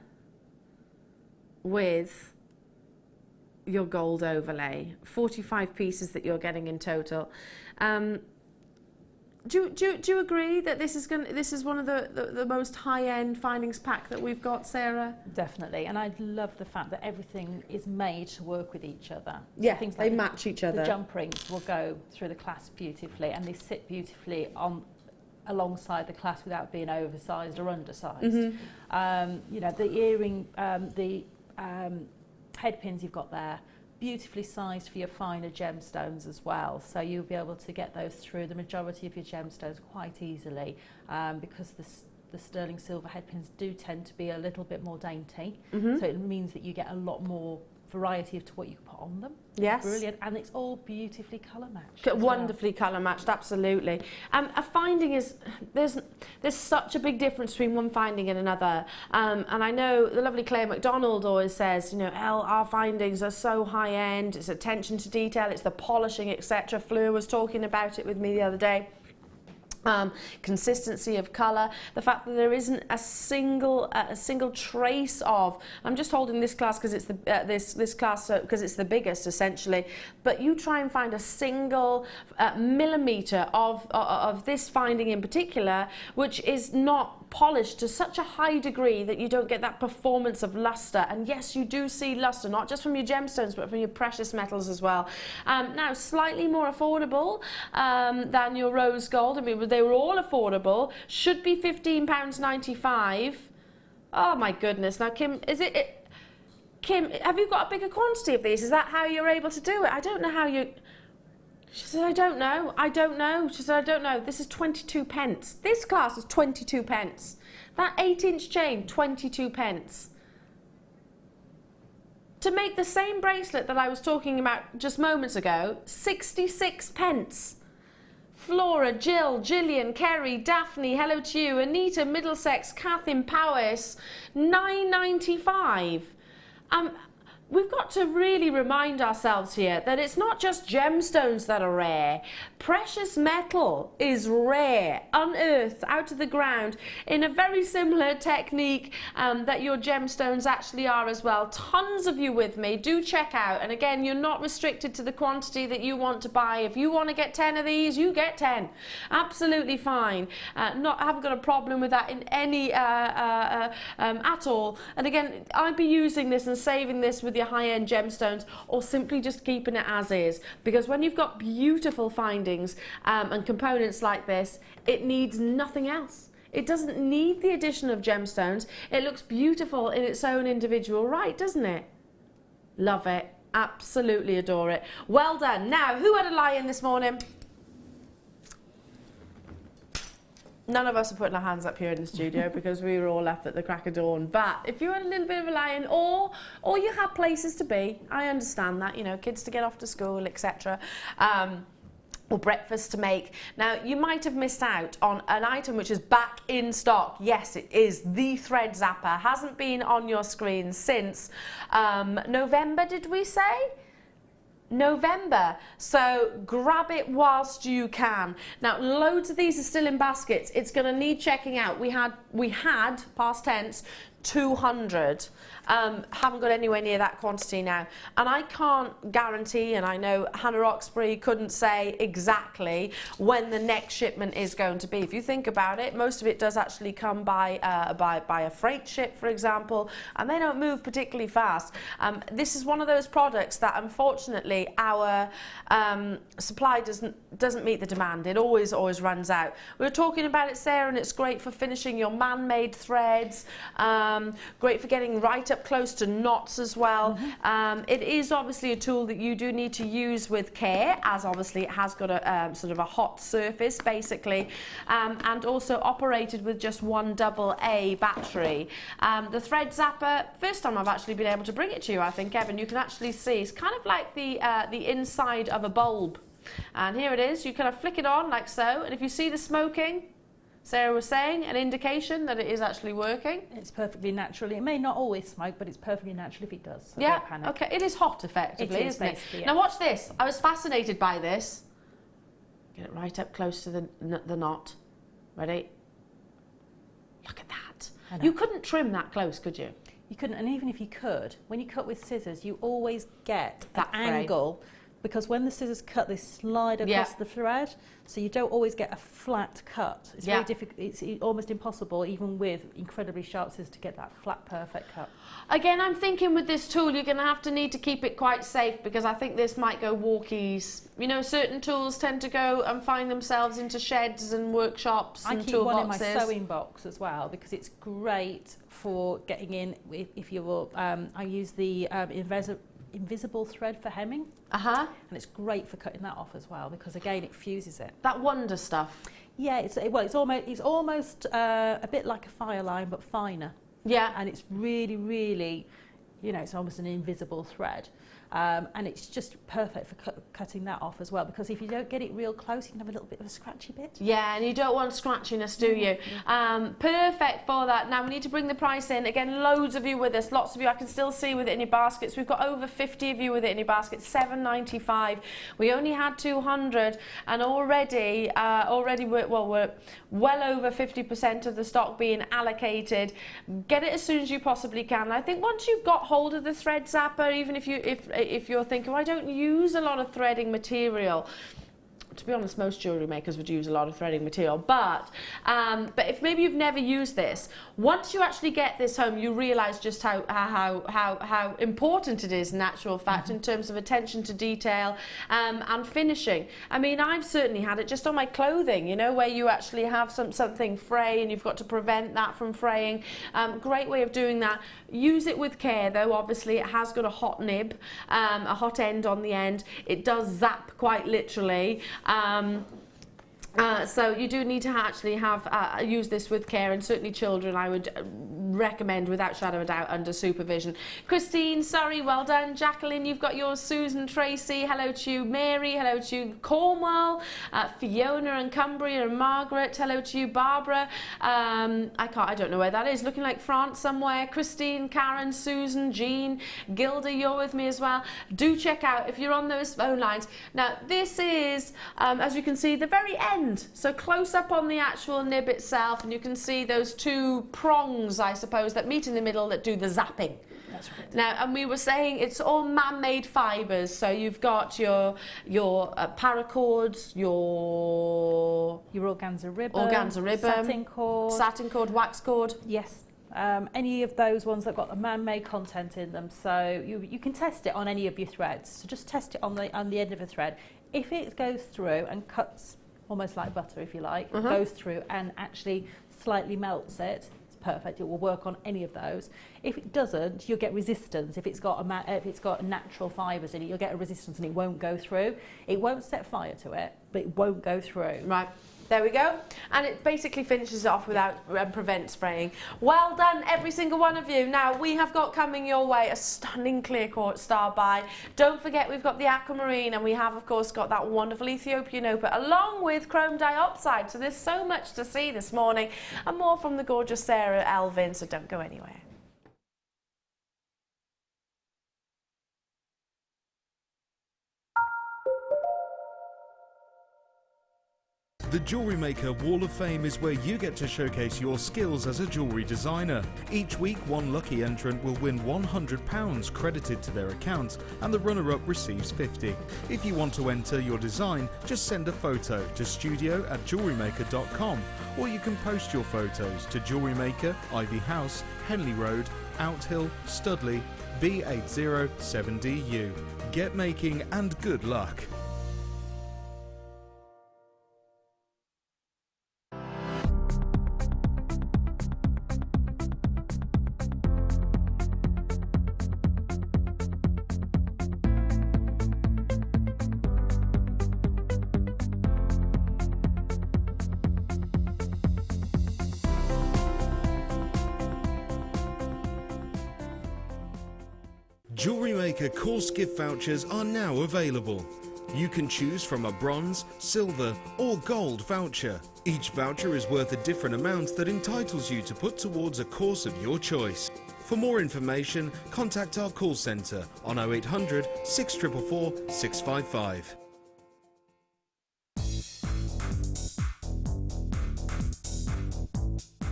with your gold overlay. 45 pieces that you're getting in total. Do you agree that this is one of the most high-end findings pack that we've got, Sarah? Definitely, and I love the fact that everything is made to work with each other. Yeah, things they like match each other. The jump rings will go through the clasp beautifully, and they sit beautifully alongside the clasp without being oversized or undersized. Mm-hmm. You know, the earring, head pins you've got there, beautifully sized for your finer gemstones as well, so you'll be able to get those through the majority of your gemstones quite easily, because the sterling silver head pins do tend to be a little bit more dainty. Mm-hmm. So it means that you get a lot more variety to what you can put on them. Yes. Brilliant, and it's all beautifully colour matched. Wonderfully colour matched, absolutely. A finding is, there's such a big difference between one finding and another. And I know the lovely Claire McDonald always says, you know, our findings are so high end, it's attention to detail, it's the polishing, etc. Fleur was talking about it with me the other day. Consistency of colour, the fact that there isn't a single trace of. I'm just holding this class because it's the this class because it's the biggest essentially. But you try and find a single millimetre of this finding in particular, which is not polished to such a high degree that you don't get that performance of lustre. And yes, you do see lustre, not just from your gemstones, but from your precious metals as well. Now, slightly more affordable than your rose gold. I mean, they were all affordable. Should be £15.95. Oh my goodness. Now, Kim, Kim, have you got a bigger quantity of these? Is that how you're able to do it? I don't know how you... She said, I don't know. She said, I don't know. This is 22 pence. This class is 22 pence. That 8-inch chain, 22 pence. To make the same bracelet that I was talking about just moments ago, 66 pence. Flora, Jill, Gillian, Kerry, Daphne, hello to you, Anita, Middlesex, Kath in Powys, £9.95. We've got to really remind ourselves here that it's not just gemstones that are rare. Precious metal is rare, unearthed out of the ground in a very similar technique that your gemstones actually are as well. Tons of you with me. Do check out. And again, you're not restricted to the quantity that you want to buy. If you want to get 10 of these, you get 10. Absolutely fine. Haven't got a problem with that in any at all. And again, I'd be using this and saving this with your high-end gemstones, or simply just keeping it as is, because when you've got beautiful findings and components like this, it needs nothing else. It doesn't need the addition of gemstones. It looks beautiful in its own individual right, doesn't it? Love it. Absolutely adore it. Well done. Now, who had a lie-in this morning? None of us are putting our hands up here in the studio because we were all left at the crack of dawn. But if you had a little bit of a lie-in, or you had places to be, I understand that, you know, kids to get off to school, etc. Or breakfast to make. Now, you might have missed out on an item which is back in stock. Yes, it is the thread zapper. Hasn't been on your screen since November, did we say? November, so grab it whilst you can. Now, loads of these are still in baskets. It's going to need checking out. We had past tense 200. Haven't got anywhere near that quantity now, and I can't guarantee, and I know Hannah Roxbury couldn't say exactly when the next shipment is going to be. If you think about it, most of it does actually come by a freight ship, for example, and they don't move particularly fast. This is one of those products that unfortunately our supply doesn't meet the demand. It always runs out. We were talking about it, Sarah, and it's great for finishing your man-made threads, great for getting right up close to knots as well. It is obviously a tool that you do need to use with care, as obviously it has got a sort of a hot surface basically, and also operated with just one AA battery. The thread zapper, first time I've actually been able to bring it to you, I think, Evan. You can actually see it's kind of like the inside of a bulb, and here it is. You kind of flick it on like so, and if you see the smoking, Sarah was saying, an indication that it is actually working. It's perfectly natural. It may not always smoke, but it's perfectly natural if it does. So yeah, don't panic. okay. It is hot, effectively, isn't it? Yes. Now watch this. I was fascinated by this. Get it right up close to the knot. Ready? Look at that. You couldn't trim that close, could you? You couldn't, and even if you could, when you cut with scissors, you always get that angle. Because when the scissors cut, they slide across the thread, so you don't always get a flat cut. It's very difficult. It's almost impossible, even with incredibly sharp scissors, to get that flat, perfect cut. Again, I'm thinking with this tool, you're going to need to keep it quite safe, because I think this might go walkies. You know, certain tools tend to go and find themselves into sheds and workshops and toolboxes. I keep one in my sewing box as well, because it's great for getting in. If you're, I use the invisible thread for hemming, and it's great for cutting that off as well, because again it fuses it. That wonder stuff. Yeah, it's almost a bit like a fire line but finer. Yeah, and it's really you know, it's almost an invisible thread. And it's just perfect for cutting that off as well, because if you don't get it real close, you can have a little bit of a scratchy bit. Yeah, and you don't want scratchiness, do you? Perfect for that. Now we need to bring the price in. Again, loads of you with us, lots of you I can still see with it in your baskets. We've got over 50 of you with it in your basket, $7.95. We only had 200, and already we're well over 50% of the stock being allocated. Get it as soon as you possibly can. And I think once you've got hold of the thread zapper, even if you're thinking, well, I don't use a lot of threading material. To be honest, most jewellery makers would use a lot of threading material, but if maybe you've never used this, once you actually get this home, you realise just how important it is in actual fact, in terms of attention to detail and finishing. I mean, I've certainly had it just on my clothing, you know, where you actually have something fray and you've got to prevent that from fraying. Great way of doing that. Use it with care though. Obviously it has got a hot nib, a hot end on the end. It does zap quite literally. So you do need to actually have use this with care, and certainly children I would recommend without shadow of a doubt under supervision. Christine, sorry, well done. Jacqueline, you've got yours. Susan, Tracy, hello to you. Mary, hello to you. Cornwall, Fiona and Cumbria and Margaret, hello to you. Barbara, I don't know where that is, looking like France somewhere. Christine, Karen, Susan, Jean, Gilda, you're with me as well. Do check out if you're on those phone lines. Now this is, as you can see, the very end, so close up on the actual nib itself, and you can see those two prongs, I suppose, that meet in the middle that do the zapping. That's right. Now, and we were saying it's all man-made fibres, so you've got your paracords, your organza ribbon, satin cord, wax cord. Yes. Any of those ones that got the man-made content in them, so you can test it on any of your threads. So just test it on the end of a thread. If it goes through and cuts almost like butter, if you like, goes through and actually slightly melts it, it's perfect. It will work on any of those. If it doesn't, you'll get resistance. If it's got natural fibres in it, you'll get a resistance and it won't go through. It won't set fire to it, but it won't go through. Right. There we go. And it basically finishes it off without prevent spraying. Well done, every single one of you. Now, we have got coming your way a stunning clear quartz star buy. Don't forget, we've got the aquamarine, and we have, of course, got that wonderful Ethiopian opal, along with chrome diopside. So there's so much to see this morning, and more from the gorgeous Sara Elvin, so don't go anywhere. The Jewellery Maker Wall of Fame is where you get to showcase your skills as a jewellery designer. Each week, one lucky entrant will win £100 credited to their account, and the runner-up receives £50. If you want to enter your design, just send a photo to studio@jewellerymaker.com, or you can post your photos to Jewellery Maker, Ivy House, Henley Road, Outhill, Studley, B807DU. Get making and good luck. Jewellery Maker course gift vouchers are now available. You can choose from a bronze, silver or gold voucher. Each voucher is worth a different amount that entitles you to put towards a course of your choice. For more information, contact our call centre on 0800 644 655.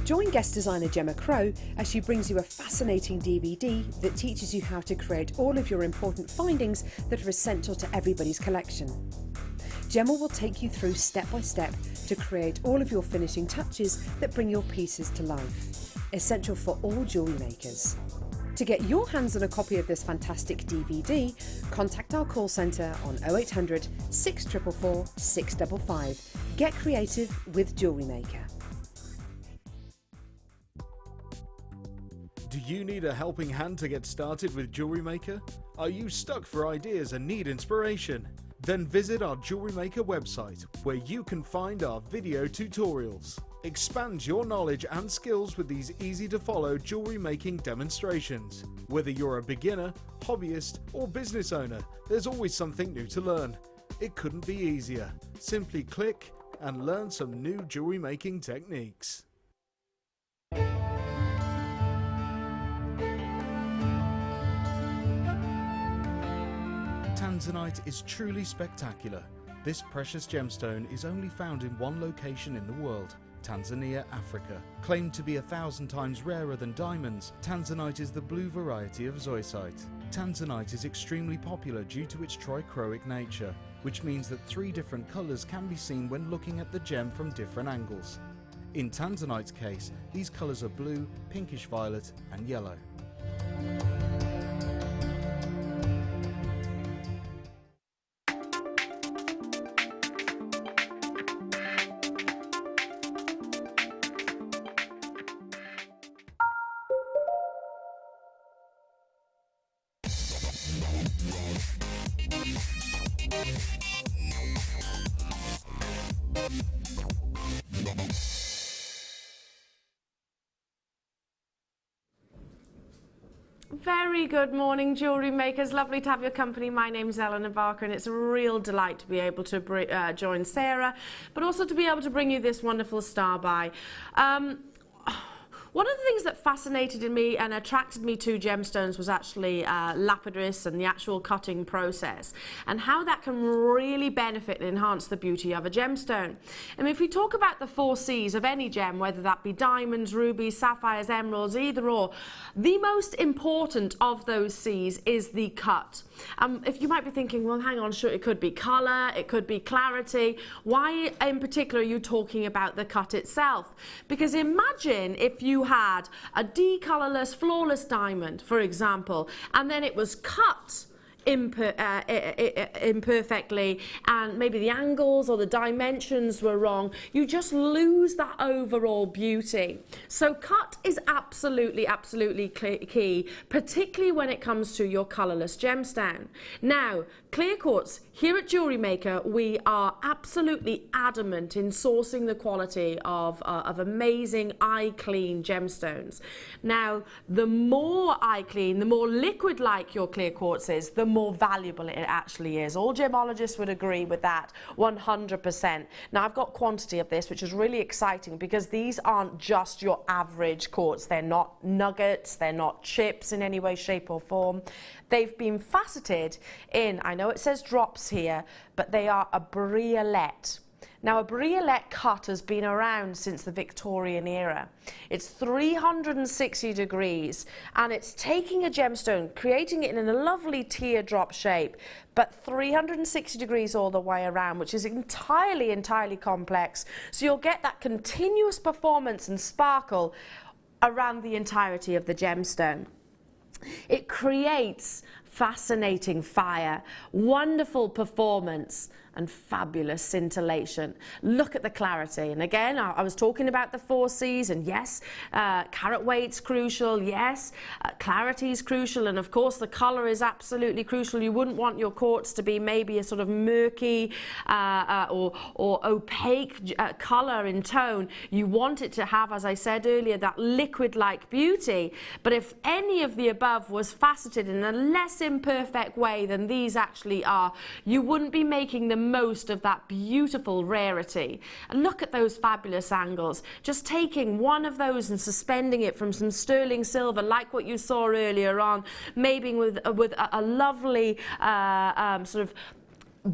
Join guest designer Gemma Crow as she brings you a fascinating DVD that teaches you how to create all of your important findings that are essential to everybody's collection. Gemma will take you through step by step to create all of your finishing touches that bring your pieces to life. Essential for all jewellery makers. To get your hands on a copy of this fantastic DVD, contact our call centre on 0800 644 655. Get creative with Jewellery Maker. Do you need a helping hand to get started with Jewellery Maker? Are you stuck for ideas and need inspiration? Then visit our Jewellery Maker website, where you can find our video tutorials. Expand your knowledge and skills with these easy-to-follow jewellery making demonstrations. Whether you're a beginner, hobbyist or business owner, there's always something new to learn. It couldn't be easier. Simply click and learn some new jewellery making techniques. Tanzanite is truly spectacular. This precious gemstone is only found in one location in the world, Tanzania, Africa. Claimed to be 1,000 times rarer than diamonds, Tanzanite is the blue variety of zoisite. Tanzanite is extremely popular due to its trichroic nature, which means that 3 different colours can be seen when looking at the gem from different angles. In Tanzanite's case, these colours are blue, pinkish violet and yellow. Very good morning, jewellery makers. Lovely to have your company. My name's Elena and it's a real delight to be able to join Sara, but also to be able to bring you this wonderful star by. One of the things that fascinated me and attracted me to gemstones was actually lapidus and the actual cutting process and how that can really benefit and enhance the beauty of a gemstone. And if we talk about the 4 C's of any gem, whether that be diamonds, rubies, sapphires, emeralds, either or, the most important of those C's is the cut. If you might be thinking, well, hang on, sure, it could be colour, it could be clarity. Why in particular are you talking about the cut itself? Because imagine if you had a decolourless, flawless diamond, for example, and then it was cut imperfectly and maybe the angles or the dimensions were wrong. You just lose that overall beauty. So cut is absolutely key, particularly when it comes to your colourless gemstone. Now, clear quartz, here at Jewellery Maker, we are absolutely adamant in sourcing the quality of amazing eye clean gemstones. Now, the more eye clean, the more liquid like your clear quartz is, the more valuable it actually is. All gemologists would agree with that 100%. Now, I've got quantity of this, which is really exciting because these aren't just your average quartz. They're not nuggets, they're not chips in any way, shape or form. They've been faceted in, I know it says drops here, but they are a briolette. Now, a briolette cut has been around since the Victorian era. It's 360 degrees, and it's taking a gemstone, creating it in a lovely teardrop shape, but 360 degrees all the way around, which is entirely complex. So you'll get that continuous performance and sparkle around the entirety of the gemstone. It creates fascinating fire, wonderful performance, and fabulous scintillation. Look at the clarity. And again, I was talking about the 4 C's, and yes, carat weight's crucial, yes, clarity is crucial, and of course the colour is absolutely crucial. You wouldn't want your quartz to be maybe a sort of murky or opaque colour in tone. You want it to have, as I said earlier, that liquid-like beauty. But if any of the above was faceted in a less imperfect way than these actually are, you wouldn't be making the most of that beautiful rarity. And look at those fabulous angles. Just taking one of those and suspending it from some sterling silver, like what you saw earlier on, maybe with a lovely sort of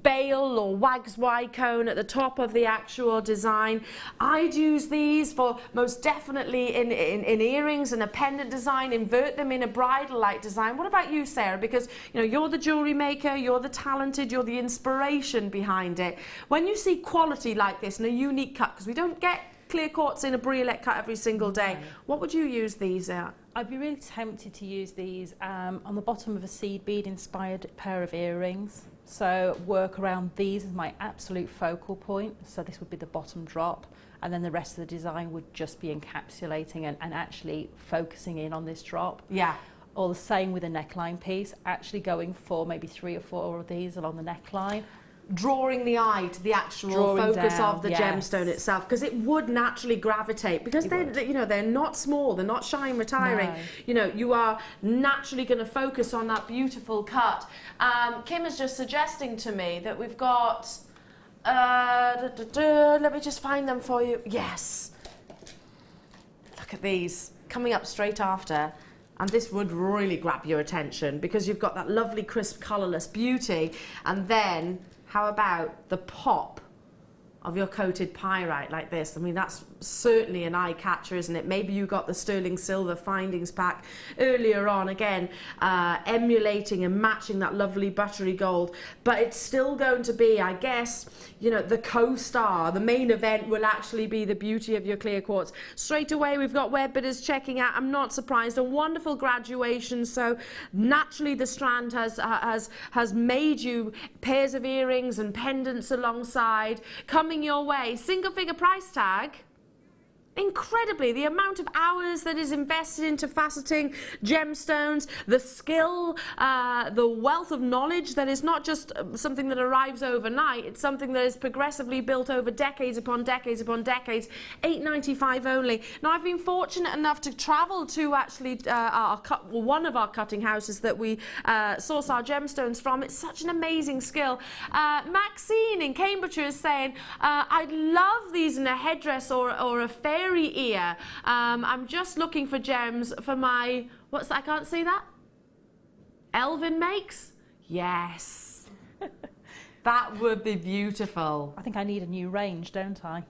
bail or wax Y cone at the top of the actual design. I'd use these for most definitely in earrings and a pendant design, invert them in a bridal-like design. What about you, Sara? Because you know, you're the jewellery maker, you're the talented, you're the inspiration behind it. When you see quality like this and a unique cut, because we don't get clear quartz in a briolette cut every single day, what would you use these at? I'd be really tempted to use these on the bottom of a seed bead inspired pair of earrings. So work around these as my absolute focal point. So this would be the bottom drop, and then the rest of the design would just be encapsulating and actually focusing in on this drop. Yeah. Or the same with a neckline piece, actually going for maybe 3 or 4 of these along the neckline. drawing the eye to the actual focus of the gemstone itself, because it would naturally gravitate, because they're not small, they're not shy and retiring. No. You know, you are naturally going to focus on that beautiful cut. Kim is just suggesting to me that we've got let me just find them for you. Yes, look at these coming up straight after. And this would really grab your attention, because you've got that lovely crisp colourless beauty, and then how about the pop of your coated pyrite like this? I mean, that's certainly an eye catcher, isn't it? Maybe you got the sterling silver findings pack earlier on, again, emulating and matching that lovely buttery gold, but it's still going to be, I guess, you know, the co-star. The main event will actually be the beauty of your clear quartz. Straight away, we've got web bidders checking out. I'm not surprised. A wonderful graduation. So naturally, the strand has made you pairs of earrings and pendants alongside. Coming your way, single figure price tag. Incredibly, the amount of hours that is invested into faceting gemstones, the skill, the wealth of knowledge that is not just something that arrives overnight, it's something that is progressively built over decades upon decades upon decades. $8.95 only. Now, I've been fortunate enough to travel to actually one of our cutting houses that we source our gemstones from. It's such an amazing skill. Maxine in Cambridgeshire is saying, I'd love these in a headdress or a fairy ear. I'm just looking for gems for my, what's that? I can't see that. Elvin makes? Yes. That would be beautiful. I think I need a new range, don't I?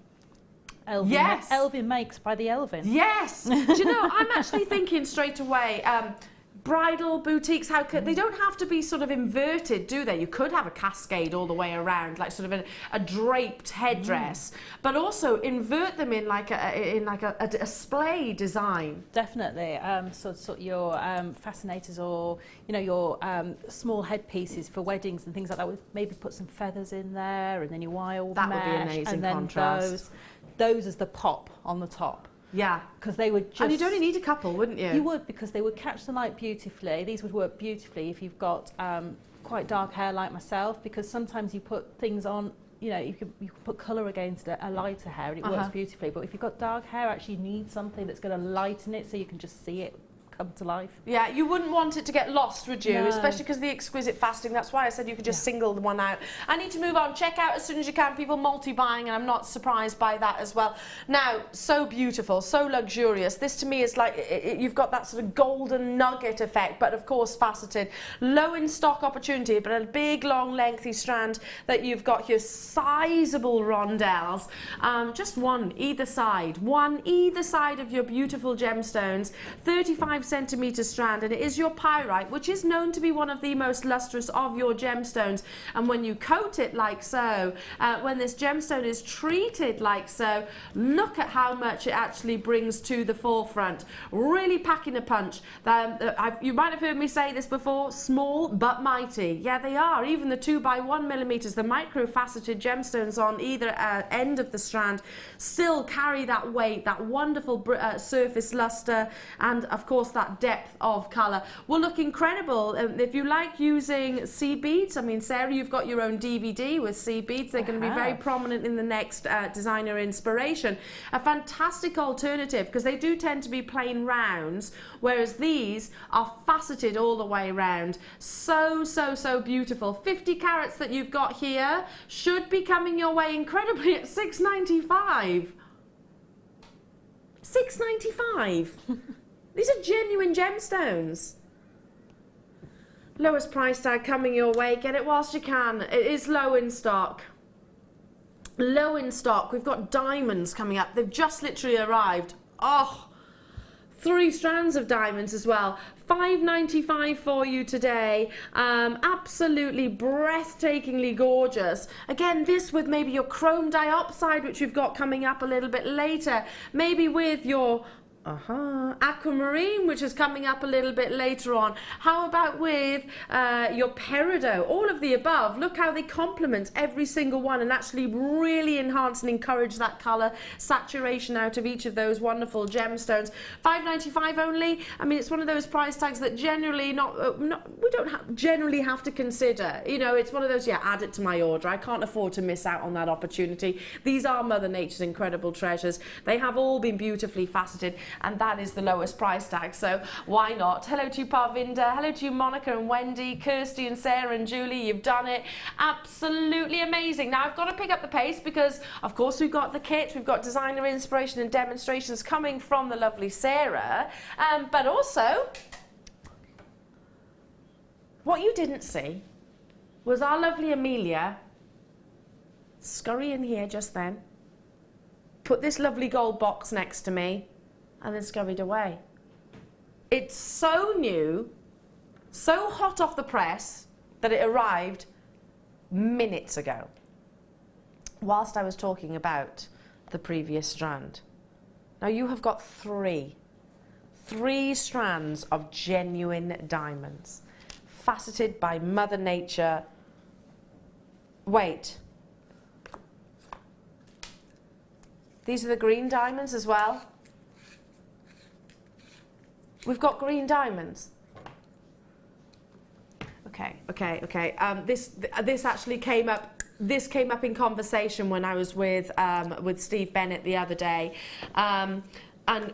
Elvin, yes. Elvin makes by the Elvin. Yes. Do you know, I'm actually thinking straight away, bridal boutiques, how could they don't have to be sort of inverted, do they? You could have a cascade all the way around, like sort of a draped headdress, but also invert them in like a display design. Definitely. So your fascinators, or you know, your small headpieces for weddings and things like that. With maybe put some feathers in there, and then your wild that mesh, would be amazing and then contrast. Those as the pop on the top. Yeah, because they would just... And you'd only need a couple, wouldn't you? You would, because they would catch the light beautifully. These would work beautifully if you've got quite dark hair like myself, because sometimes you put things on, you know, you can put colour against a lighter hair and it works beautifully. But if you've got dark hair, actually you need something that's going to lighten it so you can just see it come to life. Yeah, you wouldn't want it to get lost, would you? No. Especially because the exquisite fasting. That's why I said you could just single the one out. I need to move on. Check out as soon as you can. People multi-buying, and I'm not surprised by that as well. Now, so beautiful, so luxurious. This to me is like, you've got that sort of golden nugget effect, but of course faceted. Low in stock opportunity, but a big, long, lengthy strand that you've got here. Sizable rondelles. Just one either side of your beautiful gemstones. 35cm strand, and it is your pyrite, which is known to be one of the most lustrous of your gemstones. And when you coat it like so, when this gemstone is treated like so, look at how much it actually brings to the forefront. Really packing a punch. You might have heard me say this before, small but mighty. Yeah, they are. Even the 2x1mm, the micro-faceted gemstones on either end of the strand still carry that weight, that wonderful surface luster, and of course that depth of colour will look incredible. If you like using sea beads, I mean, Sarah, you've got your own DVD with sea beads. They're going to be very prominent in the next designer inspiration. A fantastic alternative, because they do tend to be plain rounds, whereas these are faceted all the way around. So beautiful. 50 carats that you've got here should be coming your way incredibly at $6.95. $6.95. These are genuine gemstones. Lowest price tag coming your way. Get it whilst you can. It is low in stock. Low in stock. We've got diamonds coming up. They've just literally arrived. Oh, 3 strands of diamonds as well. $5.95 for you today. Absolutely breathtakingly gorgeous. Again, this with maybe your chrome dioxide, which we've got coming up a little bit later. Maybe with your Aquamarine, which is coming up a little bit later on. How about with your peridot? All of the above. Look how they complement every single one and actually really enhance and encourage that colour saturation out of each of those wonderful gemstones. $5.95 only. I mean, it's one of those price tags that generally we don't generally have to consider. You know, it's one of those, yeah, add it to my order. I can't afford to miss out on that opportunity. These are Mother Nature's incredible treasures. They have all been beautifully faceted, and that is the lowest price tag, so why not? Hello to you, Parvinda. Hello to you, Monica and Wendy, Kirsty and Sarah and Julie. You've done it. Absolutely amazing. Now, I've got to pick up the pace because, of course, we've got the kit, we've got designer inspiration and demonstrations coming from the lovely Sara, but also, what you didn't see was our lovely Amelia scurry in here just then, put this lovely gold box next to me, and then scurried away. It's so new, so hot off the press, that it arrived minutes ago, whilst I was talking about the previous strand. Now you have got three strands of genuine diamonds, faceted by Mother Nature. Wait. These are the green diamonds as well. We've got green diamonds. Okay. This actually came up. This came up in conversation when I was with Steve Bennett the other day, and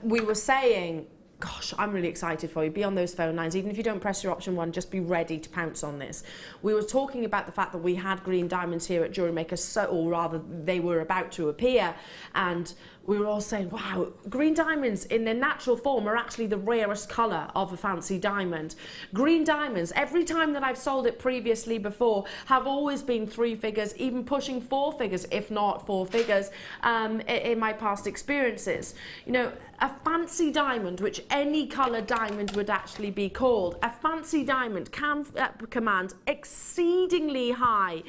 we were saying, gosh, I'm really excited for you. Be on those phone lines. Even if you don't press your option 1, just be ready to pounce on this. We were talking about the fact that we had green diamonds here at Jewellery Maker, or rather they were about to appear, and we were all saying, wow, green diamonds in their natural form are actually the rarest colour of a fancy diamond. Green diamonds, every time that I've sold it previously before, have always been 3 figures, even pushing 4 figures, if not 4 figures, in my past experiences. You know, a fancy diamond, which any colour diamond would actually be called, a fancy diamond can command exceedingly high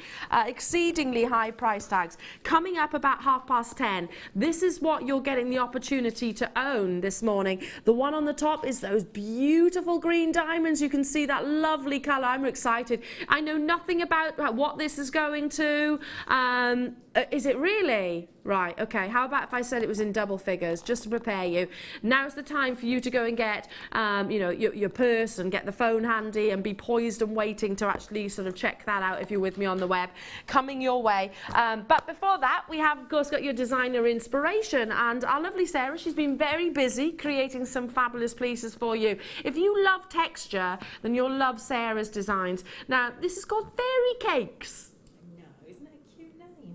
price tags. Coming up about 10:30, this is what you're getting the opportunity to own this morning. The one on the top is those beautiful green diamonds. You can see that lovely colour. I'm excited. I know nothing about what this is going to. Is it really? Right, okay. How about if I said it was in double figures, just to prepare you? Now's the time for you to go and get, you know, your purse and get the phone handy and be poised and waiting to actually sort of check that out if you're with me on the web. Coming your way. But before that, we have, of course, got your designer inspiration, and our lovely Sara, she's been very busy creating some fabulous pieces for you. If you love texture, then you'll love Sara's designs. Now, this is called Fairy Cakes.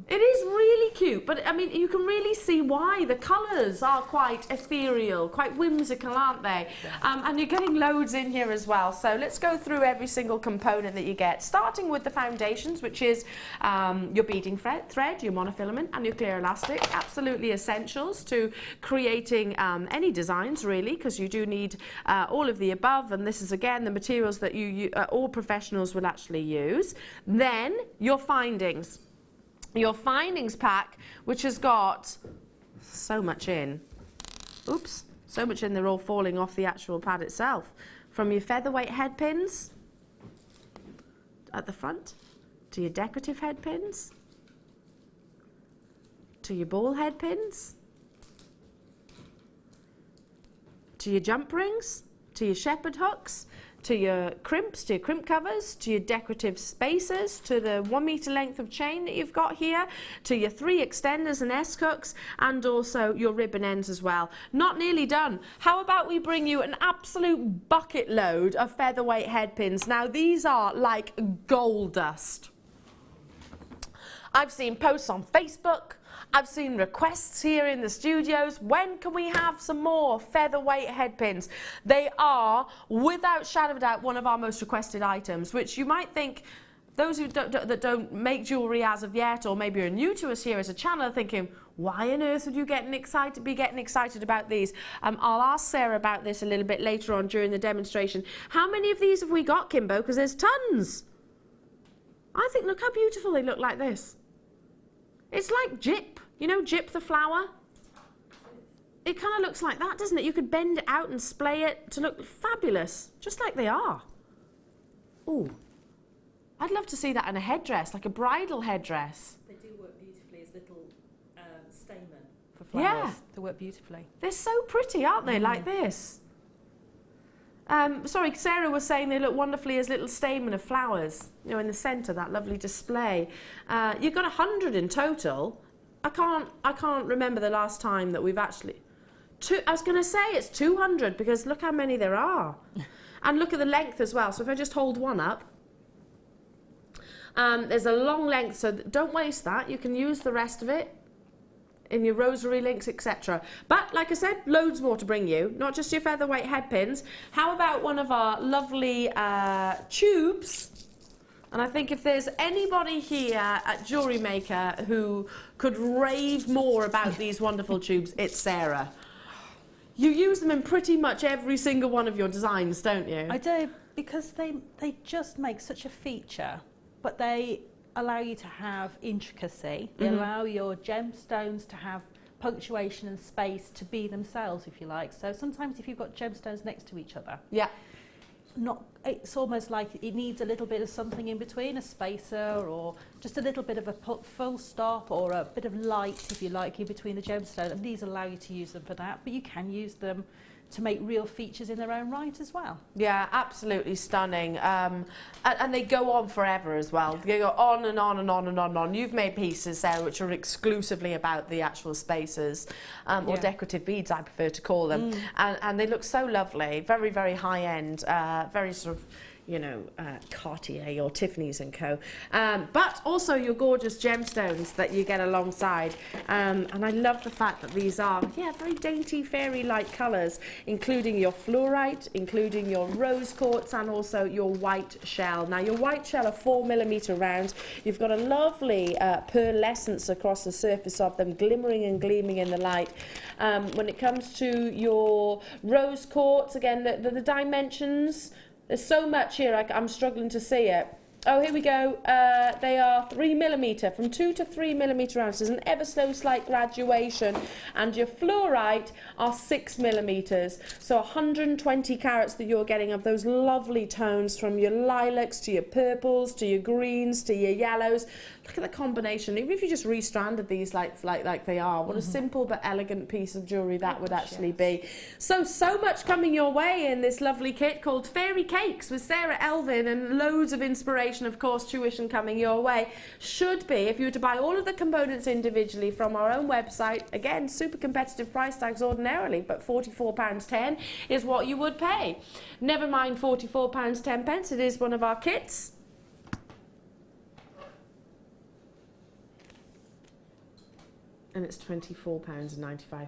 It is really cute, but I mean, you can really see why. The colours are quite ethereal, quite whimsical, aren't they? And you're getting loads in here as well. So let's go through every single component that you get, starting with the foundations, which is your beading thread, your monofilament, and your clear elastic. Absolutely essentials to creating any designs, really, because you do need all of the above. And this is, again, the materials that all professionals will actually use. Then your findings. Your findings pack, which has got so much in. Oops, so much in, they're all falling off the actual pad itself. From your featherweight head pins at the front, to your decorative head pins, to your ball head pins, to your jump rings, to your shepherd hooks, to your crimps, to your crimp covers, to your decorative spacers, to the 1 meter length of chain that you've got here, to your 3 extenders and S-hooks, and also your ribbon ends as well. Not nearly done. How about we bring you an absolute bucket load of featherweight head pins. Now, these are like gold dust. I've seen posts on Facebook. I've seen requests here in the studios. When can we have some more featherweight head pins? They are, without shadow of a doubt, one of our most requested items, which you might think, those who don't make jewellery as of yet, or maybe are new to us here as a channel, are thinking, why on earth would you be getting excited about these? I'll ask Sara about this a little bit later on during the demonstration. How many of these have we got, Kimbo? Because there's tons. I think, look how beautiful they look like this. It's like Jip. You know Jip the flower? it kind of looks like that, doesn't it? You could bend it out and splay it to look fabulous, just like they are. Ooh, I'd love to see that in a headdress, like a bridal headdress. They do work beautifully as little stamen for flowers. Yeah. They work beautifully. They're so pretty, aren't they, like this? Sorry, Sarah was saying they look wonderfully as little stamen of flowers, you know, in the centre, that lovely display. You've got 100 in total. I can't remember the last time that we've actually... I was going to say it's 200 because look how many there are. And look at the length as well. So if I just hold one up, there's a long length, so don't waste that. You can use the rest of it in your rosary links, etc. But like I said, loads more to bring you, not just your featherweight head pins. How about one of our lovely tubes? And I think if there's anybody here at Jewellery Maker who could rave more about these wonderful tubes, it's Sara. You use them in pretty much every single one of your designs, don't you? I do, because they just make such a feature, but they allow you to have intricacy. They allow your gemstones to have punctuation and space to be themselves, if you like. So sometimes if you've got gemstones next to each other, yeah, it's almost like it needs a little bit of something in between, a spacer or just a little bit of a full stop or a bit of light, if you like, in between the gemstones. And these allow you to use them for that, but you can use them to make real features in their own right as well. Yeah, absolutely stunning. And they go on forever as well. They go on and on and on and on and on. You've made pieces, Sarah, which are exclusively about the actual spacers, or decorative beads, I prefer to call them. And they look so lovely, very, very high end, very sort of, you know, Cartier or Tiffany's & Co. But also your gorgeous gemstones that you get alongside. And I love the fact that these are, very dainty, fairy-like colours, including your fluorite, including your rose quartz, and also your white shell. Now, your white shell are 4mm round. You've got a lovely pearlescence across the surface of them, glimmering and gleaming in the light. When it comes to your rose quartz, again, the dimensions, there's so much here, I'm struggling to see it. Oh, here we go. They are 3mm, from 2 to 3mm ounces, an ever so slight graduation. And your fluorite are 6mm. So 120 carats that you're getting of those lovely tones, from your lilacs to your purples to your greens to your yellows. Look at the combination. Even if you just restranded these like they are, what a simple but elegant piece of jewellery that would actually be. So much coming your way in this lovely kit called Fairy Cakes with Sara, Elvin, and loads of inspiration, of course, tuition coming your way. Should be, if you were to buy all of the components individually from our own website, again, super competitive price tags ordinarily, but £44.10 is what you would pay. Never mind £44.10, it is one of our kits. And it's £24.95.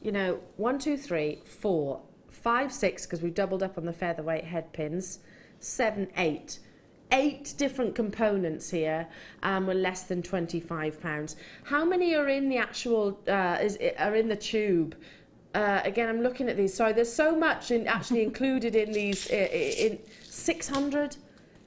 You know, 1, 2, 3, 4, 5, 6, because we've doubled up on the featherweight head pins, 7, 8. 8 different components here, were less than £25. How many are in the actual, are in the tube? Again, I'm looking at these. Sorry, there's so much actually included in these, in 600.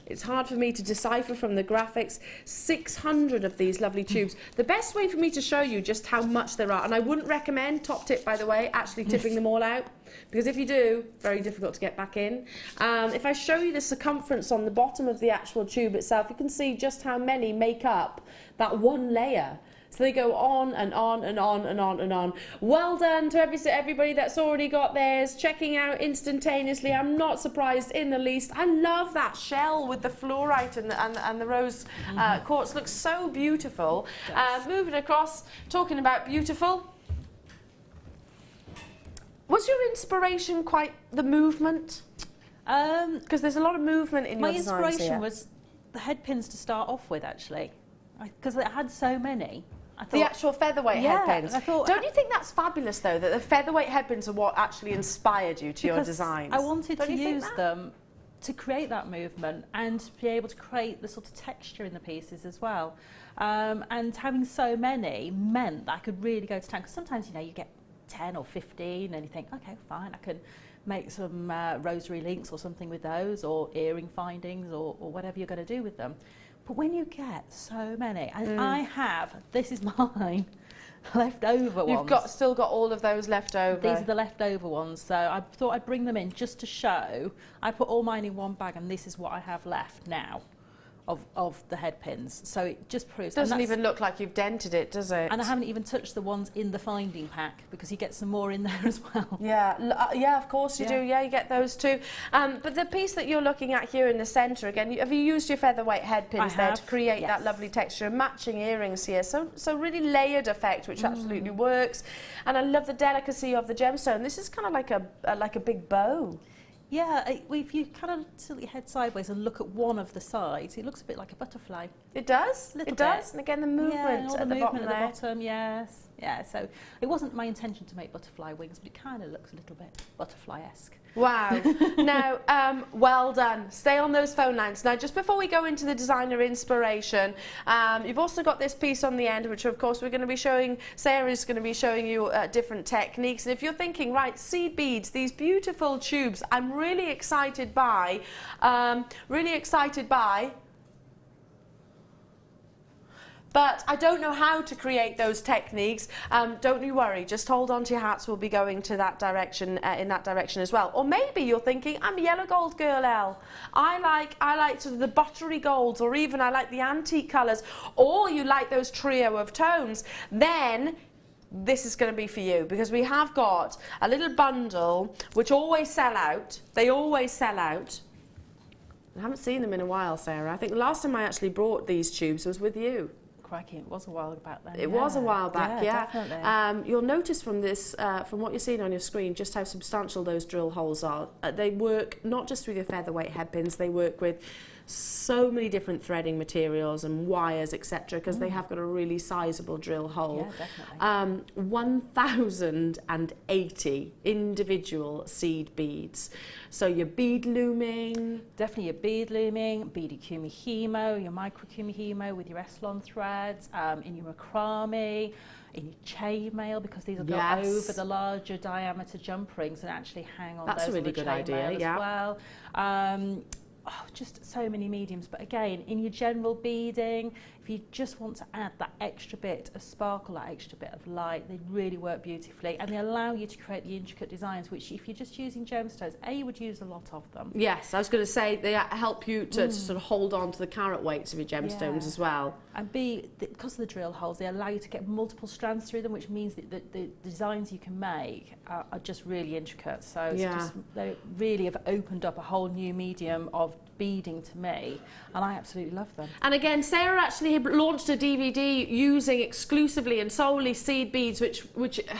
It's hard for me to decipher from the graphics. 600 of these lovely tubes. The best way for me to show you just how much there are, and I wouldn't recommend, top tip by the way, actually tipping them all out, because if you do, very difficult to get back in. If I show you the circumference on the bottom of the actual tube itself, you can see just how many make up that one layer. So they go on and on and on and on and on. Well done to everybody that's already got theirs, checking out instantaneously. I'm not surprised in the least. I love that shell with the fluorite and the rose quartz. Looks so beautiful. Moving across, talking about beautiful. Was your inspiration quite the movement? Because there's a lot of movement in your designs here. My inspiration was the head pins to start off with, actually. Because it had so many. I thought, the actual featherweight head pins. I thought, don't you think that's fabulous, though, that the featherweight head pins are what actually inspired you to your designs? I wanted to use them to create that movement and to be able to create the sort of texture in the pieces as well. And having so many meant that I could really go to town. Because sometimes, you know, you get 10 or 15 and you think, okay, fine, I can make some rosary links or something with those, or earring findings, or whatever you're going to do with them. But when you get so many, and I have, this is mine, leftover ones. You've still got all of those left over. These are the leftover ones, so I thought I'd bring them in just to show. I put all mine in one bag, and this is what I have left now of the head pins. So it just proves... Doesn't even look like you've dented it, does it? And I haven't even touched the ones in the finding pack, because you get some more in there as well. Yeah, yeah, of course you do. Yeah, you get those too. But the piece that you're looking at here in the centre, again, have you used your featherweight head pins there to create that lovely texture? Matching earrings here, so really layered effect, which absolutely works. And I love the delicacy of the gemstone. This is kind of like a big bow. Yeah, if you kind of tilt your head sideways and look at one of the sides, it looks a bit like a butterfly. It does? Little it does? And again, the movement at at the bottom at there. the bottom, yes. Yeah, so it wasn't my intention to make butterfly wings, but it kind of looks a little bit butterfly-esque. Wow. Now, well done. Stay on those phone lines. Now, just before we go into the designer inspiration, you've also got this piece on the end, which, of course, we're going to be showing, Sarah's going to be showing you different techniques. And if you're thinking, right, seed beads, these beautiful tubes, I'm really excited by, but I don't know how to create those techniques. Don't you worry, just hold on to your hats. We'll be going to that direction, in that direction as well. Or maybe you're thinking, I'm a yellow gold girl, Elle. I like sort of the buttery golds, or even I like the antique colours, or you like those trio of tones. Then this is going to be for you, because we have got a little bundle which always sell out. They always sell out. I haven't seen them in a while, Sarah. I think the last time I actually brought these tubes was with you. Crikey, it was a while back then. It was a while back, yeah. Definitely. You'll notice from this, from what you're seeing on your screen, just how substantial those drill holes are. They work not just with your featherweight head pins, they work with so many different threading materials and wires, etc., because they have got a really sizable drill hole. Yeah, definitely. 1,080 individual seed beads. So your bead looming. Definitely your bead looming, beady kumihimo, your micro kumihimo with your Eslon threads, in your macrame, in your chainmail, because these will go over the larger diameter jump rings and actually hang on. That's those a really good idea, as well. Just so many mediums, but again, in your general beading, if you just want to add that extra bit of sparkle, that extra bit of light, they really work beautifully, and they allow you to create the intricate designs, which if you're just using gemstones, you would use a lot of them. Yes, I was going to say they help you to sort of hold on to the carat weights of your gemstones as well. And because of the drill holes, they allow you to get multiple strands through them, which means that the designs you can make are just really intricate. So it's just, they really have opened up a whole new medium of beading to me, and I absolutely love them. And again, Sarah actually had launched a DVD using exclusively and solely seed beads, which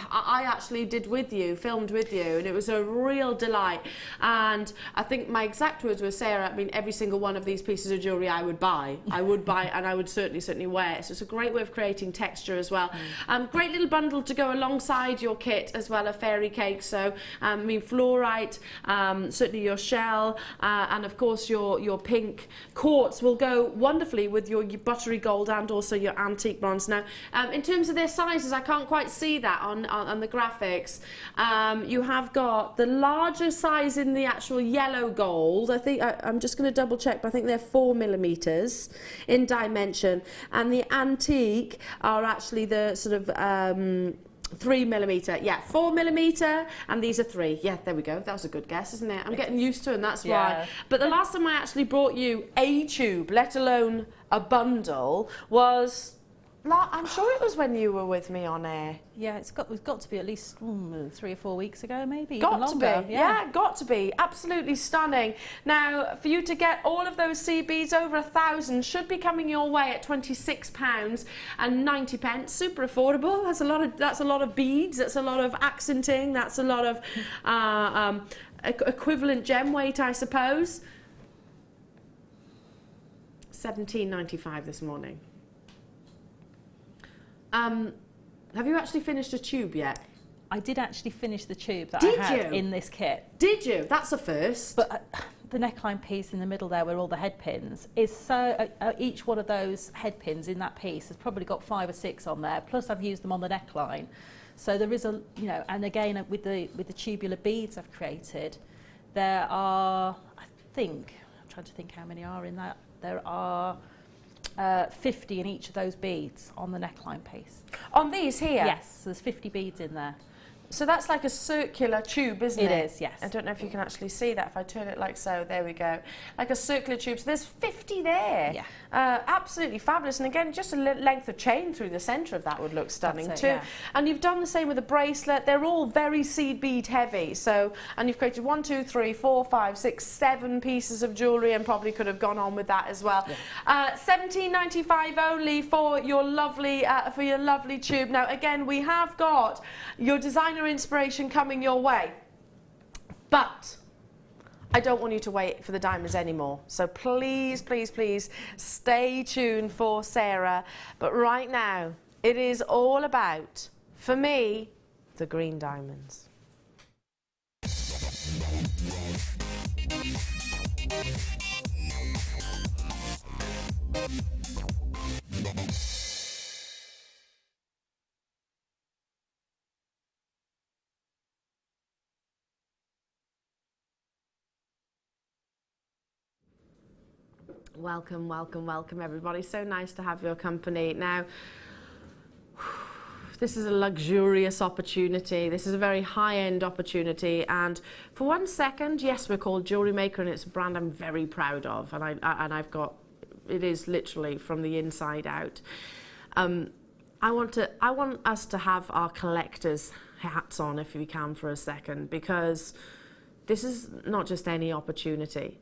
I actually did with you, filmed with you, and it was a real delight. And I think my exact words were, Sarah, I mean, every single one of these pieces of jewellery I would buy, and I would certainly wear it. So it's a great way of creating texture as well. Great little bundle to go alongside your kit as well, a fairy cake. So I mean, fluorite, certainly your shell, and of course your pink quartz will go wonderfully with your buttery gold and also your antique bronze. Now, in terms of their sizes, I can't quite see that on the graphics. You have got the larger size in the actual yellow gold. I think I'm just going to double check, but I think they're 4mm in dimension, and the antique are actually the sort of 3mm, yeah, 4mm, and these are 3. Yeah, there we go. That was a good guess, isn't it? I'm getting used to it, and that's why. But the last time I actually brought you a tube, let alone a bundle, was, I'm sure it was when you were with me on air. Yeah, it's got to be at least 3 or 4 weeks ago, maybe. Got even to longer. be, yeah, got to be. Absolutely stunning. Now, for you to get all of those seed beads, over 1,000, should be coming your way at £26.90. Super affordable. That's a lot of beads. That's a lot of accenting. That's a lot of equivalent gem weight, I suppose. £17.95 this morning. Have you actually finished a tube yet? I did actually finish the tube that I had in this kit. Did you? That's a first. But the neckline piece in the middle there, where all the head pins, is so each one of those head pins in that piece has probably got 5 or 6 on there. Plus, I've used them on the neckline, so there is a and again with the tubular beads I've created, there are, I'm trying to think how many are in that. There are 50 in each of those beads on the neckline piece. On these here? Yes, there's 50 beads in there. So that's like a circular tube, isn't it? It is, yes. I don't know if you can actually see that. If I turn it like so, there we go. Like a circular tube. So there's 50 there. Yeah. Absolutely fabulous. And again, just a length of chain through the centre of that would look stunning too. Yeah. And you've done the same with the bracelet. They're all very seed bead heavy. So, and you've created 1, 2, 3, 4, 5, 6, 7 pieces of jewellery, and probably could have gone on with that as well. Yeah. $17.95 only for your lovely tube. Now again, we have got your designer inspiration coming your way, but I don't want you to wait for the diamonds anymore, so please, please, please stay tuned for Sara. But right now it is all about, for me, the green diamonds. Welcome, welcome, welcome everybody. So nice to have your company. Now, this is a luxurious opportunity. This is a very high-end opportunity, and for 1 second, yes, we're called Jewellery Maker, and it's a brand I'm very proud of, and I've got, it is literally from the inside out. I want us to have our collectors' hats on, if we can, for a second, because this is not just any opportunity.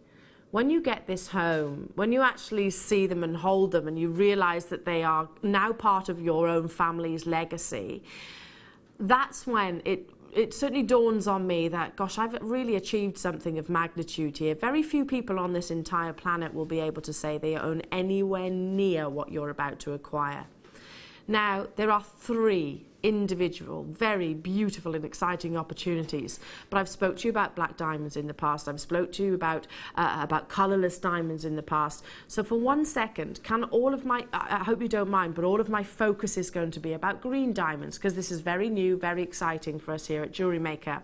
When you get this home, when you actually see them and hold them and you realise that they are now part of your own family's legacy, that's when it certainly dawns on me that, gosh, I've really achieved something of magnitude here. Very few people on this entire planet will be able to say they own anywhere near what you're about to acquire. Now, there are 3 individual, very beautiful and exciting opportunities. But I've spoke to you about black diamonds in the past. I've spoke to you about colourless diamonds in the past. So for 1 second, can all of my, I hope you don't mind, but all of my focus is going to be about green diamonds, because this is very new, very exciting for us here at Jewellery Maker.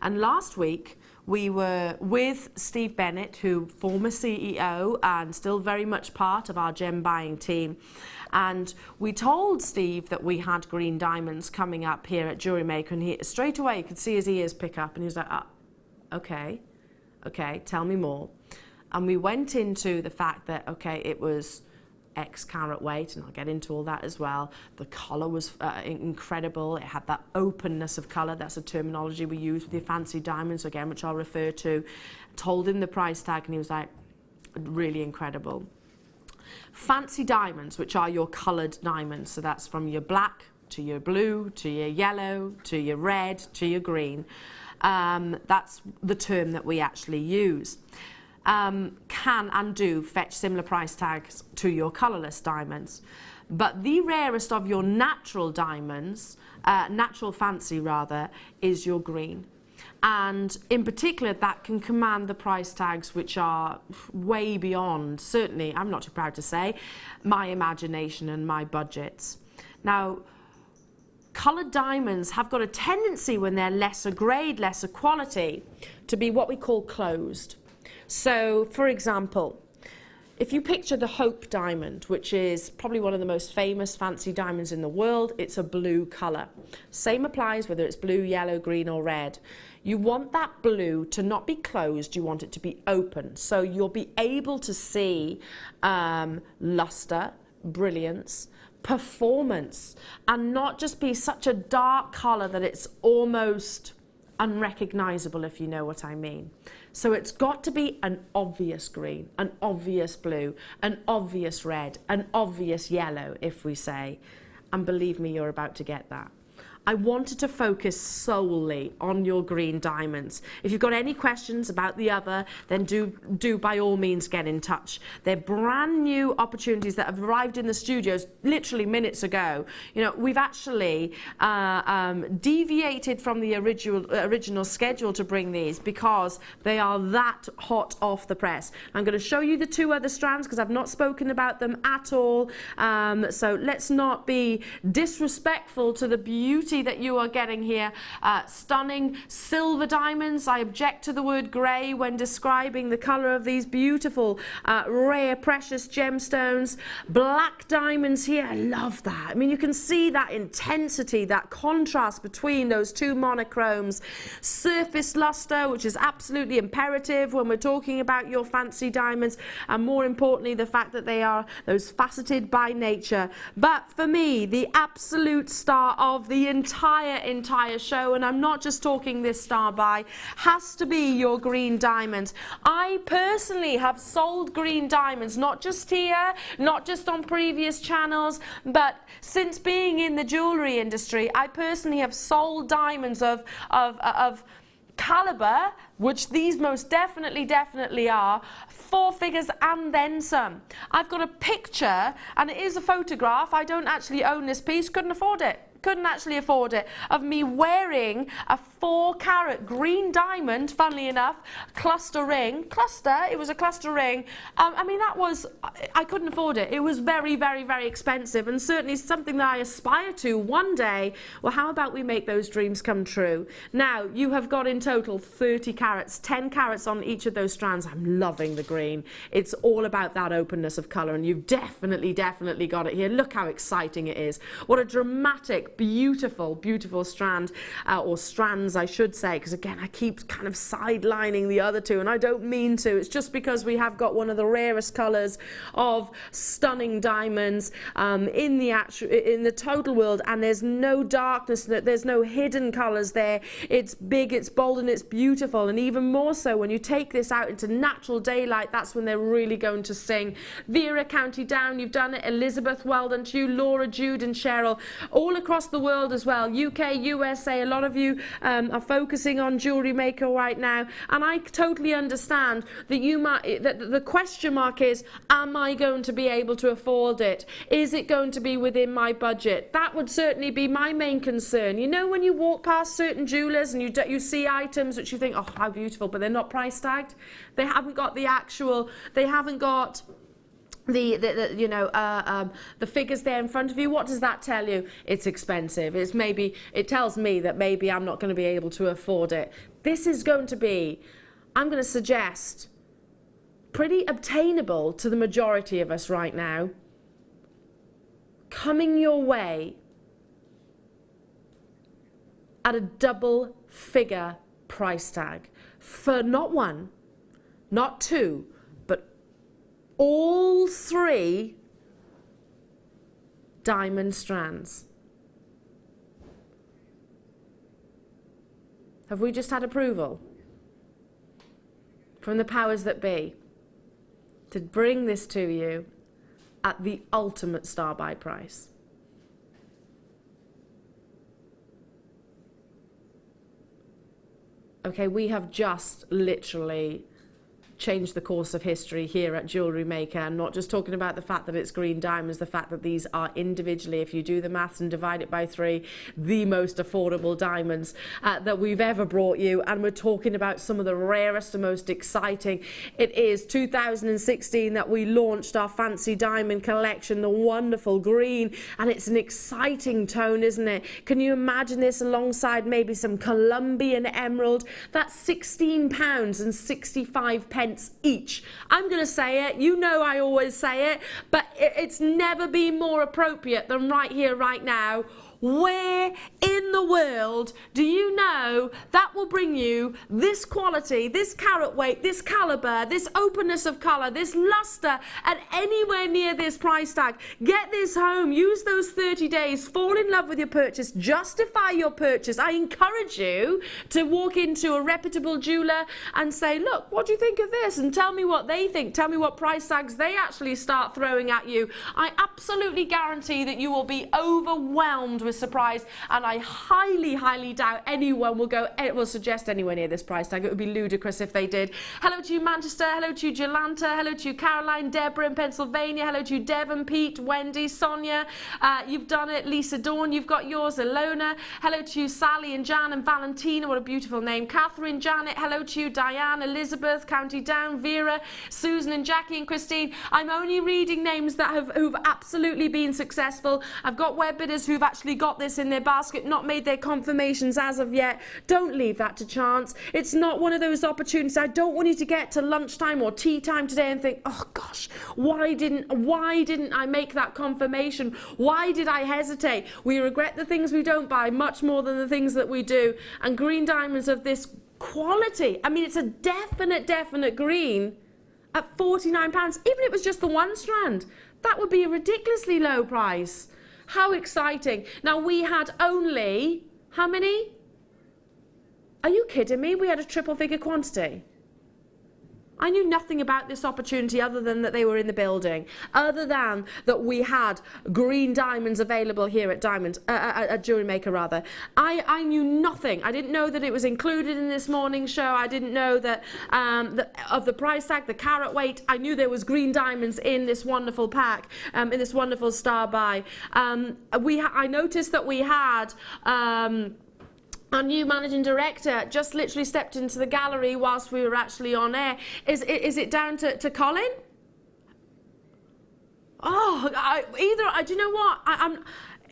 And last week, we were with Steve Bennett, who former CEO and still very much part of our gem buying team. And we told Steve that we had green diamonds coming up here at Jewellery Maker, and he straight away, you could see his ears pick up, and he was like, okay, tell me more. And we went into the fact that, okay, it was X carat weight, and I'll get into all that as well. The colour was incredible. It had that openness of colour. That's a terminology we use with the fancy diamonds, again, which I'll refer to. Told him the price tag, and he was like, really incredible. Fancy diamonds, which are your coloured diamonds, so that's from your black to your blue to your yellow to your red to your green. That's the term that we actually use. Can and do fetch similar price tags to your colourless diamonds. But the rarest of your natural diamonds, natural fancy rather, is your green. And in particular, that can command the price tags which are way beyond, certainly, I'm not too proud to say, my imagination and my budgets. Now, coloured diamonds have got a tendency, when they're lesser grade, lesser quality, to be what we call closed. So, for example, if you picture the Hope diamond, which is probably one of the most famous fancy diamonds in the world, it's a blue colour. Same applies whether it's blue, yellow, green or red. You want that blue to not be closed, you want it to be open. So you'll be able to see lustre, brilliance, performance, and not just be such a dark colour that it's almost unrecognisable, if you know what I mean. So it's got to be an obvious green, an obvious blue, an obvious red, an obvious yellow, if we say. And believe me, you're about to get that. I wanted to focus solely on your green diamonds. If you've got any questions about the other, then do by all means get in touch. They're brand new opportunities that have arrived in the studios literally minutes ago. You know, we've actually deviated from the original schedule to bring these because they are that hot off the press. I'm going to show you the 2 other strands because I've not spoken about them at all. So let's not be disrespectful to the beauty beauty that you are getting here. Stunning silver diamonds. I object to the word grey when describing the colour of these beautiful, rare, precious gemstones. Black diamonds here. I love that. I mean, you can see that intensity, that contrast between those two monochromes. Surface luster, which is absolutely imperative when we're talking about your fancy diamonds, and more importantly, the fact that they are those faceted by nature. But for me, the absolute star of the entire show, and I'm not just talking this star by, has to be your green diamonds. I personally have sold green diamonds, not just here, not just on previous channels, but since being in the jewellery industry, I personally have sold diamonds of calibre, which these most definitely are, 4 figures and then some. I've got a picture, and it is a photograph. I don't actually own this piece, couldn't afford it. Couldn't actually afford it, of me wearing a 4-carat green diamond, funnily enough, cluster ring. It was a cluster ring. I mean, I couldn't afford it. It was very expensive, and certainly something that I aspire to one day. Well, how about we make those dreams come true? Now, you have got in total 30 carats, 10 carats on each of those strands. I'm loving the green. It's all about that openness of colour, and you've definitely got it here. Look how exciting it is. What a dramatic, beautiful strand, or strands I should say, because again I keep kind of sidelining the other two, and I don't mean to. It's just because we have got one of the rarest colours of stunning diamonds in the total world, and there's no darkness, there's no hidden colours there. It's big, it's bold, and it's beautiful, and even more so when you take this out into natural daylight, that's when they're really going to sing. Vera, County Down, you've done it. Elizabeth, well done to you. Laura, Jude and Cheryl, all across the world as well. UK, USA, a lot of you are focusing on Jewellery Maker right now, and I totally understand that that the question mark is, am I going to be able to afford it? Is it going to be within my budget? That would certainly be my main concern. You know, when you walk past certain jewellers and you see items which you think, oh, how beautiful, but they're not price tagged. They haven't got the actual, they haven't got the figures there in front of you. What does that tell you? It's expensive. It tells me that maybe I'm not going to be able to afford it. This is going to be, I'm going to suggest, pretty obtainable to the majority of us right now, coming your way at a double-figure price tag for not 1, not 2, all 3 diamond strands. Have we just had approval from the powers that be to bring this to you at the ultimate star buy price? Okay, we have just literally change the course of history here at Jewellery Maker. I'm not just talking about the fact that it's green diamonds, the fact that these are individually, if you do the maths and divide it by 3, the most affordable diamonds that we've ever brought you. And we're talking about some of the rarest and most exciting. It is 2016 that we launched our fancy diamond collection, the wonderful green, and it's an exciting tone, isn't it? Can you imagine this alongside maybe some Colombian emerald? That's £16.65 each. I'm going to say it, you know I always say it, but it's never been more appropriate than right here, right now. Where in the world do you know that will bring you this quality, this carat weight, this calibre, this openness of colour, this lustre at anywhere near this price tag? Get this home, use those 30 days, fall in love with your purchase, justify your purchase. I encourage you to walk into a reputable jeweller and say, look, what do you think of this? And tell me what they think, tell me what price tags they actually start throwing at you. I absolutely guarantee that you will be overwhelmed with surprise, and I highly doubt anyone will suggest anywhere near this price tag. It would be ludicrous if they did. Hello to you, Manchester. Hello to you, Jolanta. Hello to you, Caroline, Deborah in Pennsylvania. Hello to you, Devon, Pete, Wendy, Sonia. You've done it. Lisa Dawn, you've got yours. Elena. Hello to you, Sally and Jan and Valentina. What a beautiful name. Catherine, Janet. Hello to you, Diane, Elizabeth, County down. Vera, Susan and Jackie and Christine. I'm only reading names that who've absolutely been successful. I've got web bidders who've actually got this in their basket, not made their confirmations as of yet. Don't leave that to chance. It's not one of those opportunities. I don't want you to get to lunchtime or tea time today and think, oh gosh, why didn't I make that confirmation? Why did I hesitate? We regret the things we don't buy much more than the things that we do. And green diamonds of this quality, I mean, it's a definite green at £49. Even if it was just the one strand, that would be a ridiculously low price. How exciting. Now we had only, how many? Are you kidding me? We had a triple figure quantity. I knew nothing about this opportunity other than that they were in the building, other than that we had green diamonds available here at at Jewellery Maker rather. I knew nothing. I didn't know that it was included in this morning's show. I didn't know that of the price tag, the carat weight. I knew there was green diamonds in this wonderful pack, in this wonderful star buy. I noticed that we had our new managing director just literally stepped into the gallery whilst we were actually on air. Is it down to Colin? Oh, do you know what?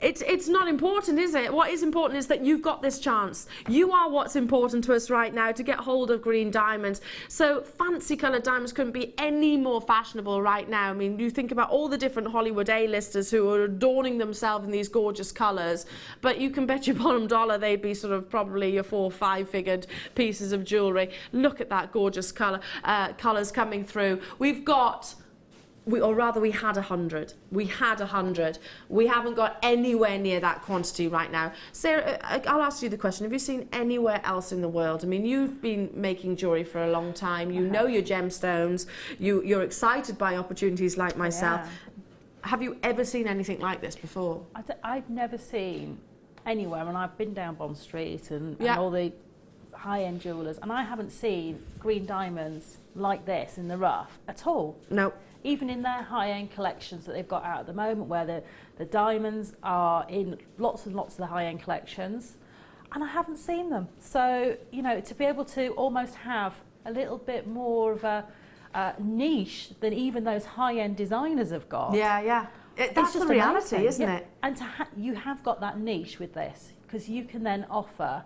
It's not important, is it? What is important is that you've got this chance. You are what's important to us right now, to get hold of green diamonds. So fancy coloured diamonds couldn't be any more fashionable right now. I mean, you think about all the different Hollywood A-listers who are adorning themselves in these gorgeous colours, but you can bet your bottom dollar they'd be sort of probably your 4- or 5-figured pieces of jewellery. Look at that gorgeous colours coming through. We had 100. We had 100. We haven't got anywhere near that quantity right now. Sarah, I'll ask you the question. Have you seen anywhere else in the world? I mean, you've been making jewellery for a long time. You know your gemstones. You're excited by opportunities like myself. Yeah. Have you ever seen anything like this before? I've never seen anywhere, and I've been down Bond Street and all the high-end jewellers, and I haven't seen green diamonds like this in the rough at all. No. Even in their high-end collections that they've got out at the moment, where the diamonds are in lots and lots of the high-end collections, and I haven't seen them. So, you know, to be able to almost have a little bit more of a niche than even those high-end designers have got. Yeah. That's the reality, isn't it? And you have got that niche with this, because you can then offer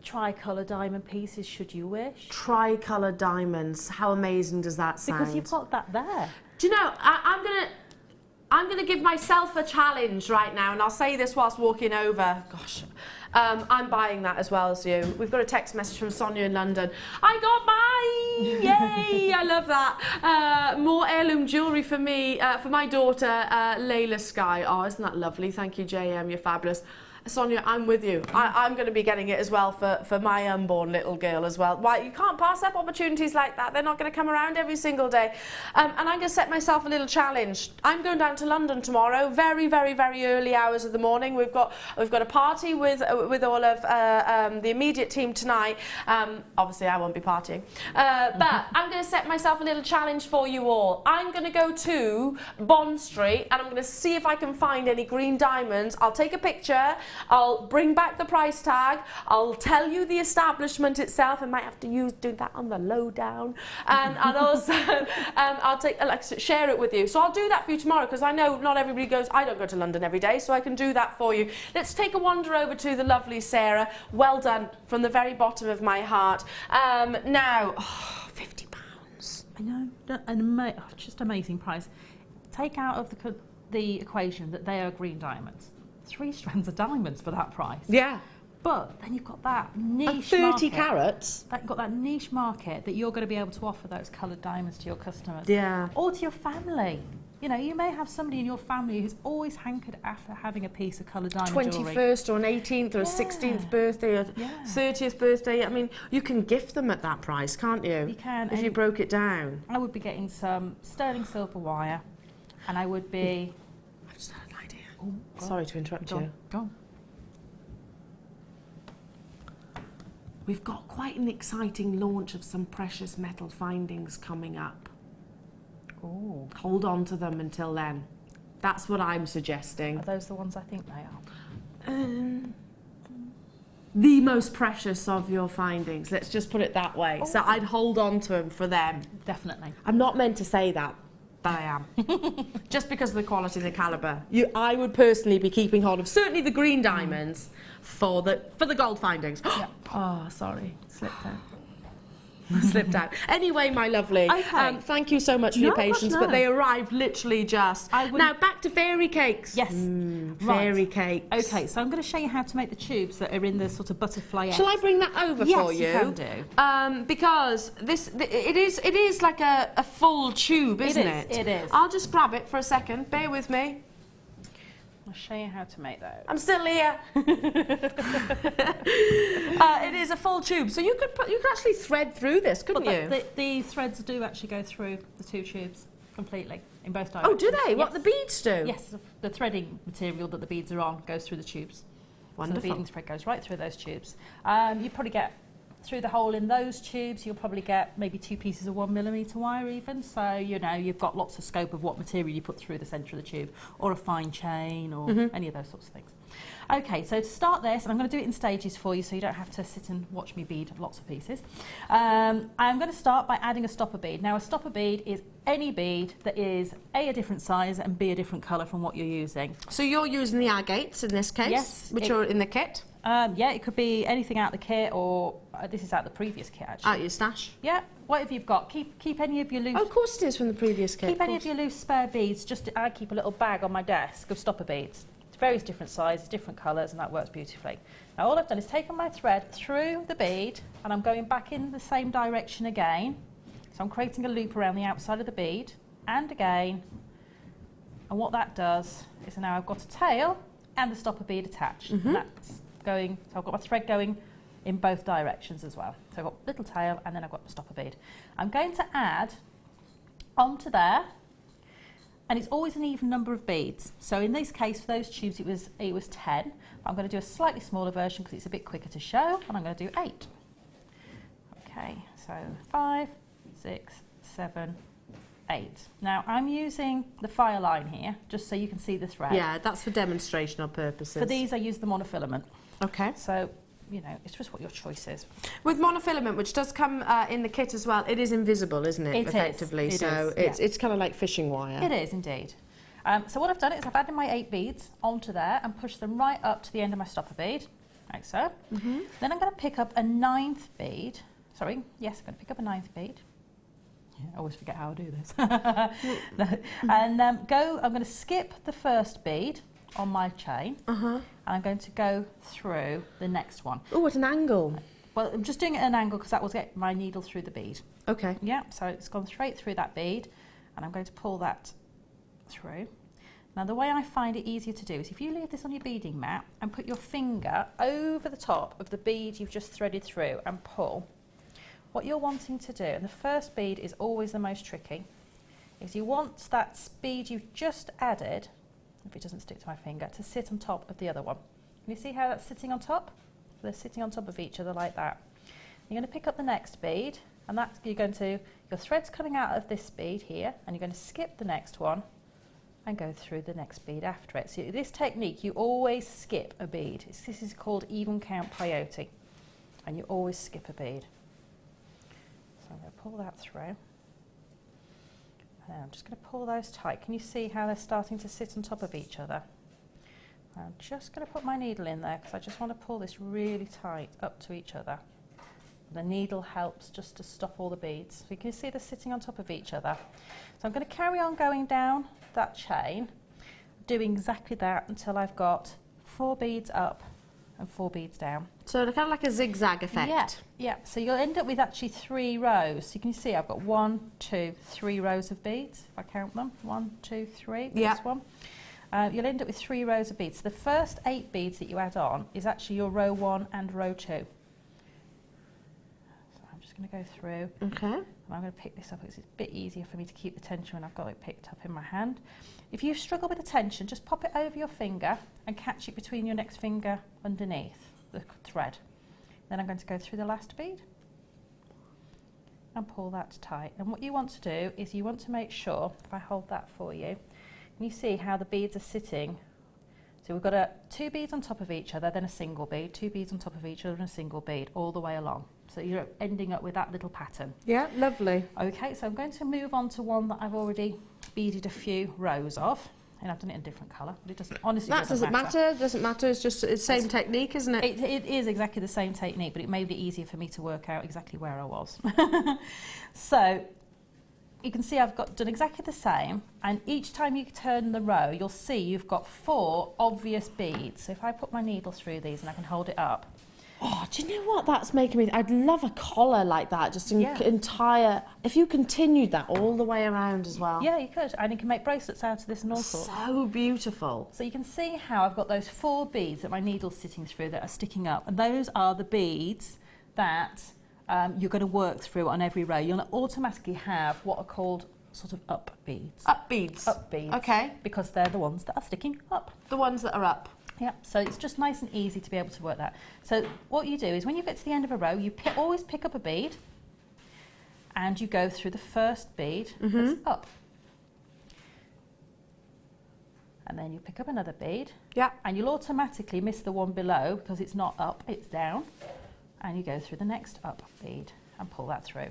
tricolour diamond pieces should you wish. Tricolour diamonds, how amazing does that sound? Because you've got that there. Do you know, I'm gonna give myself a challenge right now, and I'll say this whilst walking over. Gosh, I'm buying that as well as you. We've got a text message from Sonia in London. I got mine! Yay! I love that. More heirloom jewellery for me, for my daughter, Layla Sky. Oh, isn't that lovely? Thank you, JM. You're fabulous. Sonia, I'm with you. I'm going to be getting it as well for my unborn little girl as well. Why, you can't pass up opportunities like that. They're not going to come around every single day. And I'm going to set myself a little challenge. I'm going down to London tomorrow, very early hours of the morning. We've got a party with all of the immediate team tonight. Obviously, I won't be partying. But I'm going to set myself a little challenge for you all. I'm going to go to Bond Street and I'm going to see if I can find any green diamonds. I'll take a picture. I'll bring back the price tag. I'll tell you the establishment itself. I might have to do that on the lowdown, and also I'll share it with you. So I'll do that for you tomorrow, because I know not everybody goes. I don't go to London every day, so I can do that for you. Let's take a wander over to the lovely Sarah. Well done from the very bottom of my heart. Now, £50. I know, just amazing price. Take out of the equation that they are green diamonds. 3 strands of diamonds for that price. Yeah. But then you've got that niche 30 market. carats. You've got that niche market that you're going to be able to offer those coloured diamonds to your customers. Yeah. Or to your family. You know, you may have somebody in your family who's always hankered after having a piece of coloured diamond jewellery. 21st or an 18th or a 16th birthday or 30th birthday. I mean, you can gift them at that price, can't you? You can. If you broke it down. I would be getting some sterling silver wire, and I would be... I've just had an idea. Sorry to interrupt you. Go on. We've got quite an exciting launch of some precious metal findings coming up. Oh. Hold on to them until then. That's what I'm suggesting. Are those the ones I think they are? the most precious of your findings. Let's just put it that way. Oh. So I'd hold on to them for them. Definitely. I'm not meant to say that, but I am. Just because of the quality and the calibre. I would personally be keeping hold of certainly the green diamonds for the gold findings. Yeah. Oh, sorry, slipped out. Slipped out. Anyway, my lovely, Okay. thank you so much for your No, patience, gosh, but no. they arrived literally just. Now, back to fairy cakes. Yes. Fairy cakes. Okay, so I'm going to show you how to make the tubes that are in the sort of butterfly. Shall I bring that over for you? Yes, you can do. Because it is like a full tube, isn't it? It is. I'll just grab it for a second. Bear with me. I'll show you how to make those. I'm still here. It is a full tube, so you could actually thread through this, couldn't you? The threads do actually go through the two tubes completely in both Oh, directions. do they? Yes. What the beads do? Yes, the threading material that the beads are on goes through the tubes. Wonderful. So the beading thread goes right through those tubes. You probably get through the hole in those tubes, you'll probably get maybe 2 pieces of 1mm wire even. So, you know, you've got lots of scope of what material you put through the centre of the tube, or a fine chain, or any of those sorts of things. Okay, so to start this, and I'm going to do it in stages for you so you don't have to sit and watch me bead lots of pieces. I'm going to start by adding a stopper bead. Now, a stopper bead is any bead that is A, a different size, and B, a different colour from what you're using. So you're using the agates in this case? Yes, Which are in the kit? Yeah, it could be anything out the kit, or this is out the previous kit actually. Out your stash? Yeah, whatever you've got. Keep any of your loose. Oh, of course it is from the previous kit. Keep any of your loose spare beads. I keep a little bag on my desk of stopper beads. It's various different sizes, different colours, and that works beautifully. Now all I've done is taken my thread through the bead, and I'm going back in the same direction again. So I'm creating a loop around the outside of the bead, and again. And what that does is now I've got a tail and the stopper bead attached. And that's going. So I've got my thread going in both directions as well. So I've got little tail, and then I've got the stopper bead. I'm going to add onto there. And it's always an even number of beads. So in this case, for those tubes, it was 10. I'm going to do a slightly smaller version because it's a bit quicker to show, and I'm going to do 8. Okay, so 5, 6, 7, 8. Now I'm using the fire line here, just so you can see the thread. Yeah, that's for demonstrational purposes. For these, I use the monofilament. Okay. So, you know, it's just what your choice is. With monofilament, which does come in the kit as well, it is invisible, isn't it? It is. Effectively, It so is, it's kind of like fishing wire. It is indeed. So what I've done is I've added my 8 beads onto there and pushed them right up to the end of my stopper bead, like so. Then I'm going to pick up a 9th bead. Sorry, yes, I'm going to pick up a 9th bead. Yeah, I always forget how I do this. And I'm going to skip the first bead on my chain, and I'm going to go through the next one. Oh, at an angle. Well, I'm just doing it at an angle because that will get my needle through the bead. Okay. Yeah, so it's gone straight through that bead, and I'm going to pull that through. Now, the way I find it easier to do is if you leave this on your beading mat and put your finger over the top of the bead you've just threaded through and pull, what you're wanting to do, and the first bead is always the most tricky, is you want that bead you've just added, if it doesn't stick to my finger, to sit on top of the other one. Can you see how that's sitting on top? They're sitting on top of each other like that. You're going to pick up the next bead, and that's your thread's coming out of this bead here, and you're going to skip the next one and go through the next bead after it. So this technique, you always skip a bead. This is called even count peyote, and you always skip a bead. So I'm going to pull that through. And I'm just going to pull those tight. Can you see how they're starting to sit on top of each other? I'm just going to put my needle in there because I just want to pull this really tight up to each other. The needle helps just to stop all the beads. So you can see they're sitting on top of each other. So I'm going to carry on going down that chain, doing exactly that until I've got 4 beads up and 4 beads down. So kind of like a zigzag effect. Yeah, yeah. So you'll end up with actually 3 rows. So you can see I've got 1, 2, 3 rows of beads, if I count them. 1, 2, 3, yeah. This one. You'll end up with 3 rows of beads. So the first 8 beads that you add on is actually your row 1 and row 2. So I'm just going to go through. Okay. And I'm going to pick this up because it's a bit easier for me to keep the tension when I've got it picked up in my hand. If you struggle with the tension, just pop it over your finger and catch it between your next finger underneath the thread. Then I'm going to go through the last bead and pull that tight. And what you want to do is you want to make sure, if I hold that for you, can you see how the beads are sitting So we've got 2 beads on top of each other, then a single bead, 2 beads on top of each other and a single bead, all the way along. So you're ending up with that little pattern. Yeah, lovely. Okay, so I'm going to move on to one that I've already beaded a few rows of. And I've done it in a different colour, but it doesn't, honestly, That doesn't matter. Doesn't matter. It's just the same technique, isn't it? It is exactly the same technique, but it made it easier for me to work out exactly where I was. So you can see I've done exactly the same, and each time you turn the row, you'll see you've got 4 obvious beads. So if I put my needle through these and I can hold it up. Oh, do you know what that's making me? I'd love a collar like that, just entire. If you continued that all the way around as well. Yeah, you could, and you can make bracelets out of this and all sorts. So beautiful. So you can see how I've got those 4 beads that my needle's sitting through that are sticking up, and those are the beads that you're going to work through on every row. You'll automatically have what are called sort of up beads. Up beads. Up beads. Okay. Because they're the ones that are sticking up. The ones that are up. Yeah, so it's just nice and easy to be able to work that. So what you do is when you get to the end of a row, you always pick up a bead and you go through the first bead that's up. And then you pick up another bead. Yeah. And you'll automatically miss the one below because it's not up, it's down. And you go through the next up bead and pull that through.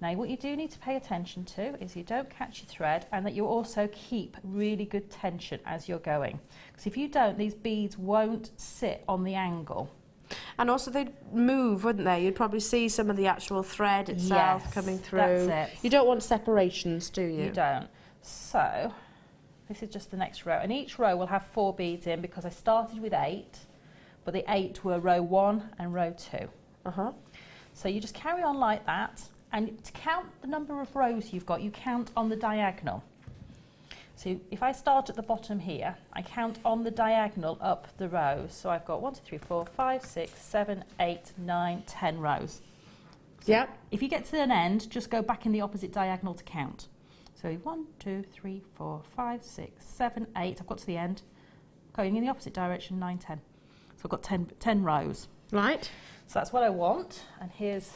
Now what you do need to pay attention to is you don't catch your thread, and that you also keep really good tension as you're going. Because if you don't, these beads won't sit on the angle. And also they'd move, wouldn't they? You'd probably see some of the actual thread itself coming through. That's it. You don't want separations, do you? You don't. So this is just the next row, and each row will have 4 beads in because I started with 8, but the 8 were row 1 and row 2. So you just carry on like that, and to count the number of rows you've got, you count on the diagonal. So if I start at the bottom here, I count on the diagonal up the rows. So I've got 1, 2, 3, 4, 5, 6, 7, 8, 9, 10 rows. So yeah. If you get to an end, just go back in the opposite diagonal to count. So 1, 2, 3, 4, 5, 6, 7, 8. I've got to the end. Going in the opposite direction, 9, 10. So I've got 10 rows. Right. So that's what I want. And here's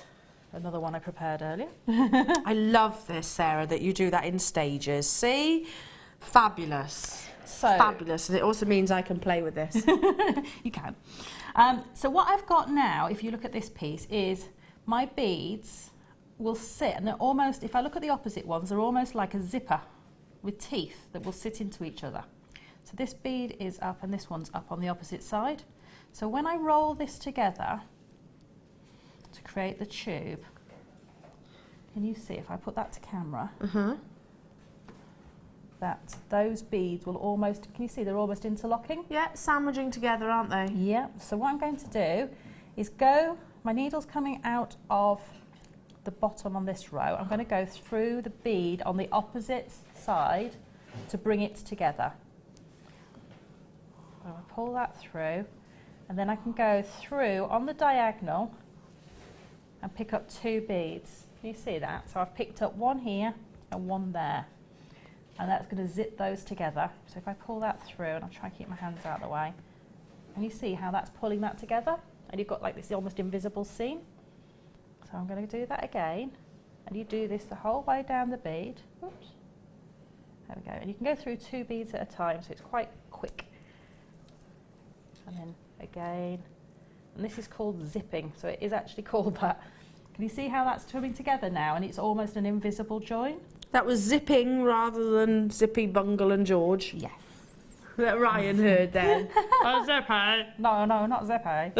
another one I prepared earlier. I love this, Sarah, that you do that in stages. See? Fabulous. So fabulous. And it also means I can play with this. You can. So what I've got now, if you look at this piece, is my beads will sit, and they're almost, if I look at the opposite ones, they're almost like a zipper with teeth that will sit into each other. So this bead is up and this one's up on the opposite side. So when I roll this together to create the tube, can you see, if I put that to camera, that those beads will almost, can you see they're almost interlocking? Yeah, sandwiching together, aren't they? Yeah, so what I'm going to do is my needle's coming out of the bottom on this row. I'm going to go through the bead on the opposite side to bring it together. So I pull that through, and then I can go through on the diagonal and pick up 2 beads. Can you see that? So I've picked up one here and one there. And that's going to zip those together. So if I pull that through, and I'll try and keep my hands out of the way, and you see how that's pulling that together, and you've got like this almost invisible seam. So I'm going to do that again, and you do this the whole way down the bead. Oops. There we go. And you can go through 2 beads at a time, so it's quite quick. And then again, and this is called zipping, so it is actually called that. Can you see how that's coming together now, and it's almost an invisible join? That was zipping rather than Zippy, Bungle and George. Yes. That Ryan heard then. Oh, Zippy. No, not Zippy.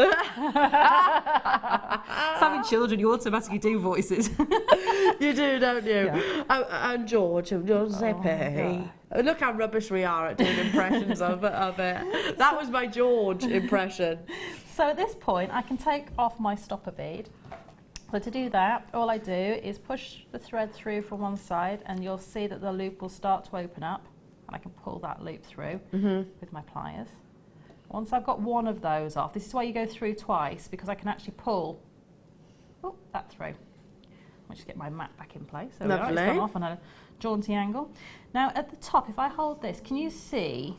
Having children, you automatically do voices. You do, don't you? Yeah. And George, you're Zippy. Oh, look how rubbish we are at doing impressions of it. That was my George impression. So at this point, I can take off my stopper bead. So to do that, all I do is push the thread through from one side, and you'll see that the loop will start to open up, and I can pull that loop through with my pliers. Once I've got one of those off, this is why you go through twice, because I can actually pull that through. I'll just get my mat back in place. So it's gone off on a jaunty angle. Now at the top, if I hold this, can you see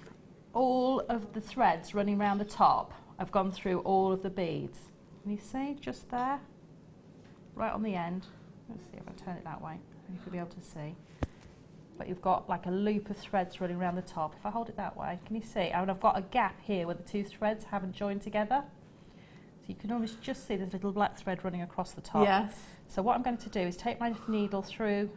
all of the threads running around the top? I've gone through all of the beads. Can you see just there? Right on the end. Let's see if I turn it that way, if you'll be able to see. but you've got like a loop of threads running around the top. If I hold it that way, can you see? And I've got a gap here where the two threads haven't joined together. So you can almost just see there's a little black thread running across the top. Yes. So what I'm going to do is take my needle through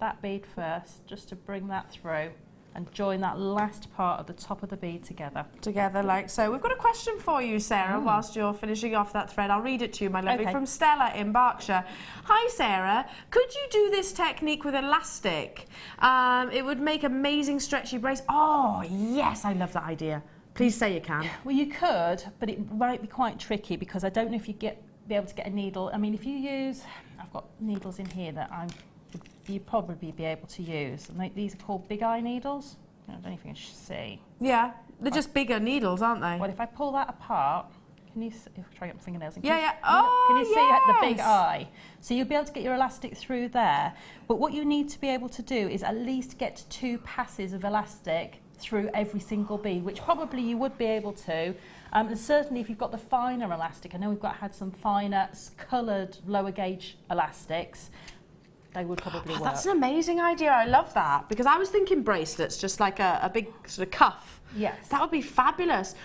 that bead first, just to bring that through and join that last part of the top of the bead together. Together like so. We've got a question for you, Sarah, whilst you're finishing off that thread. I'll read it to you, my lovely, from Stella in Berkshire. Hi, Sarah. Could you do this technique with elastic? It would make amazing stretchy brace. Oh, yes, I love that idea. Please say you can. Well, you could, but it might be quite tricky because I don't know if you be able to get a needle. I mean, if you use, I've got needles in here that you'd probably be able to use. And these are called big eye needles. I don't know if you can see. Yeah, they're just bigger needles, aren't they? Well, if I pull that apart, can you see, if I try to get my fingernails in? Yeah. Can you see the big eye? So you'll be able to get your elastic through there. But what you need to be able to do is at least get 2 passes of elastic through every single bead, which probably you would be able to. And certainly if you've got the finer elastic, I know we've had some finer coloured lower gauge elastics, they would probably work. That's an amazing idea. I love that, because I was thinking bracelets, just like a big sort of cuff. Yes. That would be fabulous.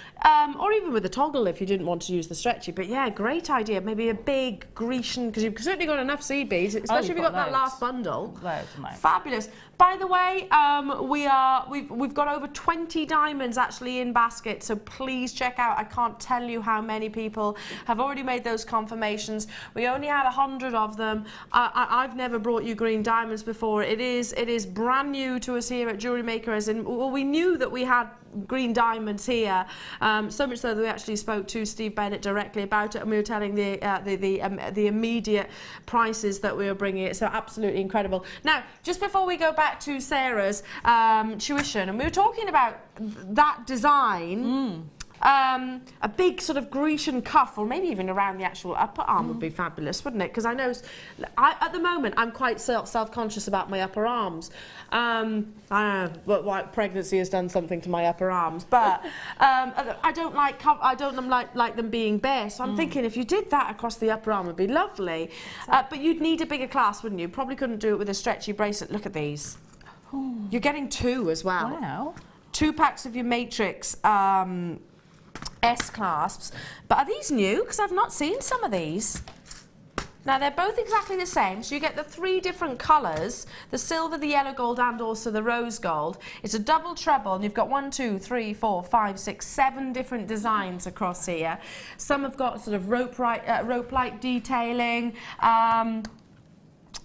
Or even with a toggle if you didn't want to use the stretchy. But yeah, great idea. Maybe a big Grecian, because you've certainly got enough seed beads, especially if you've got that last bundle. Loads. Fabulous. By the way, we've got over 20 diamonds actually in basket, so please check out. I can't tell you how many people have already made those confirmations. We only had 100 of them. I've never brought you green diamonds before. It is brand new to us here at Jewellery Maker, as in, well, we knew that we had green diamonds here, so much so that we actually spoke to Steve Bennett directly about it, and we were telling the immediate prices that we were bringing it. So absolutely incredible. Now, just before we go back to Sarah's tuition, and we were talking about that design. A big sort of Grecian cuff, or maybe even around the actual upper arm would be fabulous, wouldn't it? Because I know, at the moment, I'm quite self-conscious about my upper arms. I don't know what pregnancy has done something to my upper arms, but I don't like them being bare. So I'm thinking if you did that across the upper arm, it would be lovely. But you'd need a bigger clasp, wouldn't you? Probably couldn't do it with a stretchy bracelet. Look at these. You're getting 2 as well. Wow. 2 packs of your Matrix S clasps. But are these new? Because I've not seen some of these. Now they're both exactly the same, so you get the 3 different colours, the silver, the yellow gold and also the rose gold. It's a double treble, and you've got 1, 2, 3, 4, 5, 6, 7 different designs across here. Some have got sort of rope-like detailing,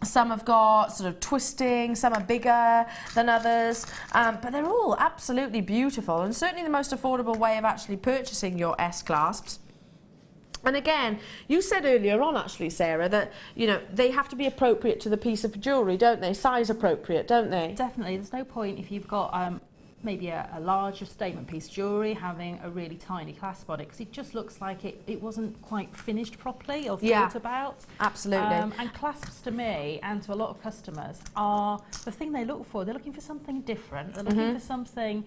some have got sort of twisting, some are bigger than others, but they're all absolutely beautiful, and certainly the most affordable way of actually purchasing your S clasps. And again, you said earlier on actually, Sarah, that, you know, they have to be appropriate to the piece of jewellery, don't they? Size appropriate, don't they? Definitely. There's no point if you've got maybe a larger statement piece jewellery having a really tiny clasp on it, because it just looks like it wasn't quite finished properly or thought about. Absolutely. And clasps to me and to a lot of customers are the thing they look for. They're looking for something different. They're looking for something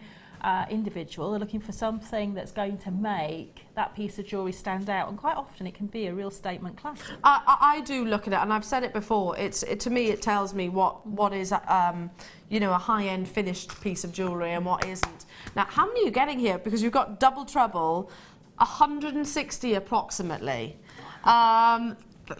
individual. They're looking for something that's going to make that piece of jewellery stand out, and quite often it can be a real statement clasp. I do look at it, and I've said it before, to me it tells me what is you know, a high-end finished piece of jewellery and what isn't. Now, how many are you getting here? Because you've got double treble, 160 approximately.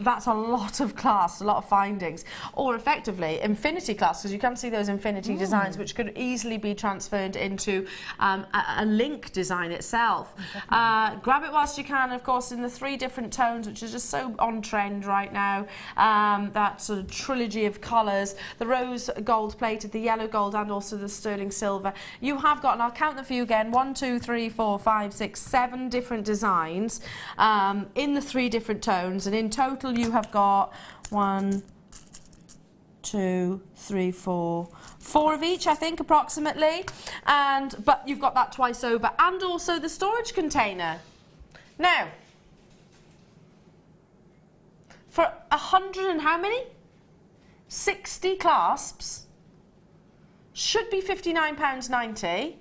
That's a lot of clasps, a lot of findings. Or effectively, infinity clasps, because you can see those infinity designs, which could easily be transferred into a link design itself. Grab it whilst you can, of course, in the 3 different tones, which is just so on trend right now. That sort of trilogy of colours, the rose gold plated, the yellow gold, and also the sterling silver. You have got, and I'll count them for you again, 1, 2, 3, 4, 5, 6, 7 different designs in the 3 different tones, and in total you have got 1, 2, 3, 4 of each, I think, approximately, but you've got that twice over, and also the storage container. Now, for 100 and how many? 60 clasps, should be £59.90.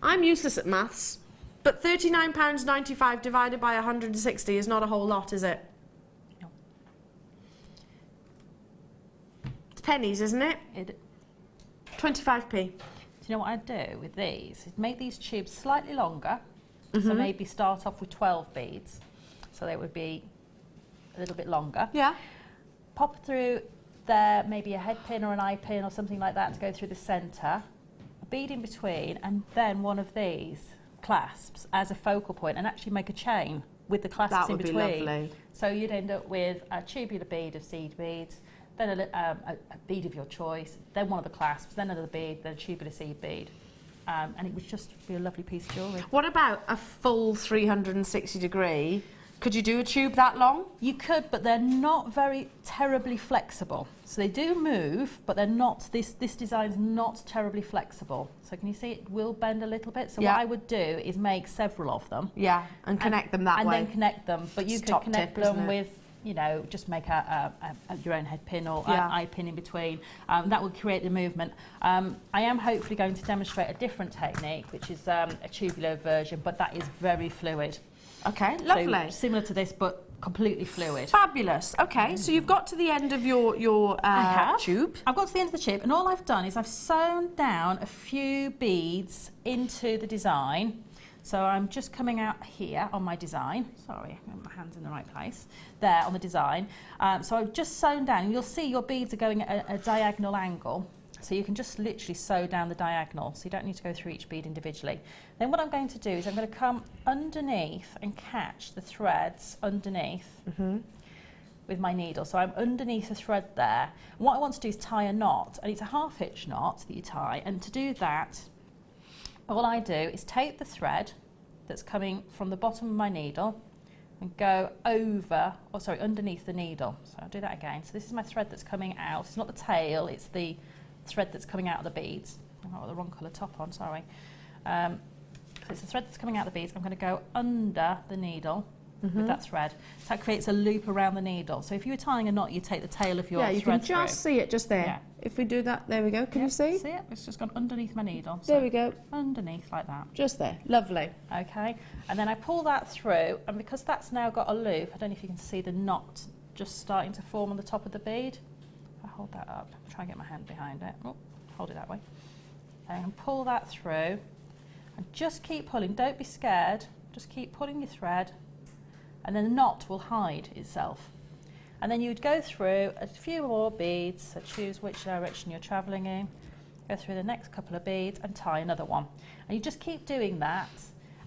I'm useless at maths. But £39.95 divided by 160 is not a whole lot, is it? No. pennies, isn't it? 25p. Do you know what I'd do with these? Is make these tubes slightly longer. So maybe start off with 12 beads. So they would be a little bit longer. Yeah. Pop through there, maybe a head pin or an eye pin or something like that to go through the centre. A bead in between, and then one of these clasps as a focal point, and actually make a chain with the clasps in between. That would be lovely. So you'd end up with a tubular bead of seed beads, then a bead of your choice, then one of the clasps, then another bead, then a tubular seed bead. And it would just be a lovely piece of jewellery. What about a full 360 degree? Could you do a tube that long? You could, but they're not very terribly flexible. So they do move, but they're not, this design's not terribly flexible. So can you see it will bend a little bit? So what I would do is make several of them. Yeah, and connect them that way. And then connect them. But you could connect them with, you know, just make your own head pin or an eye pin in between. That will create the movement. I am hopefully going to demonstrate a different technique, which is a tubular version, but that is very fluid. Okay, lovely. So similar to this, but completely fluid. Fabulous. Okay, so you've got to the end of your tube. I've got to the end of the tube, and all I've done is I've sewn down a few beads into the design. So I'm just coming out here on my design. Sorry, my hand's in the right place. There on the design. So I've just sewn down, and you'll see your beads are going at a diagonal angle. So you can just literally sew down the diagonal, so you don't need to go through each bead individually. Then what I'm going to do is I'm going to come underneath and catch the threads underneath with my needle. So I'm underneath the thread there. And what I want to do is tie a knot, and it's a half hitch knot that you tie, and to do that, all I do is take the thread that's coming from the bottom of my needle and go over, or sorry, underneath the needle. So I'll do that again. So this is my thread that's coming out. It's not the tail, it's the thread that's coming out of the beads. I've got the wrong colour top on, sorry. So it's the thread that's coming out of the beads. I'm going to go under the needle with that thread. So that creates a loop around the needle. So if you were tying a knot, you take the tail of your thread. Yeah, you can just see it just there. Yeah. If we do that, there we go. Can you see? See it? It's just gone underneath my needle. So there we go. Underneath like that. Just there. Lovely. Okay. And then I pull that through, and because that's now got a loop, I don't know if you can see the knot just starting to form on the top of the bead. I hold that up, try and get my hand behind it. Oh, hold it that way. And pull that through, and just keep pulling. Don't be scared. Just keep pulling your thread, and then the knot will hide itself. And then you would go through a few more beads, so choose which direction you're travelling in, go through the next couple of beads and tie another one. And you just keep doing that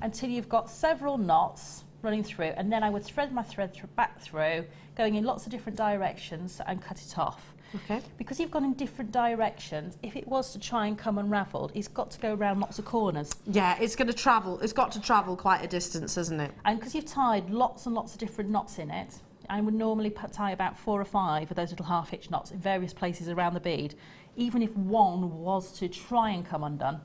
until you've got several knots running through, and then I would thread my thread back through, going in lots of different directions, and cut it off. Okay. Because you've gone in different directions, if it was to try and come unravelled, it's got to go around lots of corners. Yeah, it's going to travel. It's got to travel quite a distance, isn't it? And because you've tied lots and lots of different knots in it, I would normally tie about 4 or 5 of those little half-hitch knots in various places around the bead. Even if one was to try and come undone,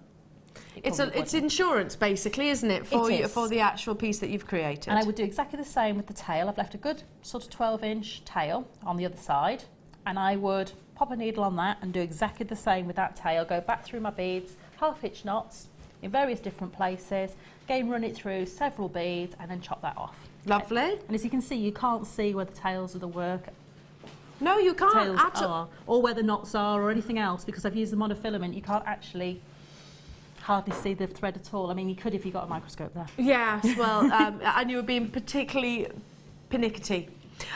it's insurance, basically, isn't it, for the actual piece that you've created? And I would do exactly the same with the tail. I've left a good sort of 12-inch tail on the other side, and I would pop a needle on that and do exactly the same with that tail. Go back through my beads, half-hitch knots in various different places, again run it through several beads, and then chop that off. Lovely. And as you can see, you can't see where the tails of the work No, you can't tails actually. are, or where the knots are, or anything else, because I've used the monofilament. You can't actually hardly see the thread at all. I mean, you could if you got a microscope there. Yes, well, and you were being particularly pernickety.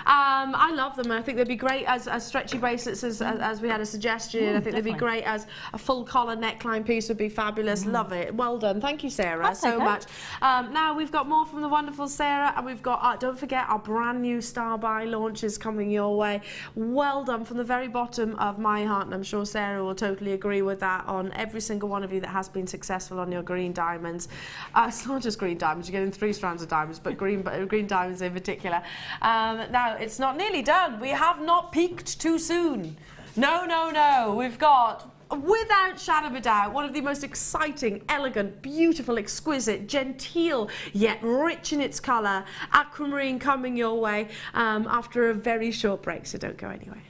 I love them. I think they'd be great as stretchy bracelets, as we had a suggestion. I think they'd be great as a full collar neckline piece would be fabulous. Love it. Well done. Thank you, Sarah, That's so okay. much. Now we've got more from the wonderful Sarah, and we've got, don't forget, our brand new Star Buy launch is coming your way. Well done from the very bottom of my heart, and I'm sure Sarah will totally agree with that, on every single one of you that has been successful on your green diamonds. It's not just green diamonds, you're getting 3 strands of diamonds, but green diamonds in particular. Now, it's not nearly done. We have not peaked too soon. No, no, no. We've got, without shadow of a doubt, one of the most exciting, elegant, beautiful, exquisite, genteel, yet rich in its colour, aquamarine coming your way after a very short break, so don't go anywhere.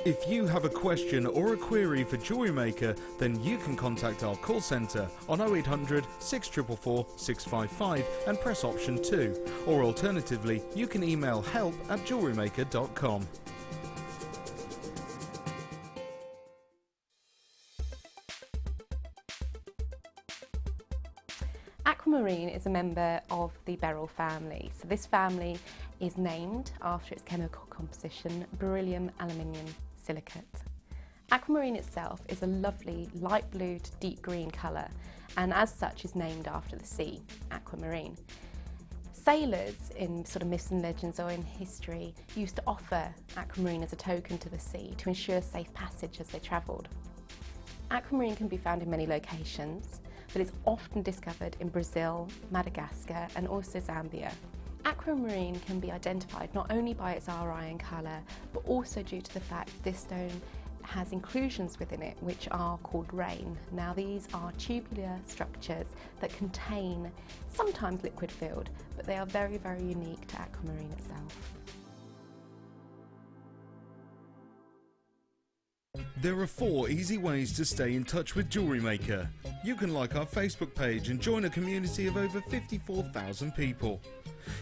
If you have a question or a query for Jewellery Maker, then you can contact our call centre on 0800 644 655 and press option 2. Or alternatively, you can email help@jewellerymaker.com. Aquamarine is a member of the beryl family. So this family is named after its chemical composition, beryllium aluminium silicate. Aquamarine itself is a lovely light blue to deep green colour, and as such is named after the sea, aquamarine. Sailors in sort of myths and legends or in history used to offer aquamarine as a token to the sea to ensure safe passage as they travelled. Aquamarine can be found in many locations, but it's often discovered in Brazil, Madagascar and also Zambia. Aquamarine can be identified not only by its RI and colour, but also due to the fact this stone has inclusions within it which are called rain. Now these are tubular structures that contain sometimes liquid filled, but they are very, very unique to aquamarine itself. There are 4 easy ways to stay in touch with Jewellery Maker. You can like our Facebook page and join a community of over 54,000 people.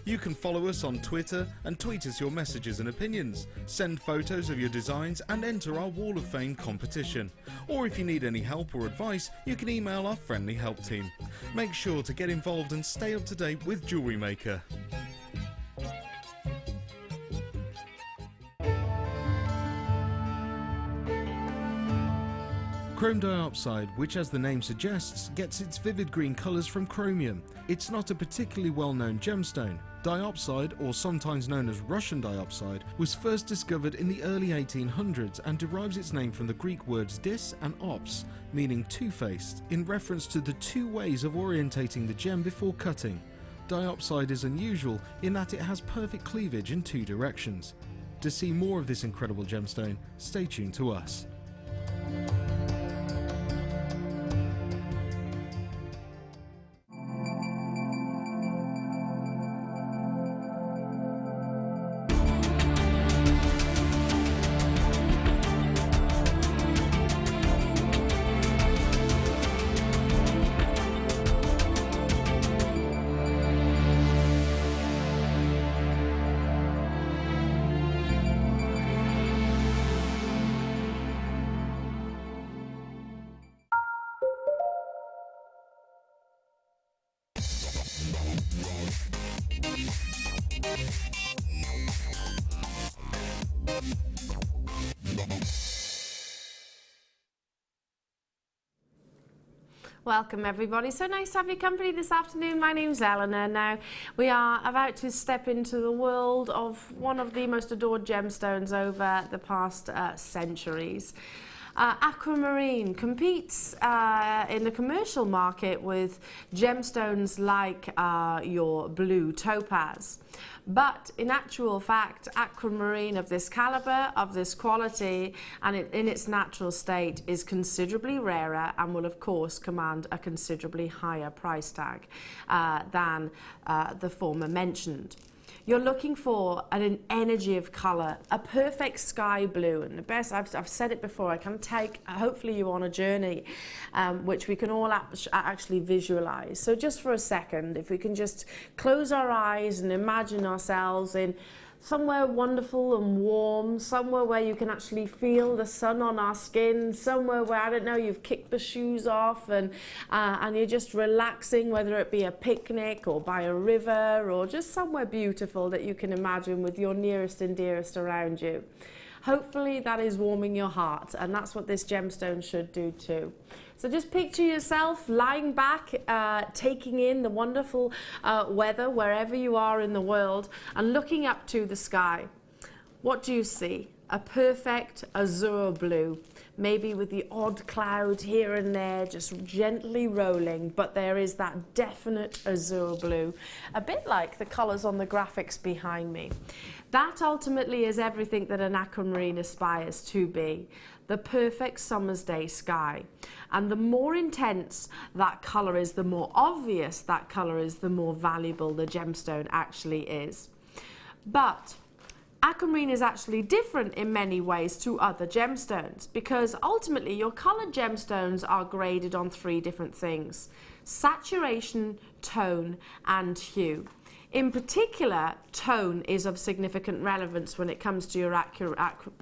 You can follow us on Twitter and tweet us your messages and opinions, send photos of your designs and enter our Wall of Fame competition. Or if you need any help or advice, you can email our friendly help team. Make sure to get involved and stay up to date with Jewellery Maker. Chrome diopside, which as the name suggests, gets its vivid green colours from chromium. It's not a particularly well-known gemstone. Diopside, or sometimes known as Russian diopside, was first discovered in the early 1800s and derives its name from the Greek words dis and ops, meaning two-faced, in reference to the 2 ways of orientating the gem before cutting. Diopside is unusual in that it has perfect cleavage in 2 directions. To see more of this incredible gemstone, stay tuned to us. Welcome everybody, so nice to have your company this afternoon. My name's Elena. Now we are about to step into the world of one of the most adored gemstones over the past centuries. Aquamarine competes in the commercial market with gemstones like your blue topaz. But in actual fact, aquamarine of this caliber, of this quality, and in its natural state is considerably rarer and will of course command a considerably higher price tag than the former mentioned. You're looking for an energy of colour, a perfect sky blue, and the best, I've said it before, I can take hopefully you on a journey which we can all actually visualise. So just for a second, if we can just close our eyes and imagine ourselves in somewhere wonderful and warm, somewhere where you can actually feel the sun on our skin, somewhere where, I don't know, you've kicked the shoes off and you're just relaxing, whether it be a picnic or by a river or just somewhere beautiful that you can imagine with your nearest and dearest around you. Hopefully that is warming your heart, and that's what this gemstone should do too. So just picture yourself lying back, taking in the wonderful weather wherever you are in the world and looking up to the sky. What do you see? A perfect azure blue, maybe with the odd cloud here and there just gently rolling, but there is that definite azure blue, a bit like the colours on the graphics behind me. That ultimately is everything that an aquamarine aspires to be, the perfect summer's day sky. And the more intense that colour is, the more obvious that colour is, the more valuable the gemstone actually is. But aquamarine is actually different in many ways to other gemstones because ultimately your coloured gemstones are graded on 3 different things: saturation, tone and hue. In particular, tone is of significant relevance when it comes to your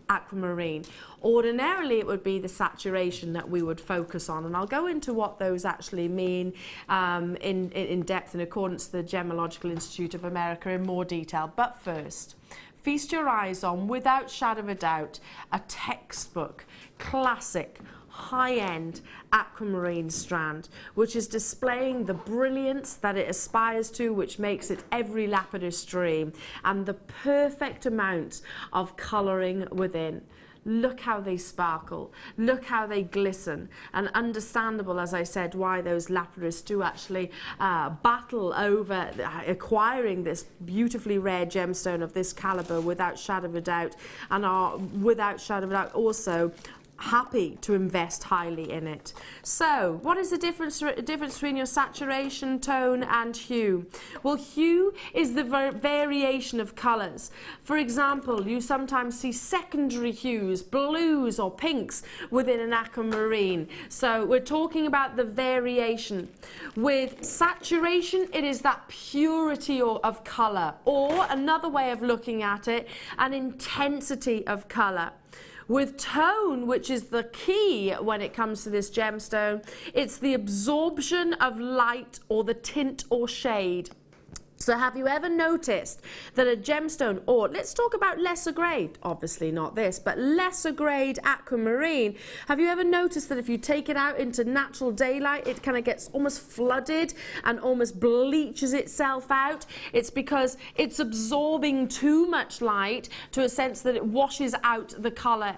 aquamarine. Ordinarily, it would be the saturation that we would focus on, and I'll go into what those actually mean in depth in accordance to the Gemological Institute of America in more detail. But first, feast your eyes on, without shadow of a doubt, a textbook, classic, high-end aquamarine strand, which is displaying the brilliance that it aspires to, which makes it every lapidus dream, and the perfect amount of colouring within. Look how they sparkle, look how they glisten, and understandable, as I said, why those lapidus do actually battle over acquiring this beautifully rare gemstone of this calibre without shadow of a doubt, and are without shadow of a doubt also happy to invest highly in it. So, what is the difference between your saturation, tone and hue? Well, hue is the variation of colours. For example, you sometimes see secondary hues, blues or pinks within an aquamarine. So we're talking about the variation. With saturation, it is that purity of colour, or another way of looking at it, an intensity of colour. With tone, which is the key when it comes to this gemstone, it's the absorption of light or the tint or shade. So have you ever noticed that a gemstone, or let's talk about lesser grade, obviously not this, but lesser grade aquamarine, have you ever noticed that if you take it out into natural daylight, it kind of gets almost flooded and almost bleaches itself out? It's because it's absorbing too much light to a sense that it washes out the colour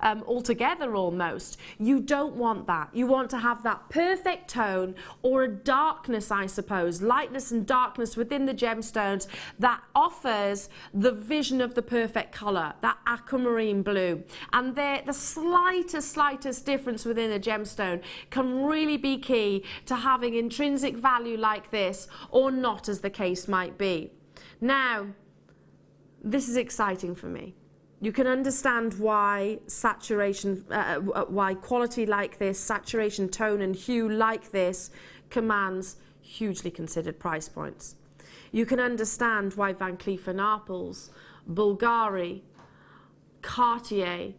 altogether almost. You don't want that. You want to have that perfect tone, or a darkness, I suppose, lightness and darkness within the gemstones that offers the vision of the perfect colour, that aquamarine blue. And the slightest difference within a gemstone can really be key to having intrinsic value like this, or not, as the case might be. Now, this is exciting for me. You can understand why saturation, why quality like this, saturation, tone and hue like this commands hugely considered price points. You can understand why Van Cleef & Arpels, Bulgari, Cartier,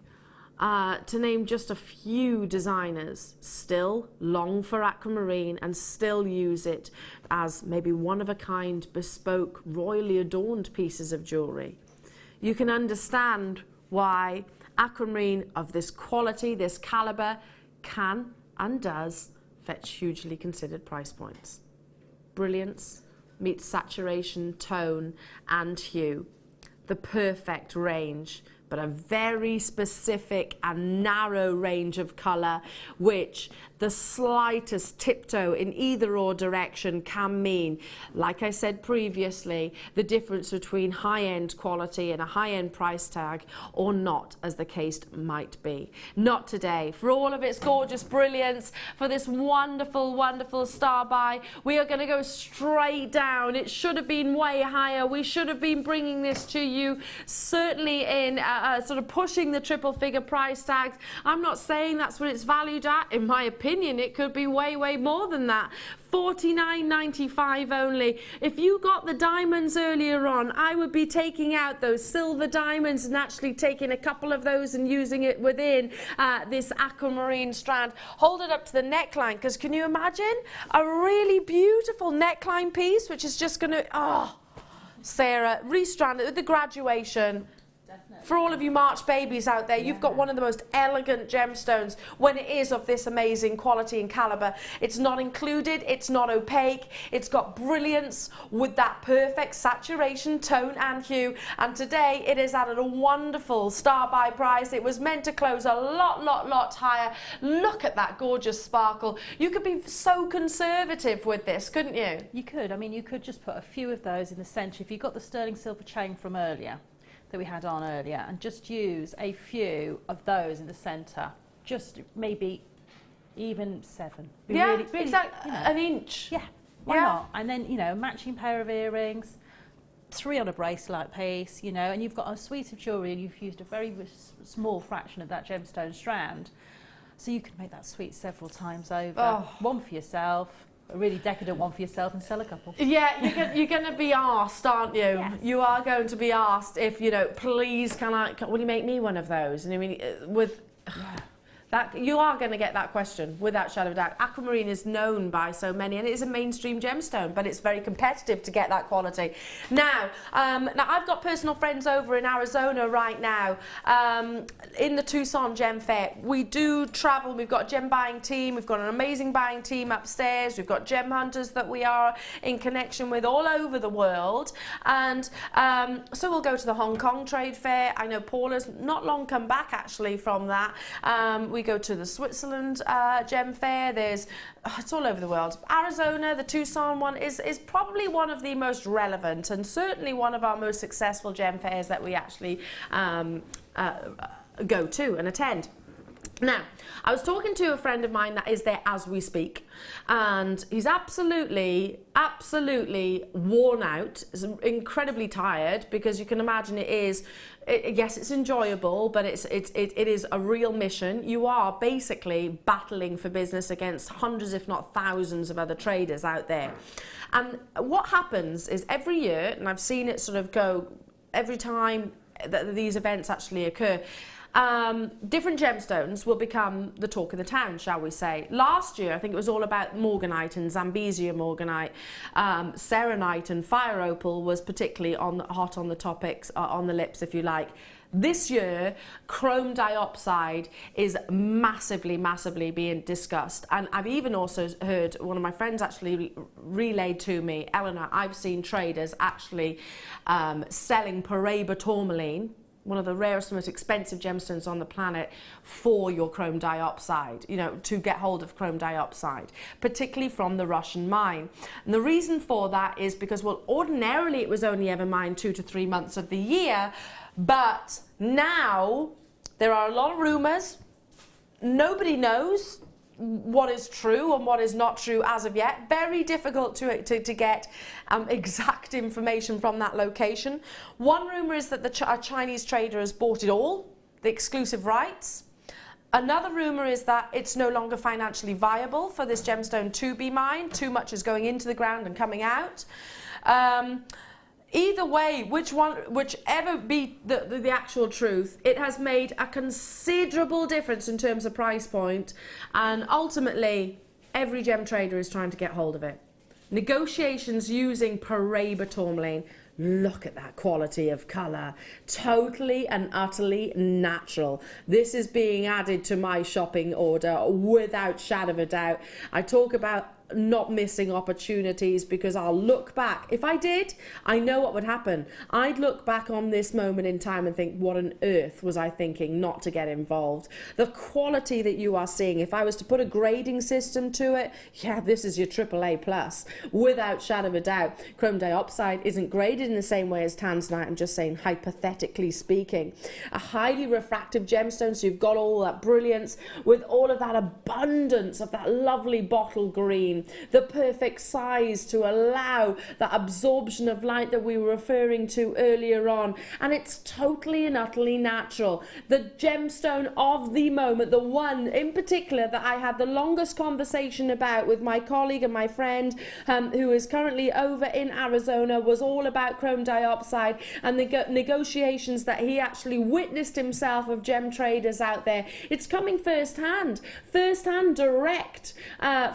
to name just a few designers, still long for aquamarine and still use it as maybe one-of-a-kind, bespoke, royally adorned pieces of jewellery. You can understand why aquamarine of this quality, this calibre, can and does fetch hugely considered price points. Brilliance meets saturation, tone and hue. The perfect range, but a very specific and narrow range of colour, which the slightest tiptoe in either or direction can mean, like I said previously, the difference between high-end quality and a high-end price tag, or not, as the case might be. Not today. For all of its gorgeous brilliance, for this wonderful, wonderful star buy, we are going to go straight down. It should have been way higher. We should have been bringing this to you, certainly in sort of pushing the triple figure price tags. I'm not saying that's what it's valued at. In my opinion, it could be way, way more than that. $49.95 only. If you got the diamonds earlier on, I would be taking out those silver diamonds and actually taking a couple of those and using it within this aquamarine strand. Hold it up to the neckline, because can you imagine a really beautiful neckline piece, which is just going to, oh, Sarah, restrand it with the graduation. For all of you March babies out there, you've got one of the most elegant gemstones when it is of this amazing quality and calibre. It's not included, it's not opaque, it's got brilliance with that perfect saturation, tone and hue. And today it is at a wonderful star buy price. It was meant to close a lot higher. Look at that gorgeous sparkle. You could be so conservative with this, couldn't you? You could. I mean, you could just put a few of those in the centre. If you got the sterling silver chain from earlier, that we had on earlier, and just use a few of those in the centre, just maybe even 7. Yeah, really, exactly, you know, an inch. Yeah, why not? And then, you know, matching pair of earrings, 3 on a bracelet piece, you know, and you've got a suite of jewellery and you've used a very small fraction of that gemstone strand. So you can make that suite several times over. One for yourself, a really decadent one for yourself, and sell a couple. Yeah, you're going to be asked, aren't you? Yes. You are going to be asked if, you know, please, will you make me one of those? And I mean, with... That, you are going to get that question without shadow of doubt. Aquamarine is known by so many, and it is a mainstream gemstone, but it's very competitive to get that quality. Now I've got personal friends over in Arizona right now, in the Tucson Gem Fair. We do travel. We've got a gem buying team. We've got an amazing buying team upstairs. We've got gem hunters that we are in connection with all over the world, and so we'll go to the Hong Kong Trade Fair. I know Paula's not long come back actually from that. We go to the Switzerland Gem Fair. It's all over the world. Arizona, the Tucson one, is probably one of the most relevant and certainly one of our most successful gem fairs that we actually go to and attend. Now, I was talking to a friend of mine that is there as we speak, and he's absolutely worn out, incredibly tired, because you can imagine yes, it's enjoyable, but it is a real mission. You are basically battling for business against hundreds, if not thousands, of other traders out there. And what happens is every year, and I've seen it sort of go every time that these events actually occur, different gemstones will become the talk of the town, shall we say. Last year, I think it was all about morganite and Zambezia morganite. Serenite and fire opal was particularly hot on the topics, on the lips, if you like. This year, chrome dioxide is massively being discussed. And I've even also heard one of my friends actually relayed to me, Elena, I've seen traders actually selling Paraiba tourmaline, one of the rarest and most expensive gemstones on the planet, for your chrome dioxide, you know, to get hold of chrome dioxide, particularly from the Russian mine. And the reason for that is because, well, ordinarily it was only ever mined 2 to 3 months of the year, but now there are a lot of rumours. Nobody knows what is true and what is not true as of yet. Very difficult to get exact information from that location. One rumour is that a Chinese trader has bought it all, the exclusive rights. Another rumour is that it's no longer financially viable for this gemstone to be mined. Too much is going into the ground and coming out. Either way, whichever be the actual truth, it has made a considerable difference in terms of price point, and ultimately every gem trader is trying to get hold of it. Negotiations using Paraiba tourmaline. Look at that quality of colour. Totally and utterly natural. This is being added to my shopping order without shadow of a doubt. I talk about not missing opportunities because I'll look back. If I did, I know what would happen. I'd look back on this moment in time and think, what on earth was I thinking not to get involved? The quality that you are seeing, if I was to put a grading system to it, yeah, this is your AAA plus, without shadow of a doubt. Chrome dioxide isn't graded in the same way as tanzanite. I'm just saying, hypothetically speaking. A highly refractive gemstone, so you've got all that brilliance with all of that abundance of that lovely bottle green, the perfect size to allow that absorption of light that we were referring to earlier on, and it's totally and utterly natural. The gemstone of the moment, the one in particular that I had the longest conversation about with my colleague and my friend who is currently over in Arizona, was all about chrome dioxide and the negotiations that he actually witnessed himself of gem traders out there. It's coming first-hand direct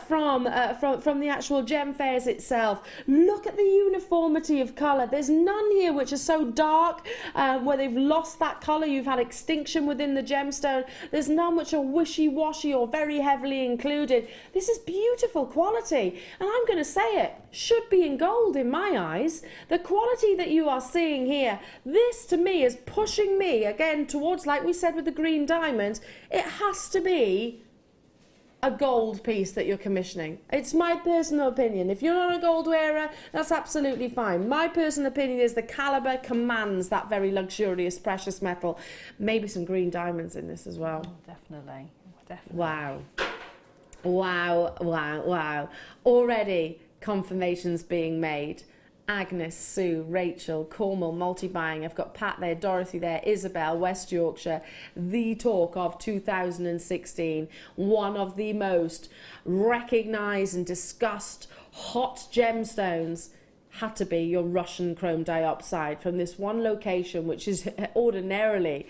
from the actual gem fairs itself. Look at the uniformity of colour. There's none here which are so dark where they've lost that colour. You've had extinction within the gemstone. There's none which are wishy-washy or very heavily included. This is beautiful quality, and I'm going to say it, should be in gold in my eyes. The quality that you are seeing here, this to me is pushing me again towards, like we said with the green diamonds, it has to be a gold piece that you're commissioning. It's my personal opinion. If you're not a gold wearer, that's absolutely fine. My personal opinion is the caliber commands that very luxurious precious metal. Maybe some green diamonds in this as well. Oh, definitely. Wow. Wow. Already confirmations being made. Agnes, Sue, Rachel, Cornwall, multi-buying. I've got Pat there, Dorothy there, Isabel, West Yorkshire. The talk of 2016. One of the most recognised and discussed hot gemstones had to be your Russian chrome diopside from this one location, which is ordinarily...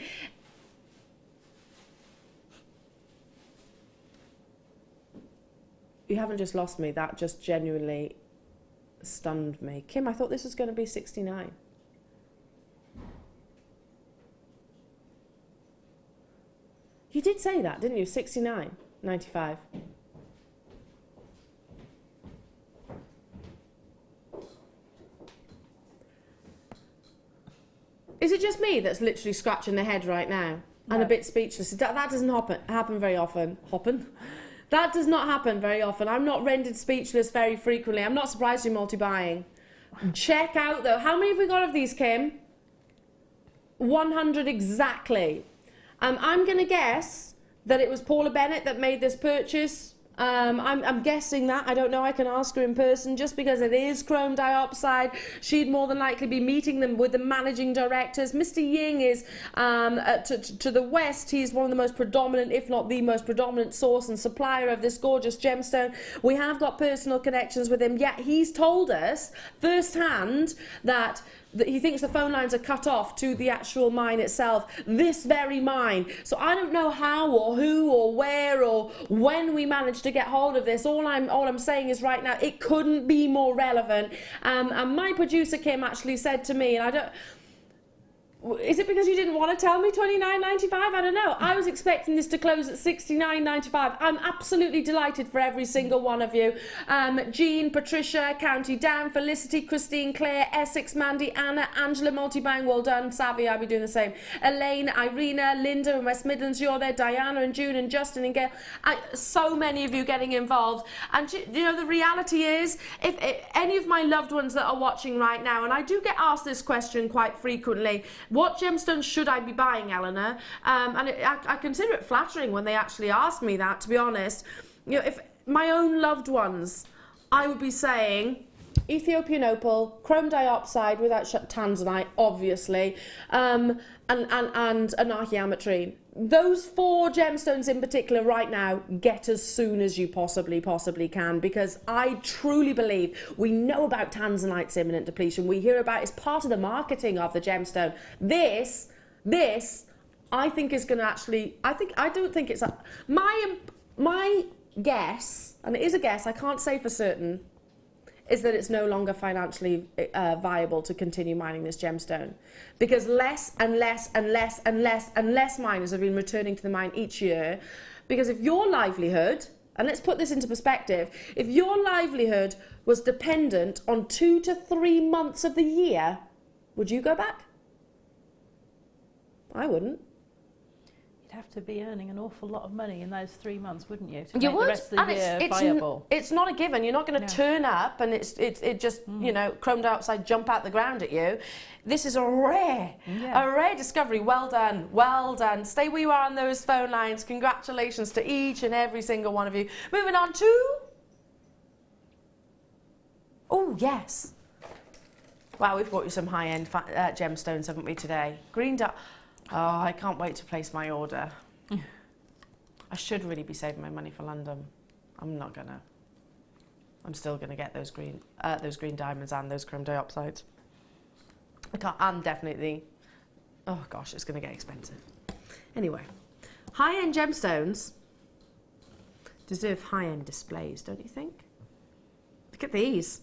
You haven't just lost me, that just genuinely stunned me. Kim, I thought this was going to be 69. You did say that, didn't you? 69, 95. Is it just me that's literally scratching their head right now and a bit speechless? That doesn't happen very often. That does not happen very often. I'm not rendered speechless very frequently. I'm not surprised you're multi-buying. Check out though. How many have we got of these, Kim? 100 exactly. I'm going to guess that it was Paula Bennett that made this purchase. I'm guessing that. I don't know. I can ask her in person. Just because it is chrome diopside, she'd more than likely be meeting them with the managing directors. Mr. Ying is to the west. He's one of the most predominant, if not the most predominant source and supplier of this gorgeous gemstone. We have got personal connections with him. Yet he's told us firsthand that he thinks the phone lines are cut off to the actual mine itself, this very mine. So I don't know how or who or where or when we managed to get hold of this. All I'm saying is right now it couldn't be more relevant. And my producer Kim actually said to me, and I don't... Is it because you didn't want to tell me $29.95? I don't know. I was expecting this to close at $69.95. I'm absolutely delighted for every single one of you. Jean, Patricia, County Down, Felicity, Christine, Claire, Essex, Mandy, Anna, Angela, multi-buying, well done. Savvy, I'll be doing the same. Elaine, Irina, Linda in West Midlands, you're there. Diana and June and Justin and Gail. So many of you getting involved. And you know, the reality is, if any of my loved ones that are watching right now, and I do get asked this question quite frequently, what gemstones should I be buying, Eleanor? I consider it flattering when they actually ask me that, to be honest. You know, if my own loved ones, I would be saying Ethiopian opal, chrome diopside without tanzanite, obviously, and anarchiametrine. Those 4 gemstones in particular right now, get as soon as you possibly can, because I truly believe we know about tanzanite's imminent depletion. We hear about it as part of the marketing of the gemstone. This I think is going to actually, I don't think it's my guess, and it is a guess, I can't say for certain, is that it's no longer financially viable to continue mining this gemstone, because less and less miners have been returning to the mine each year. Because if your livelihood, and let's put this into perspective, if your livelihood was dependent on 2 to 3 months of the year, would you go back? I wouldn't. You'd have to be earning an awful lot of money in those 3 months, wouldn't you? You would, the rest of the year viable. It's not a given. You're not going to turn up and it just you know, chrome dioxide jump out the ground at you. This is a rare discovery. Well done, well done. Stay where you are on those phone lines. Congratulations to each and every single one of you. Moving on to... Oh yes. Wow, we've brought you some high-end gemstones, haven't we, today? Green dot. Oh, I can't wait to place my order. I should really be saving my money for London. I'm not gonna. I'm still gonna get those green diamonds and those chrome diopsides. I can't. I'm definitely. Oh gosh, it's gonna get expensive. Anyway, high-end gemstones deserve high-end displays, don't you think? Look at these.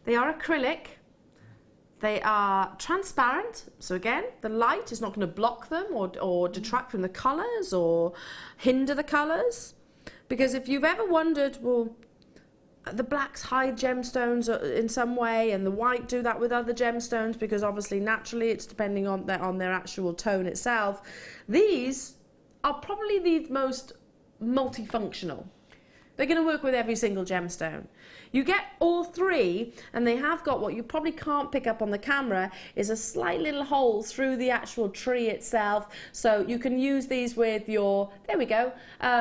They are acrylic. They are transparent, so again, the light is not going to block them or detract from the colours or hinder the colours. Because if you've ever wondered, well, the blacks hide gemstones in some way and the white do that with other gemstones, because obviously naturally it's depending on their actual tone itself. These are probably the most multifunctional. They're going to work with every single gemstone. You get all three, and they have got what you probably can't pick up on the camera is a slight little hole through the actual tree itself. So you can use these with your, there we go,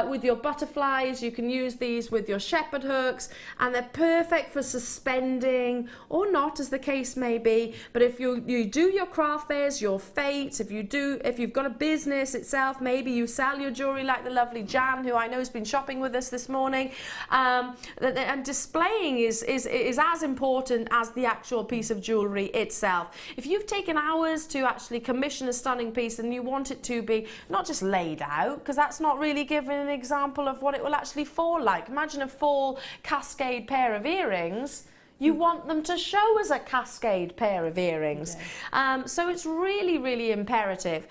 with your butterflies. You can use these with your shepherd hooks, and they're perfect for suspending or not, as the case may be. But if you do your craft fairs, your fates, if you've got a business itself, maybe you sell your jewellery like the lovely Jan, who I know has been shopping with us this morning, and displaying is as important as the actual piece of jewellery itself. If you've taken hours to actually commission a stunning piece and you want it to be not just laid out, because that's not really giving an example of what it will actually fall like. Imagine a full cascade pair of earrings. You want them to show as a cascade pair of earrings. Okay. So it's really, really imperative.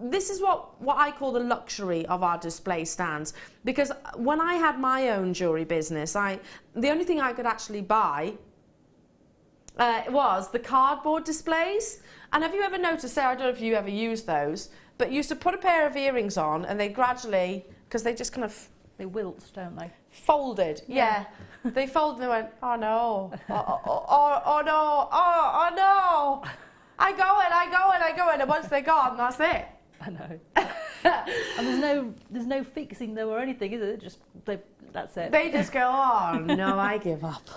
This is what I call the luxury of our display stands. Because when I had my own jewellery business, the only thing I could actually buy was the cardboard displays. And have you ever noticed, Sarah, I don't know if you ever used those, but you used to put a pair of earrings on and they gradually, because they just kind of... They wilt, don't they? Folded, yeah. They folded and they went, oh no, oh no, oh no. I go in, and once they're gone, that's it. I know. And there's no fixing them or anything, is it? That's it. They just go, oh no, I give up.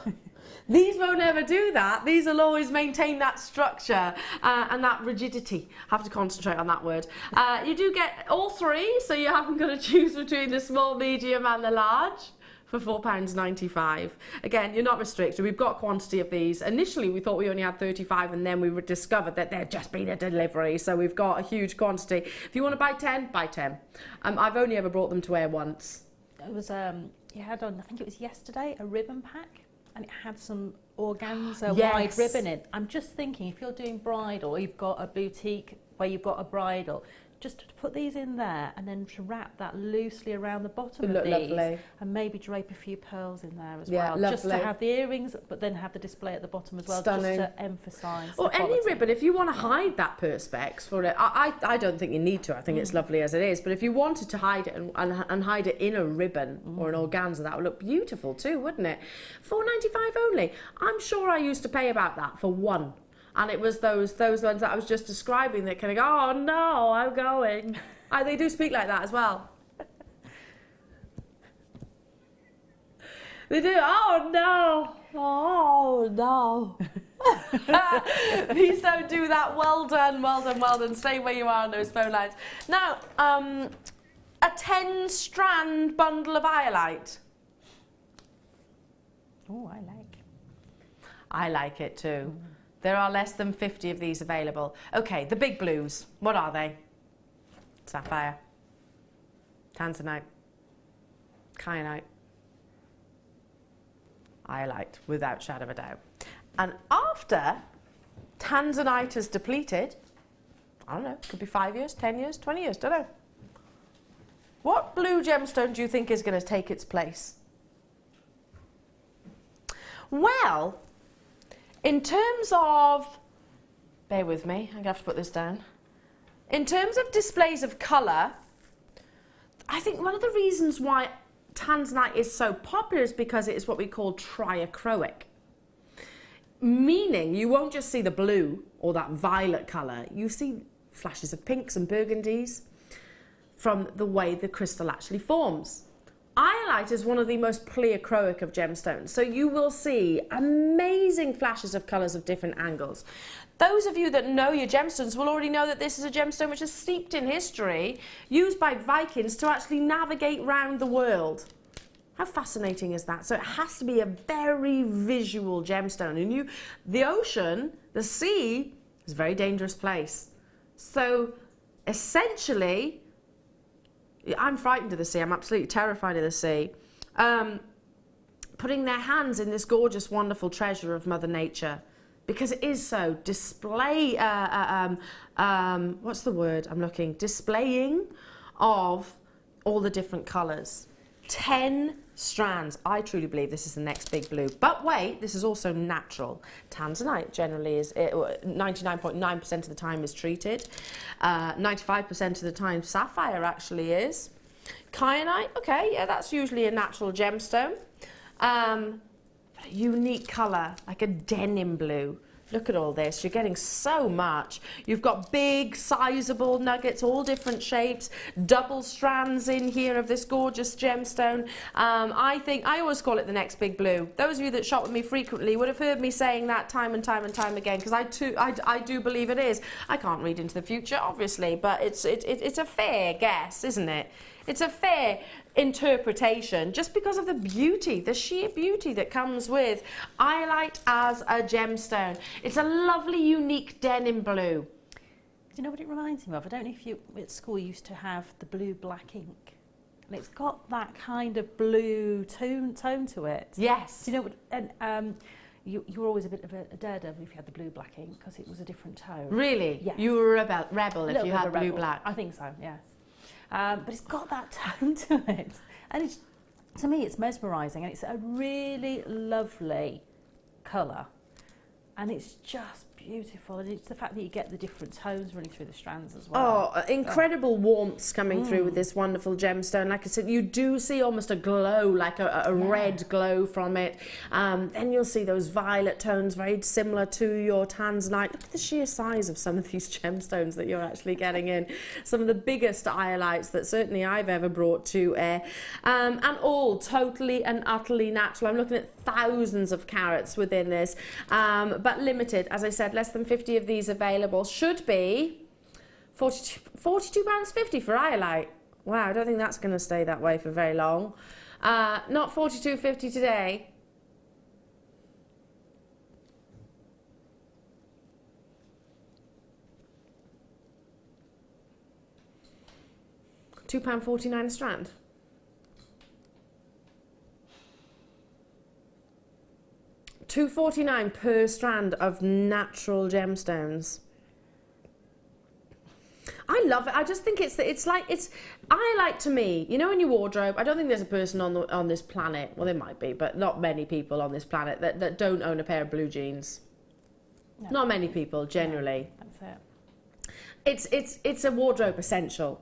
These won't ever do that. These will always maintain that structure and that rigidity. I have to concentrate on that word. You do get all three, so you haven't got to choose between the small, medium and the large for £4.95. Again, you're not restricted. We've got quantity of these. Initially, we thought we only had 35, and then we discovered that there'd just been a delivery, so we've got a huge quantity. If you want to buy 10, buy 10. I've only ever brought them to wear once. It was, you had on, I think it was yesterday, a ribbon pack. And it had some organza wide ribbon in. I'm just thinking, if you're doing bridal, or you've got a boutique where you've got a bridal, just to put these in there and then to wrap that loosely around the bottom of these, lovely. And maybe drape a few pearls in there as well. Lovely. Just to have the earrings, but then have the display at the bottom as well, Stunning. just to emphasise. Or any ribbon, if you want to hide that perspex for it, I don't think you need to. I think it's lovely as it is. But if you wanted to hide it and hide it in a ribbon or an organza, that would look beautiful too, wouldn't it? £4.95 only. I'm sure I used to pay about that for one. And it was those ones that I was just describing that kind of go, oh no, I'm going. They do speak like that as well. They do, oh no, oh no. Please don't do that. Well done, well done, well done. Stay where you are on those phone lines. Now, a 10-strand bundle of iolite. Oh, I like it too. There are less than 50 of these available. Okay, the big blues. What are they? Sapphire, tanzanite, kyanite, iolite, without shadow of a doubt. And after tanzanite is depleted, I don't know, could be 5 years, 10 years, 20 years, don't know. What blue gemstone do you think is going to take its place? Well, in terms of, bear with me, I'm going to have to put this down. In terms of displays of colour, I think one of the reasons why tanzanite is so popular is because it is what we call triachroic. Meaning you won't just see the blue or that violet colour, you see flashes of pinks and burgundies from the way the crystal actually forms. Iolite is one of the most pleochroic of gemstones, so you will see amazing flashes of colours of different angles. Those of you that know your gemstones will already know that this is a gemstone which is steeped in history, used by Vikings to actually navigate round the world. How fascinating is that? So it has to be a very visual gemstone, and the ocean, the sea, is a very dangerous place. So essentially, I'm frightened of the sea. I'm absolutely terrified of the sea. Putting their hands in this gorgeous, wonderful treasure of Mother Nature, because it is so displaying of all the different colours. 10 strands. I truly believe this is the next big blue. But wait, this is also natural. Tanzanite generally is 99.9% of the time is treated. 95% of the time sapphire actually is. Kyanite, okay, yeah, that's usually a natural gemstone. A unique colour, like a denim blue. Look at all this, you're getting so much. You've got big, sizable nuggets, all different shapes, double strands in here of this gorgeous gemstone. I always call it the next big blue. Those of you that shop with me frequently would have heard me saying that time and time and time again, because I do believe it is. I can't read into the future, obviously, but it's a fair guess, isn't it? It's a fair interpretation just because of the beauty, the sheer beauty that comes with iolite as a gemstone. It's a lovely, unique denim blue. Do you know what it reminds me of? I don't know if you at school used to have the blue black ink, and it's got that kind of blue tone to it. Yes. Do you know what? And you were always a bit of a daredevil if you had the blue black ink because it was a different tone. Really? Yes. You were a rebel if you had blue rebel. black. I think so. Yes. But it's got that tone to it, and it's, to me, it's mesmerising, and it's a really lovely colour, and it's just beautiful, and it's the fact that you get the different tones running through the strands as well. Oh, incredible warmths coming through with this wonderful gemstone. Like I said, you do see almost a glow, like a red glow from it. Then you'll see those violet tones, very similar to your tanzanite. Look at the sheer size of some of these gemstones that you're actually getting in. Some of the biggest iolites that certainly I've ever brought to air. And all totally and utterly natural. I'm looking at thousands of carats within this, but limited, as I said, less than 50 of these available. Should be £42.50 for iolite. Wow, I don't think that's going to stay that way for very long. Not £42.50 today. £2.49 a strand. £2.49 per strand of natural gemstones. I love it. I just think it's iolite to me. You know, in your wardrobe, I don't think there's a person on this planet. Well, there might be, but not many people on this planet that don't own a pair of blue jeans. No. Not many people, generally. No, that's it. It's a wardrobe essential.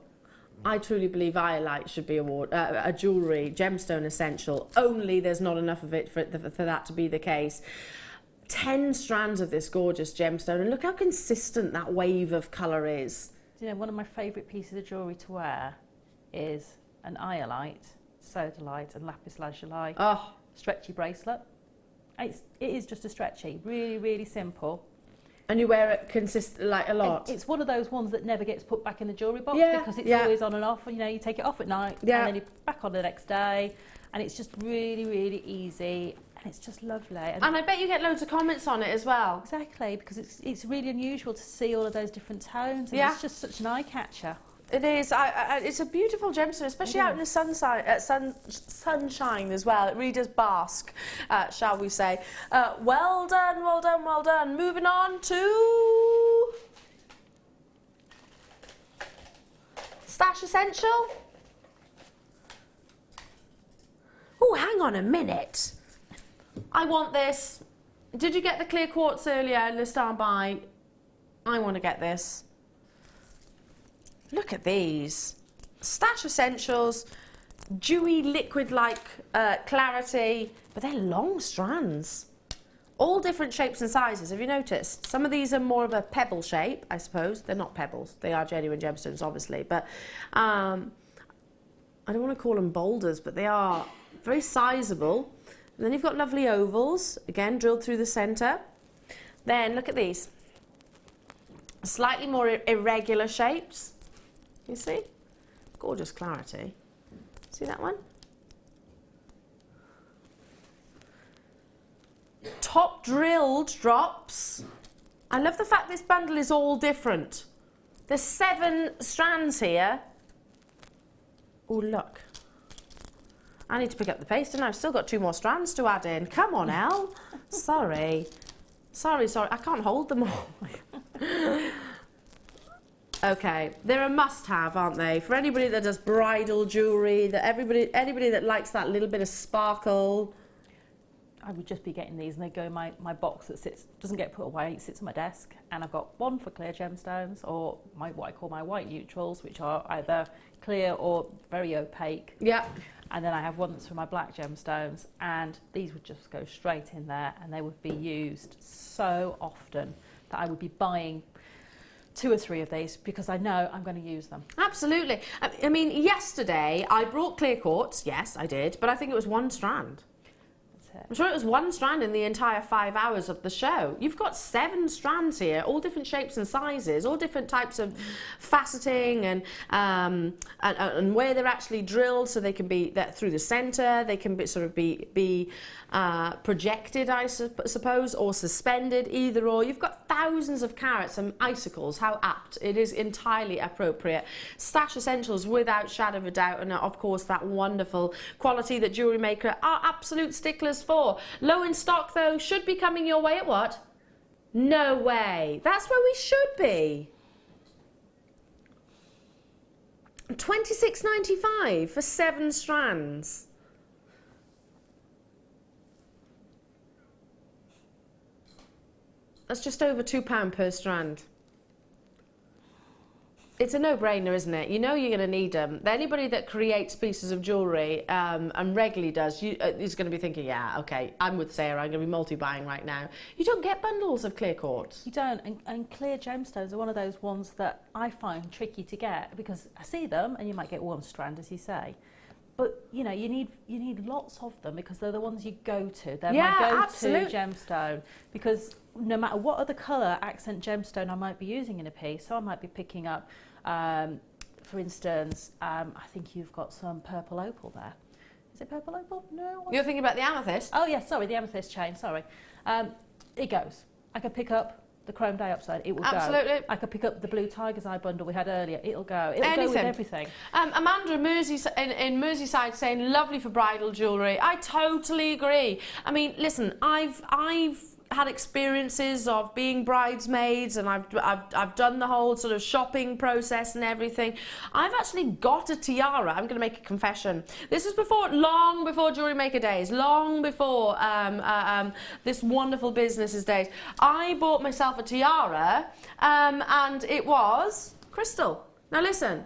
I truly believe iolite should be a jewellery gemstone essential, only there's not enough of it for that to be the case. 10 strands of this gorgeous gemstone, and look how consistent that wave of colour is. You know, one of my favourite pieces of jewellery to wear is an iolite, sodalite and lapis lazuli stretchy bracelet. It is just a stretchy, really, really simple. And you wear it like a lot. It's one of those ones that never gets put back in the jewellery box because it's always on and off. You know, you take it off at night and then you're back on the next day, and it's just really, really easy, and it's just lovely. And I bet you get loads of comments on it as well. Exactly, because it's really unusual to see all of those different tones, and it's just such an eye catcher. It is. It's a beautiful gemstone, especially out in the sunshine as well. It really does bask, shall we say. Well done, well done, well done. Moving on to Stash Essential. Oh, hang on a minute. I want this. Did you get the clear quartz earlier in the Star Buy? I want to get this. Look at these. Stash Essentials, dewy liquid-like clarity, but they're long strands. All different shapes and sizes, have you noticed? Some of these are more of a pebble shape, I suppose. They're not pebbles, they are genuine gemstones, obviously, but I don't want to call them boulders, but they are very sizable. And then you've got lovely ovals, again, drilled through the centre. Then, look at these. Slightly more irregular shapes. You see? Gorgeous clarity. See that one? Top drilled drops. I love the fact this bundle is all different. There's 7 strands here. Oh, look. I need to pick up the pace, and I've still got 2 more strands to add in. Come on, Elle. Sorry. Sorry. I can't hold them all. Okay, they're a must-have, aren't they? For anybody that does bridal jewellery, that anybody that likes that little bit of sparkle. I would just be getting these, and they go in my box that doesn't get put away, it sits on my desk, and I've got one for clear gemstones, or what I call my white neutrals, which are either clear or very opaque. Yeah. And then I have one that's for my black gemstones, and these would just go straight in there, and they would be used so often that I would be buying 2 or 3 of these because I know I'm going to use them. Absolutely. I mean, yesterday I brought clear quartz. Yes, I did, but I think it was 1 strand. I'm sure it was 1 strand in the entire 5 hours of the show. You've got 7 strands here, all different shapes and sizes, all different types of faceting and where they're actually drilled, so they can be through the centre. They can be projected, I suppose, or suspended, either or. You've got thousands of carats and icicles. How apt! It is entirely appropriate. Stash essentials without shadow of a doubt, and of course that wonderful quality that Jewellery Maker are absolute sticklers for. Low in stock though, should be coming your way at what? No way. That's where we should be. $26.95 for 7 strands. That's just over £2 per strand. It's a no-brainer, isn't it? You know you're going to need them. Anybody that creates pieces of jewellery and regularly does, is going to be thinking, yeah, okay, I'm with Sarah, I'm going to be multi-buying right now. You don't get bundles of clear quartz. You don't, and clear gemstones are one of those ones that I find tricky to get because I see them, and you might get 1 strand, as you say. But, you know, you need lots of them because they're the ones you go to. They're my go-to gemstone because no matter what other colour accent gemstone I might be using in a piece, so I might be picking up, for instance, I think you've got some purple opal there. Is it purple opal? No. You're thinking about the amethyst? Oh, yes, sorry, the amethyst chain, sorry. It goes. I could pick up the chrome dioxide, it will Absolutely. go. I could pick up the blue tiger's eye bundle we had earlier, it'll go. It'll go with everything. Amanda in Merseyside saying, lovely for bridal jewellery. I totally agree. I mean, listen, I've had experiences of being bridesmaids, and I've done the whole sort of shopping process and everything. I've actually got a tiara. I'm going to make a confession. This was long before Jewellery Maker days, long before this wonderful business's days. I bought myself a tiara, and it was crystal. Now listen,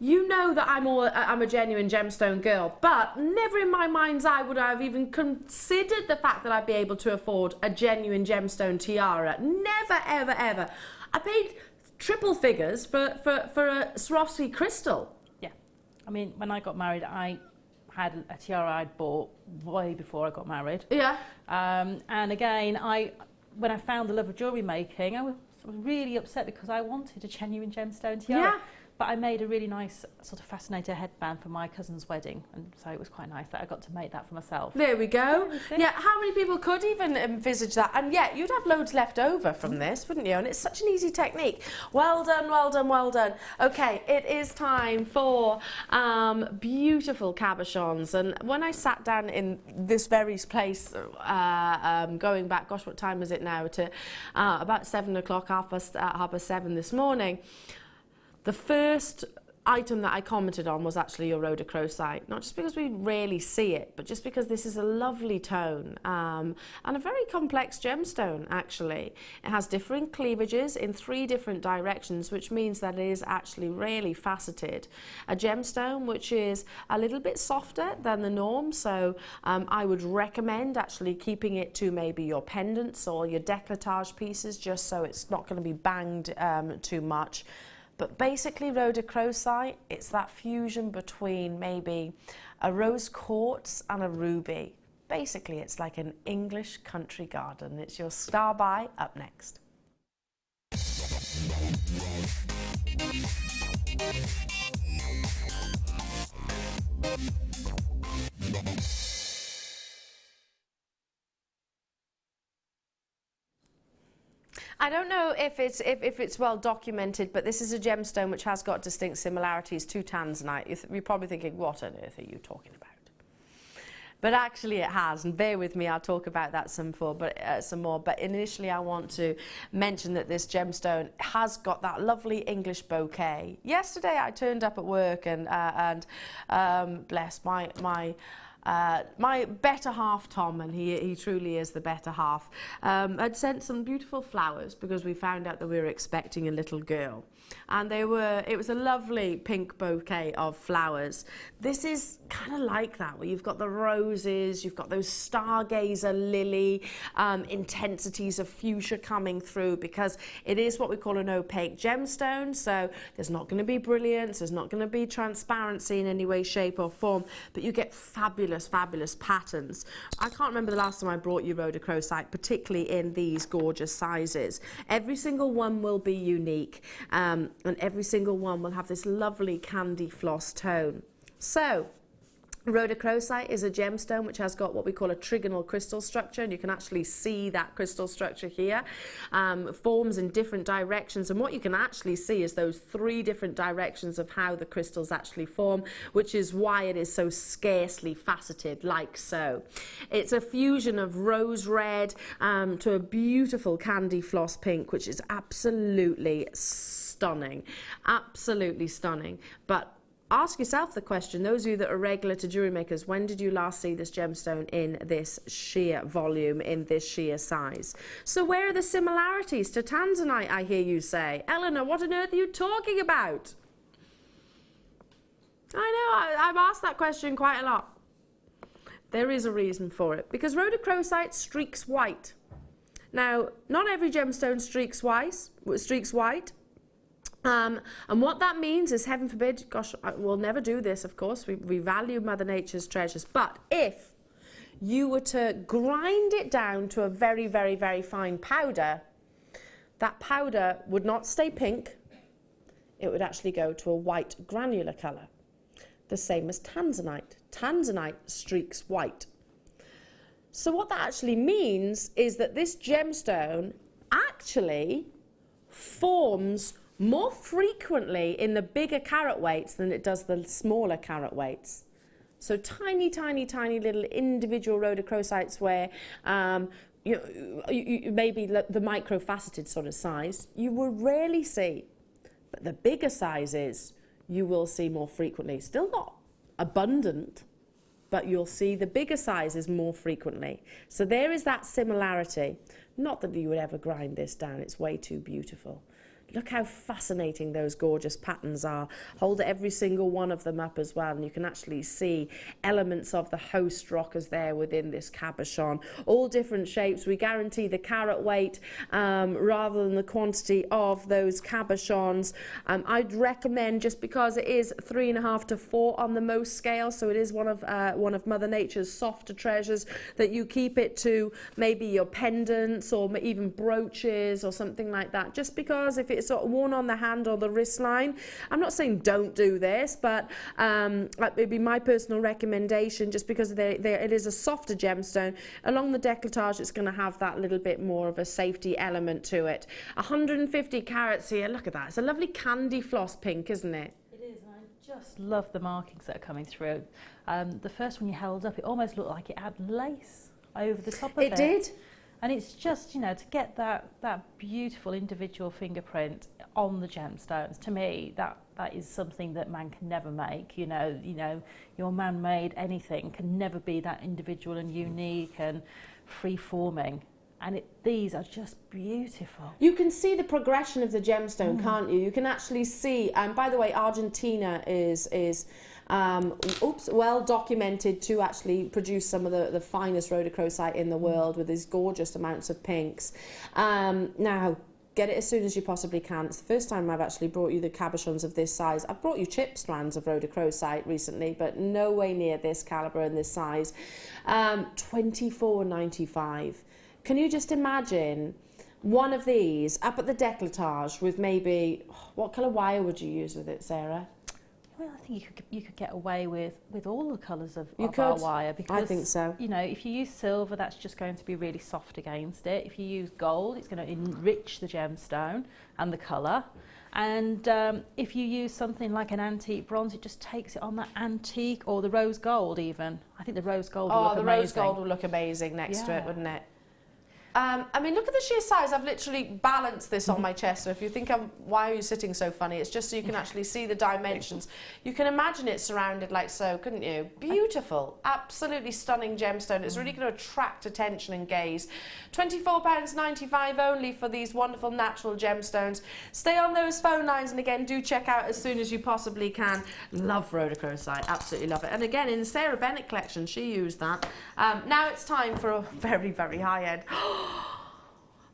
you know that I'm a genuine gemstone girl, but never in my mind's eye would I have even considered the fact that I'd be able to afford a genuine gemstone tiara. Never, ever, ever. I paid triple figures for a Swarovski crystal. Yeah. I mean, when I got married, I had a tiara I'd bought way before I got married. Yeah. And again, when I found the love of jewellery making, I was really upset because I wanted a genuine gemstone tiara. Yeah. But I made a really nice sort of fascinator headband for my cousin's wedding, and so it was quite nice that I got to make that for myself. There we go. Yeah, how many people could even envisage that? And yet, you'd have loads left over from this, wouldn't you? And it's such an easy technique. Well done, well done, well done. Okay, it is time for beautiful cabochons. And when I sat down in this very place, going back, gosh, what time is it now? To about 7 o'clock, half past 7 this morning. The first item that I commented on was actually your rhodochrosite, not just because we rarely see it, but just because this is a lovely tone and a very complex gemstone, actually. It has different cleavages in 3 different directions, which means that it is actually really faceted. A gemstone which is a little bit softer than the norm, so I would recommend actually keeping it to maybe your pendants or your décolletage pieces, just so it's not going to be banged too much. But basically rhodochrosite, it's that fusion between maybe a rose quartz and a ruby. Basically, it's like an English country garden. It's your star buy up next. I don't know if it's well documented, but this is a gemstone which has got distinct similarities to tanzanite. You're probably thinking, what on earth are you talking about? But actually it has, and bear with me, I'll talk about that some more. But initially I want to mention that this gemstone has got that lovely English bouquet. Yesterday I turned up at work and bless my my better half, Tom, and he truly is the better half, had sent some beautiful flowers because we found out that we were expecting a little girl. And it was a lovely pink bouquet of flowers. This is kind of like that, where you've got the roses, you've got those stargazer lily, intensities of fuchsia coming through, because it is what we call an opaque gemstone. So there's not going to be brilliance, there's not going to be transparency in any way, shape or form, but you get fabulous, fabulous patterns. I can't remember the last time I brought you rhodochrosite, particularly in these gorgeous sizes. Every single one will be unique. And every single one will have this lovely candy floss tone. So, rhodochrosite is a gemstone which has got what we call a trigonal crystal structure, and you can actually see that crystal structure here. Forms in different directions, and what you can actually see is those 3 different directions of how the crystals actually form, which is why it is so scarcely faceted, like so. It's a fusion of rose red to a beautiful candy floss pink, which is absolutely stunning, absolutely stunning. But ask yourself the question, those of you that are regular to Jewellery Makers, when did you last see this gemstone in this sheer volume, in this sheer size? So where are the similarities to tanzanite, I hear you say? Elena, what on earth are you talking about? I know, I've asked that question quite a lot. There is a reason for it, because rhodochrosite streaks white. Now, not every gemstone streaks white. And what that means is, heaven forbid, gosh, we'll never do this, of course, we value Mother Nature's treasures, but if you were to grind it down to a very, very, very fine powder, that powder would not stay pink, it would actually go to a white granular colour. The same as tanzanite. Tanzanite streaks white. So what that actually means is that this gemstone actually forms more frequently in the bigger carat weights than it does the smaller carat weights. So tiny, tiny, tiny little individual rhodochrosites where maybe the microfaceted sort of size, you will rarely see. But the bigger sizes, you will see more frequently. Still not abundant, but you'll see the bigger sizes more frequently. So there is that similarity. Not that you would ever grind this down, it's way too beautiful. Look how fascinating those gorgeous patterns are. Hold every single one of them up as well, and you can actually see elements of the host rockers there within this cabochon. All different shapes. We guarantee the carat weight rather than the quantity of those cabochons. I'd recommend, just because it is 3.5 to 4 on the most scale, so it is one of Mother Nature's softer treasures, that you keep it to maybe your pendants or even brooches or something like that. Just because if it's sort of worn on the hand or the wrist line, I'm not saying don't do this, but it'd be my personal recommendation, just because it is a softer gemstone. Along the décolletage, it's going to have that little bit more of a safety element to it. 150 carats here, look at that. It's a lovely candy floss pink, isn't it? It is, and I just love the markings that are coming through. The first one you held up, it almost looked like it had lace over the top of it. It did. And it's just, you know, to get that beautiful individual fingerprint on the gemstones, to me, that is something that man can never make. You know, your man-made anything can never be that individual and unique and free-forming. And these are just beautiful. You can see the progression of the gemstone, can't you? You can actually see, and by the way, Argentina is well documented to actually produce some of the finest rhodochrosite in the world, with these gorgeous amounts of pinks. Now, get it as soon as you possibly can. It's the first time I've actually brought you the cabochons of this size. I've brought you chip strands of rhodochrosite recently, but no way near this calibre and this size. $24.95. Can you just imagine one of these up at the décolletage with maybe, what colour wire would you use with it, Sarah? Well, I think you could get away with all the colours of our wire, because I think so. You know, if you use silver, that's just going to be really soft against it. If you use gold, it's going to enrich the gemstone and the colour. And if you use something like an antique bronze, it just takes it on that antique, or the rose gold even. I think the rose gold will look amazing. Rose gold will look amazing next to it, wouldn't it? I mean, look at the sheer size. I've literally balanced this on my chest. So if you think why are you sitting so funny? It's just so you can actually see the dimensions. You can imagine it surrounded like so, couldn't you? Beautiful, absolutely stunning gemstone. It's really going to attract attention and gaze. £24.95 only for these wonderful natural gemstones. Stay on those phone lines, and again, do check out as soon as you possibly can. Love rhodochrosite, absolutely love it. And again, in the Sarah Bennett collection, she used that. Now it's time for a very, very high end.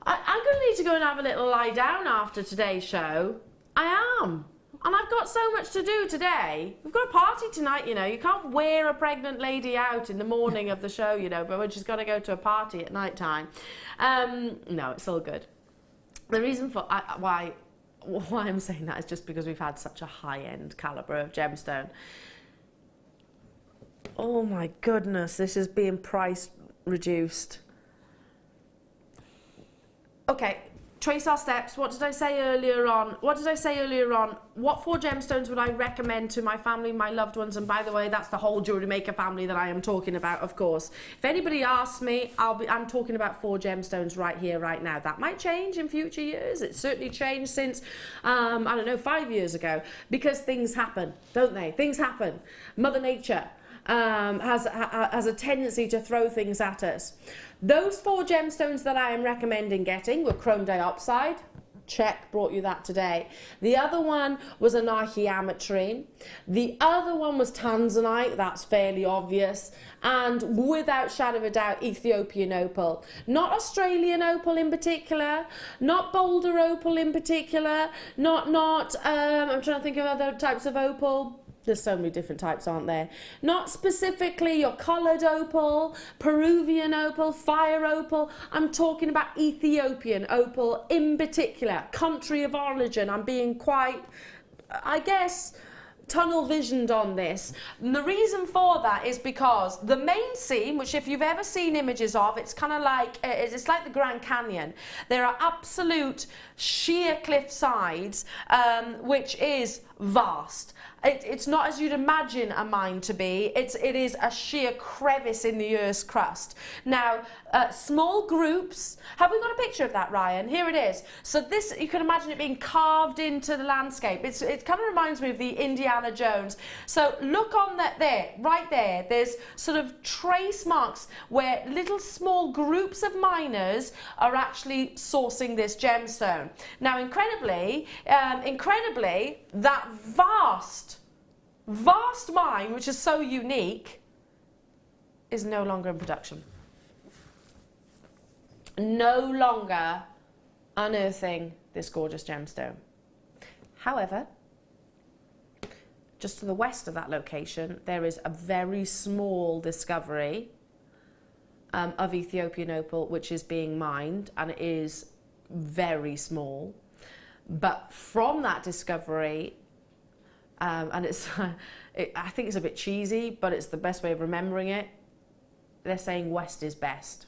I'm going to need to go and have a little lie down after today's show. I am. And I've got so much to do today. We've got a party tonight, you know. You can't wear a pregnant lady out in the morning of the show, you know, but when she's got to go to a party at night time. No, it's all good. The reason for why I'm saying that is just because we've had such a high-end calibre of gemstone. Oh my goodness, this is being price reduced. Okay, trace our steps. What did I say earlier on? What 4 gemstones would I recommend to my family, my loved ones? And by the way, that's the whole Jewellery Maker family that I am talking about, of course. If anybody asks me, I'm talking about 4 gemstones right here, right now. That might change in future years. It's certainly changed since, I don't know, 5 years ago. Because things happen, don't they? Things happen. Mother Nature has a tendency to throw things at us. Those 4 gemstones that I am recommending getting were chrome dioxide. Check, brought you that today. The other one was anarchiametrine. The other one was tanzanite, that's fairly obvious. And without shadow of a doubt, Ethiopian opal. Not Australian opal in particular, not Boulder opal in particular, I'm trying to think of other types of opal. There's so many different types, aren't there? Not specifically your coloured opal, Peruvian opal, fire opal. I'm talking about Ethiopian opal in particular. Country of origin. I'm being quite, I guess, tunnel visioned on this. And the reason for that is because the main seam, which if you've ever seen images of, it's kind of like, it's like the Grand Canyon. There are absolute sheer cliff sides, which is vast. It's not as you'd imagine a mine to be. It is a sheer crevice in the Earth's crust. Now, small groups. Have we got a picture of that, Ryan? Here it is. So this, you can imagine it being carved into the landscape. It kind of reminds me of the Indiana Jones. So look on that there, right there. There's sort of trace marks where little small groups of miners are actually sourcing this gemstone. Now, incredibly, that vast mine, which is so unique, is no longer in production. No longer unearthing this gorgeous gemstone. However, just to the west of that location, there is a very small discovery of Ethiopian opal, which is being mined, and it is very small. But from that discovery, and I think it's a bit cheesy, but it's the best way of remembering it. They're saying west is best.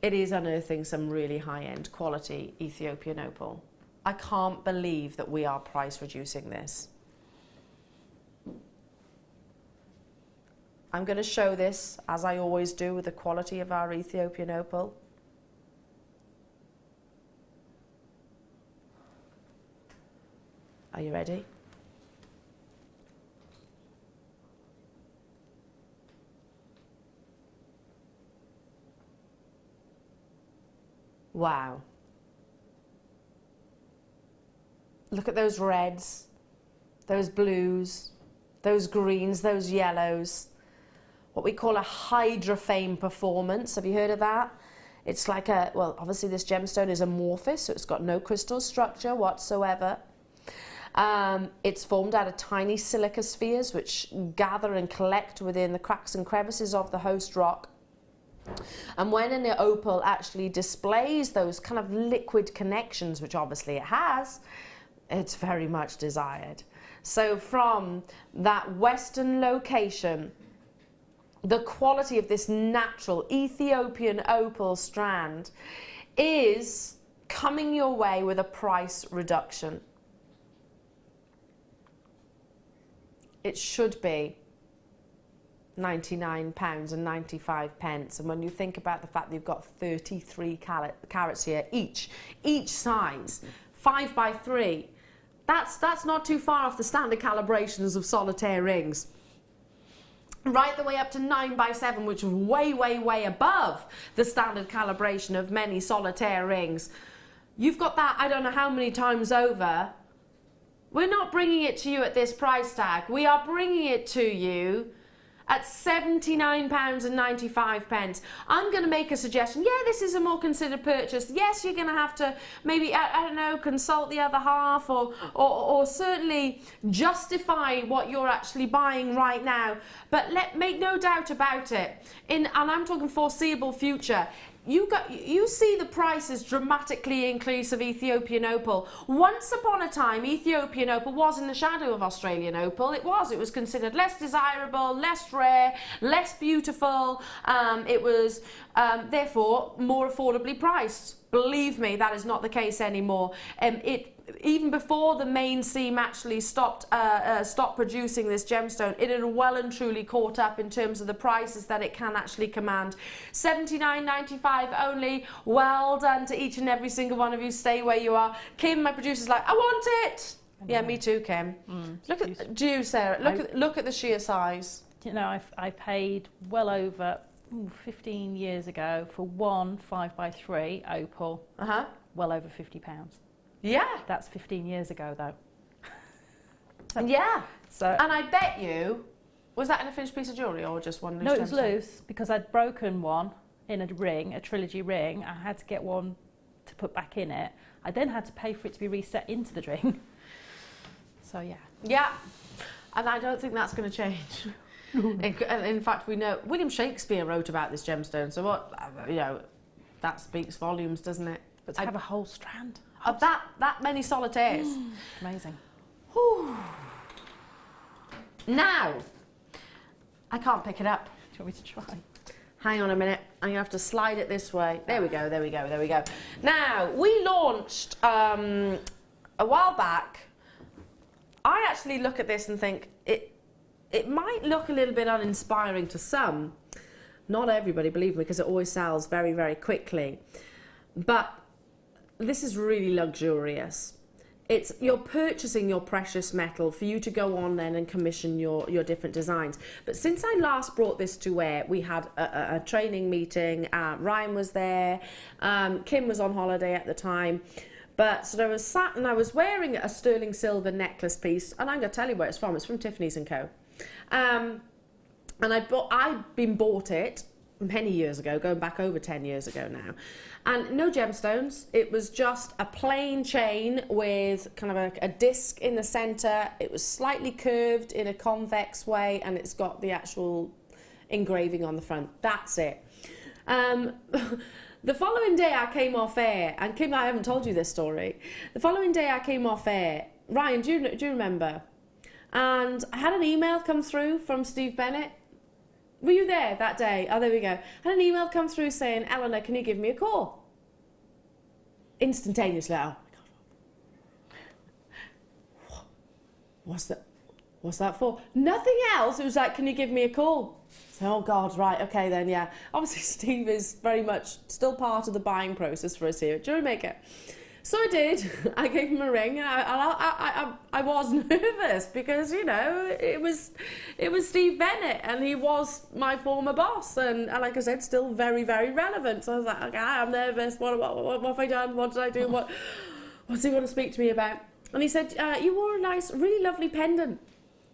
It is unearthing some really high-end quality Ethiopian opal. I can't believe that we are price reducing this. I'm going to show this, as I always do, with the quality of our Ethiopian opal. Are you ready? Wow. Look at those reds, those blues, those greens, those yellows. What we call a hydrophane performance. Have you heard of that? It's like well, obviously this gemstone is amorphous, so it's got no crystal structure whatsoever. It's formed out of tiny silica spheres which gather and collect within the cracks and crevices of the host rock. And when an opal actually displays those kind of liquid connections, which obviously it has, it's very much desired. So from that western location, the quality of this natural Ethiopian opal strand is coming your way with a price reduction. It should be £99.95. And when you think about the fact that you've got 33 carats here, each size, 5x3, that's not too far off the standard calibrations of solitaire rings. Right the way up to 9x7, which is way, way, way above the standard calibration of many solitaire rings. You've got that I don't know how many times over. We're not bringing it to you at this price tag. We are bringing it to you at £79.95. I'm going to make a suggestion. Yeah, this is a more considered purchase. Yes, you're going to have to maybe, I don't know, consult the other half or certainly justify what you're actually buying right now. But make no doubt about it. And I'm talking foreseeable future. You see the prices dramatically increase of Ethiopian opal. Once upon a time, Ethiopian opal was in the shadow of Australian opal. It was considered less desirable, less rare, less beautiful. It was therefore more affordably priced. Believe me, that is not the case anymore. Even before the main seam actually stopped producing this gemstone, it had well and truly caught up in terms of the prices that it can actually command. $79.95 only. Well done to each and every single one of you. Stay where you are. Kim, my producer's like, I want it. Yeah, me too, Kim. Look at you, Sarah. Look at the sheer size. You know, I paid well over 15 years ago for one 5x3 opal. Well over £50. Yeah. That's 15 years ago, though. Yeah. So, and I bet you, was that in a finished piece of jewellery or just one loose? No, it was gemstone? loose because I'd broken one in a ring, a trilogy ring. I had to get one to put back in it. I then had to pay for it to be reset into the ring. So, yeah. Yeah. And I don't think that's going to change. In fact, we know William Shakespeare wrote about this gemstone. So what, you know, that speaks volumes, doesn't it? But to have a whole strand. Of that many solitaires. Amazing. Whew. Now, I can't pick it up. Do you want me to try? Hang on a minute. I'm going to have to slide it this way. There we go, there we go, there we go. Now, we launched a while back. I actually look at this and think it might look a little bit uninspiring to some. Not everybody, believe me, because it always sells very, very quickly. But this is really luxurious. You're purchasing your precious metal for you to go on then and commission your different designs. But since I last brought this to air, we had a training meeting. Ryan was there. Kim was on holiday at the time. But so I was sat and I was wearing a sterling silver necklace piece, and I'm going to tell you where it's from. It's from Tiffany's & Co. And I'd been bought it many years ago, going back over 10 years ago now, and no gemstones. It was just a plain chain with kind of a disc in the center. It was slightly curved in a convex way, and it's got the actual engraving on the front. That's it. The following day I came off air, and Kim, I haven't told you this story. The following day I came off air. Ryan, do you remember? And I had an email come through from Steve Bennett. Were you there that day? Oh, there we go. I had an email come through saying, Elena, can you give me a call? Instantaneously, oh my God. What's that for? Nothing else. It was like, can you give me a call? So, oh God, right, okay then, yeah. Obviously, Steve is very much still part of the buying process for us here at Jewellery Maker. So I did. I gave him a ring, and I was nervous because, you know, it was Steve Bennett, and he was my former boss, and like I said, still very, very relevant. So I was like, okay, I'm nervous. What have I done? What did I do? What's he want to speak to me about? And he said, you wore a nice, really lovely pendant.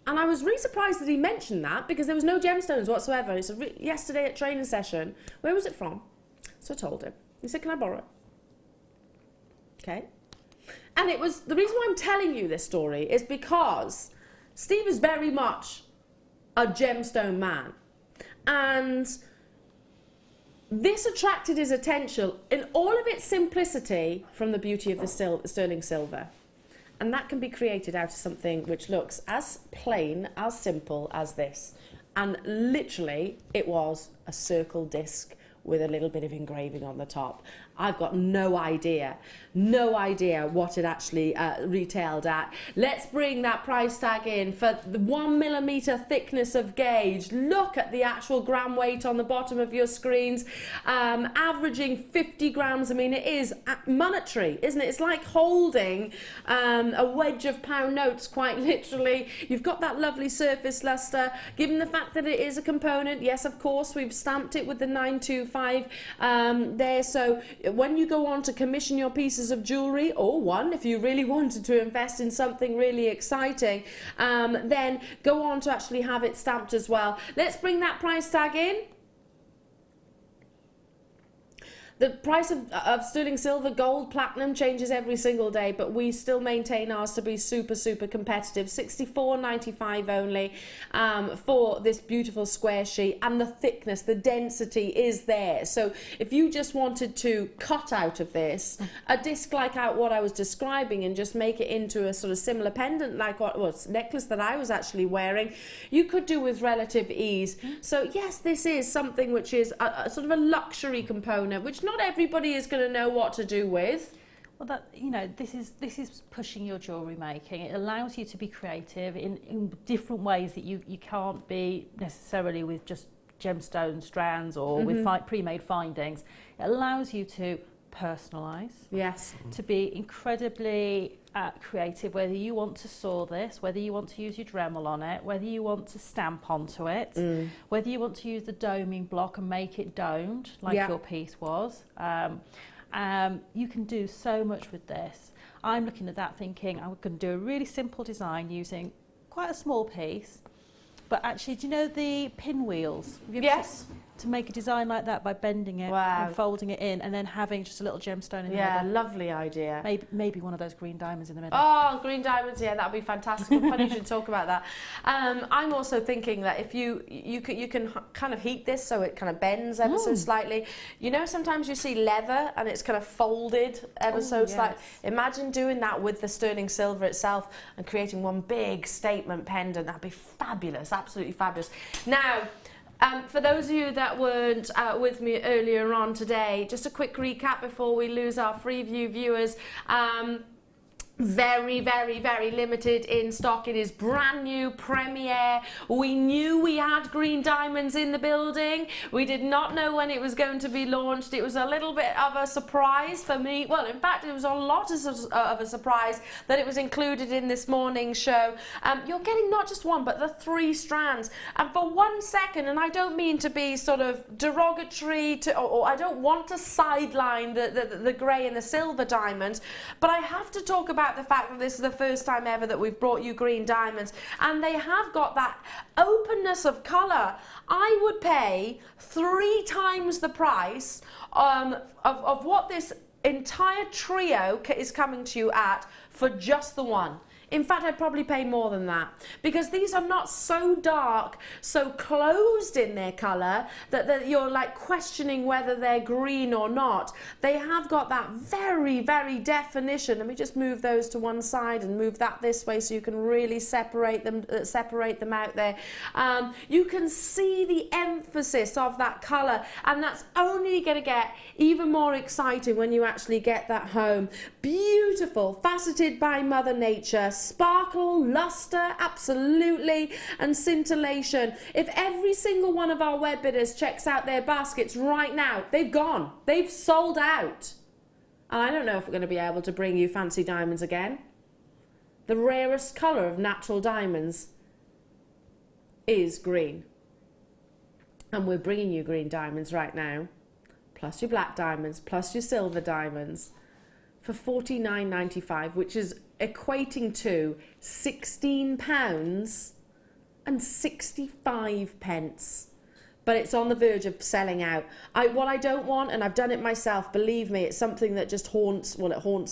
And I was really surprised that he mentioned that because there was no gemstones whatsoever. He said, yesterday at training session, where was it from? So I told him. He said, can I borrow it? Okay. And it was, the reason why I'm telling you this story is because Steve is very much a gemstone man. And this attracted his attention in all of its simplicity from the beauty of the sterling silver. And that can be created out of something which looks as plain, as simple as this. And literally, it was a circle disc with a little bit of engraving on the top. I've got no idea what it actually retailed at. Let's bring that price tag in for the 1mm thickness of gauge. Look at the actual gram weight on the bottom of your screens, averaging 50 grams. I mean, it is monetary, isn't it? It's like holding a wedge of pound notes, quite literally. You've got that lovely surface luster, given the fact that it is a component. Yes, of course, we've stamped it with the 925 there, so when you go on to commission your pieces of jewellery, or one if you really wanted to invest in something really exciting, then go on to actually have it stamped as well. Let's bring that price tag in. The price of sterling silver, gold, platinum changes every single day, but we still maintain ours to be super, super competitive. $64.95 only for this beautiful square sheet, and the thickness, the density is there. So if you just wanted to cut out of this a disc like what I was describing and just make it into a sort of similar pendant like what was necklace that I was actually wearing, you could do with relative ease. So yes, this is something which is a sort of a luxury component, which not everybody is going to know what to do with. Well, that, you know, this is pushing your jewellery making. It allows you to be creative in different ways that you can't be necessarily with just gemstone strands or with pre-made findings. It allows you to personalise. Yes. To be incredibly creative, whether you want to sew this, whether you want to use your Dremel on it, whether you want to stamp onto it, whether you want to use the doming block and make it domed like your piece was. You can do so much with this. I'm looking at that thinking I'm going to do a really simple design using quite a small piece, but actually, do you know the pinwheels? Yes. To make a design like that by bending it and folding it in, and then having just a little gemstone in the middle. Yeah, lovely idea. Maybe one of those green diamonds in the middle. Oh, green diamonds, yeah, that'd be fantastic. Funny you should talk about that. I'm also thinking that if you can kind of heat this so it kind of bends ever so slightly. You know, sometimes you see leather and it's kind of folded ever so slightly. Imagine doing that with the sterling silver itself and creating one big statement pendant. That'd be fabulous, absolutely fabulous. Now, for those of you that weren't with me earlier on today, just a quick recap before we lose our Freeview viewers. Very, very, very limited in stock. It is brand new, premiere. We knew we had green diamonds in the building. We did not know when it was going to be launched. It was a little bit of a surprise for me. Well, in fact, it was a lot of a surprise that it was included in this morning's show. You're getting not just one, but the 3 strands. And for 1 second, and I don't mean to be sort of derogatory or I don't want to sideline the grey and the silver diamonds, but I have to talk about the fact that this is the first time ever that we've brought you green diamonds, and they have got that openness of colour. I would pay 3 times the price of what this entire trio is coming to you at for just the one. In fact, I'd probably pay more than that, because these are not so dark, so closed in their colour that you're like questioning whether they're green or not. They have got that very, very definition. Let me just move those to one side and move that this way so you can really separate them out there. You can see the emphasis of that colour, and that's only going to get even more exciting when you actually get that home. Beautiful, faceted by Mother Nature. Sparkle, luster, absolutely, and scintillation. If every single one of our web bidders checks out their baskets right now, they've gone. They've sold out. And I don't know if we're going to be able to bring you fancy diamonds again. The rarest colour of natural diamonds is green. And we're bringing you green diamonds right now, plus your black diamonds, plus your silver diamonds, for £49.95, which is equating to £16.65. But it's on the verge of selling out. What I don't want, and I've done it myself, believe me, it's something that just haunts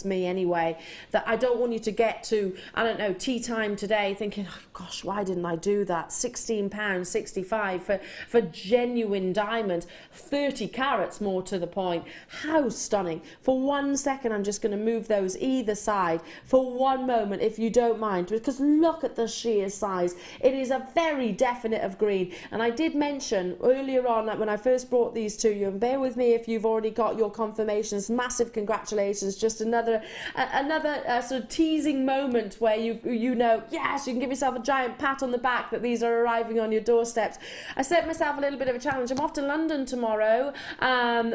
me anyway, that I don't want you to get to, I don't know, tea time today thinking, oh, gosh, why didn't I do that? £16.65 for genuine diamonds, 30 carats more to the point. How stunning. For 1 second, I'm just going to move those either side for one moment, if you don't mind, because look at the sheer size. It is a very definite of green. And I did mention earlier on when I first brought these to you, and bear with me if you've already got your confirmations. Massive congratulations. Just another sort of teasing moment where you know, yes, you can give yourself a giant pat on the back that these are arriving on your doorsteps. I set myself a little bit of a challenge. I'm off to London tomorrow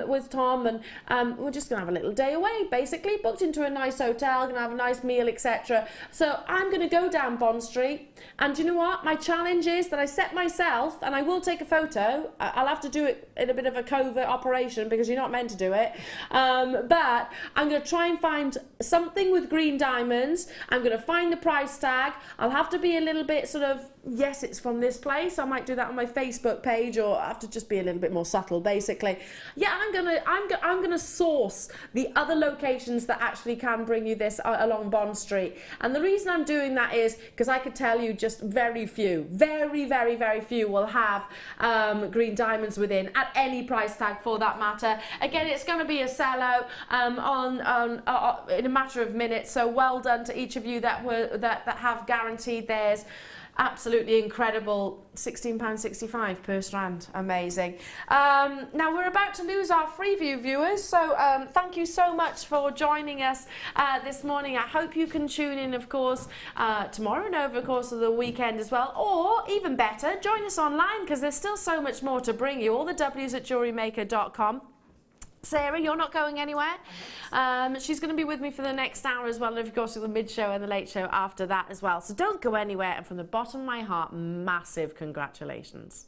with Tom, and we're just going to have a little day away, basically. Booked into a nice hotel, going to have a nice meal, etc. So I'm going to go down Bond Street, and do you know what? My challenge is that I set myself, and I will take a photo. I'll have to do it in a bit of a covert operation because you're not meant to do it. But I'm going to try and find something with green diamonds. I'm going to find the price tag. I'll have to be a little bit sort of, yes, it's from this place. I might do that on my Facebook page, or I have to just be a little bit more subtle, basically. Yeah, I'm gonna source the other locations that actually can bring you this along Bond Street. And the reason I'm doing that is because I could tell you just very few, very, very, very few will have green diamonds within at any price tag for that matter. Again, it's going to be a sellout in a matter of minutes. So well done to each of you that have guaranteed theirs. Absolutely incredible. £16.65 per strand. Amazing. Now we're about to lose our Freeview viewers, so thank you so much for joining us this morning. I hope you can tune in, of course, tomorrow and over the course of the weekend as well, or even better, join us online because there's still so much more to bring you. All the W's at JewelleryMaker.com. Sarah, you're not going anywhere. She's going to be with me for the next hour as well, and of course the mid-show and the late show after that as well. So don't go anywhere, and from the bottom of my heart, massive congratulations.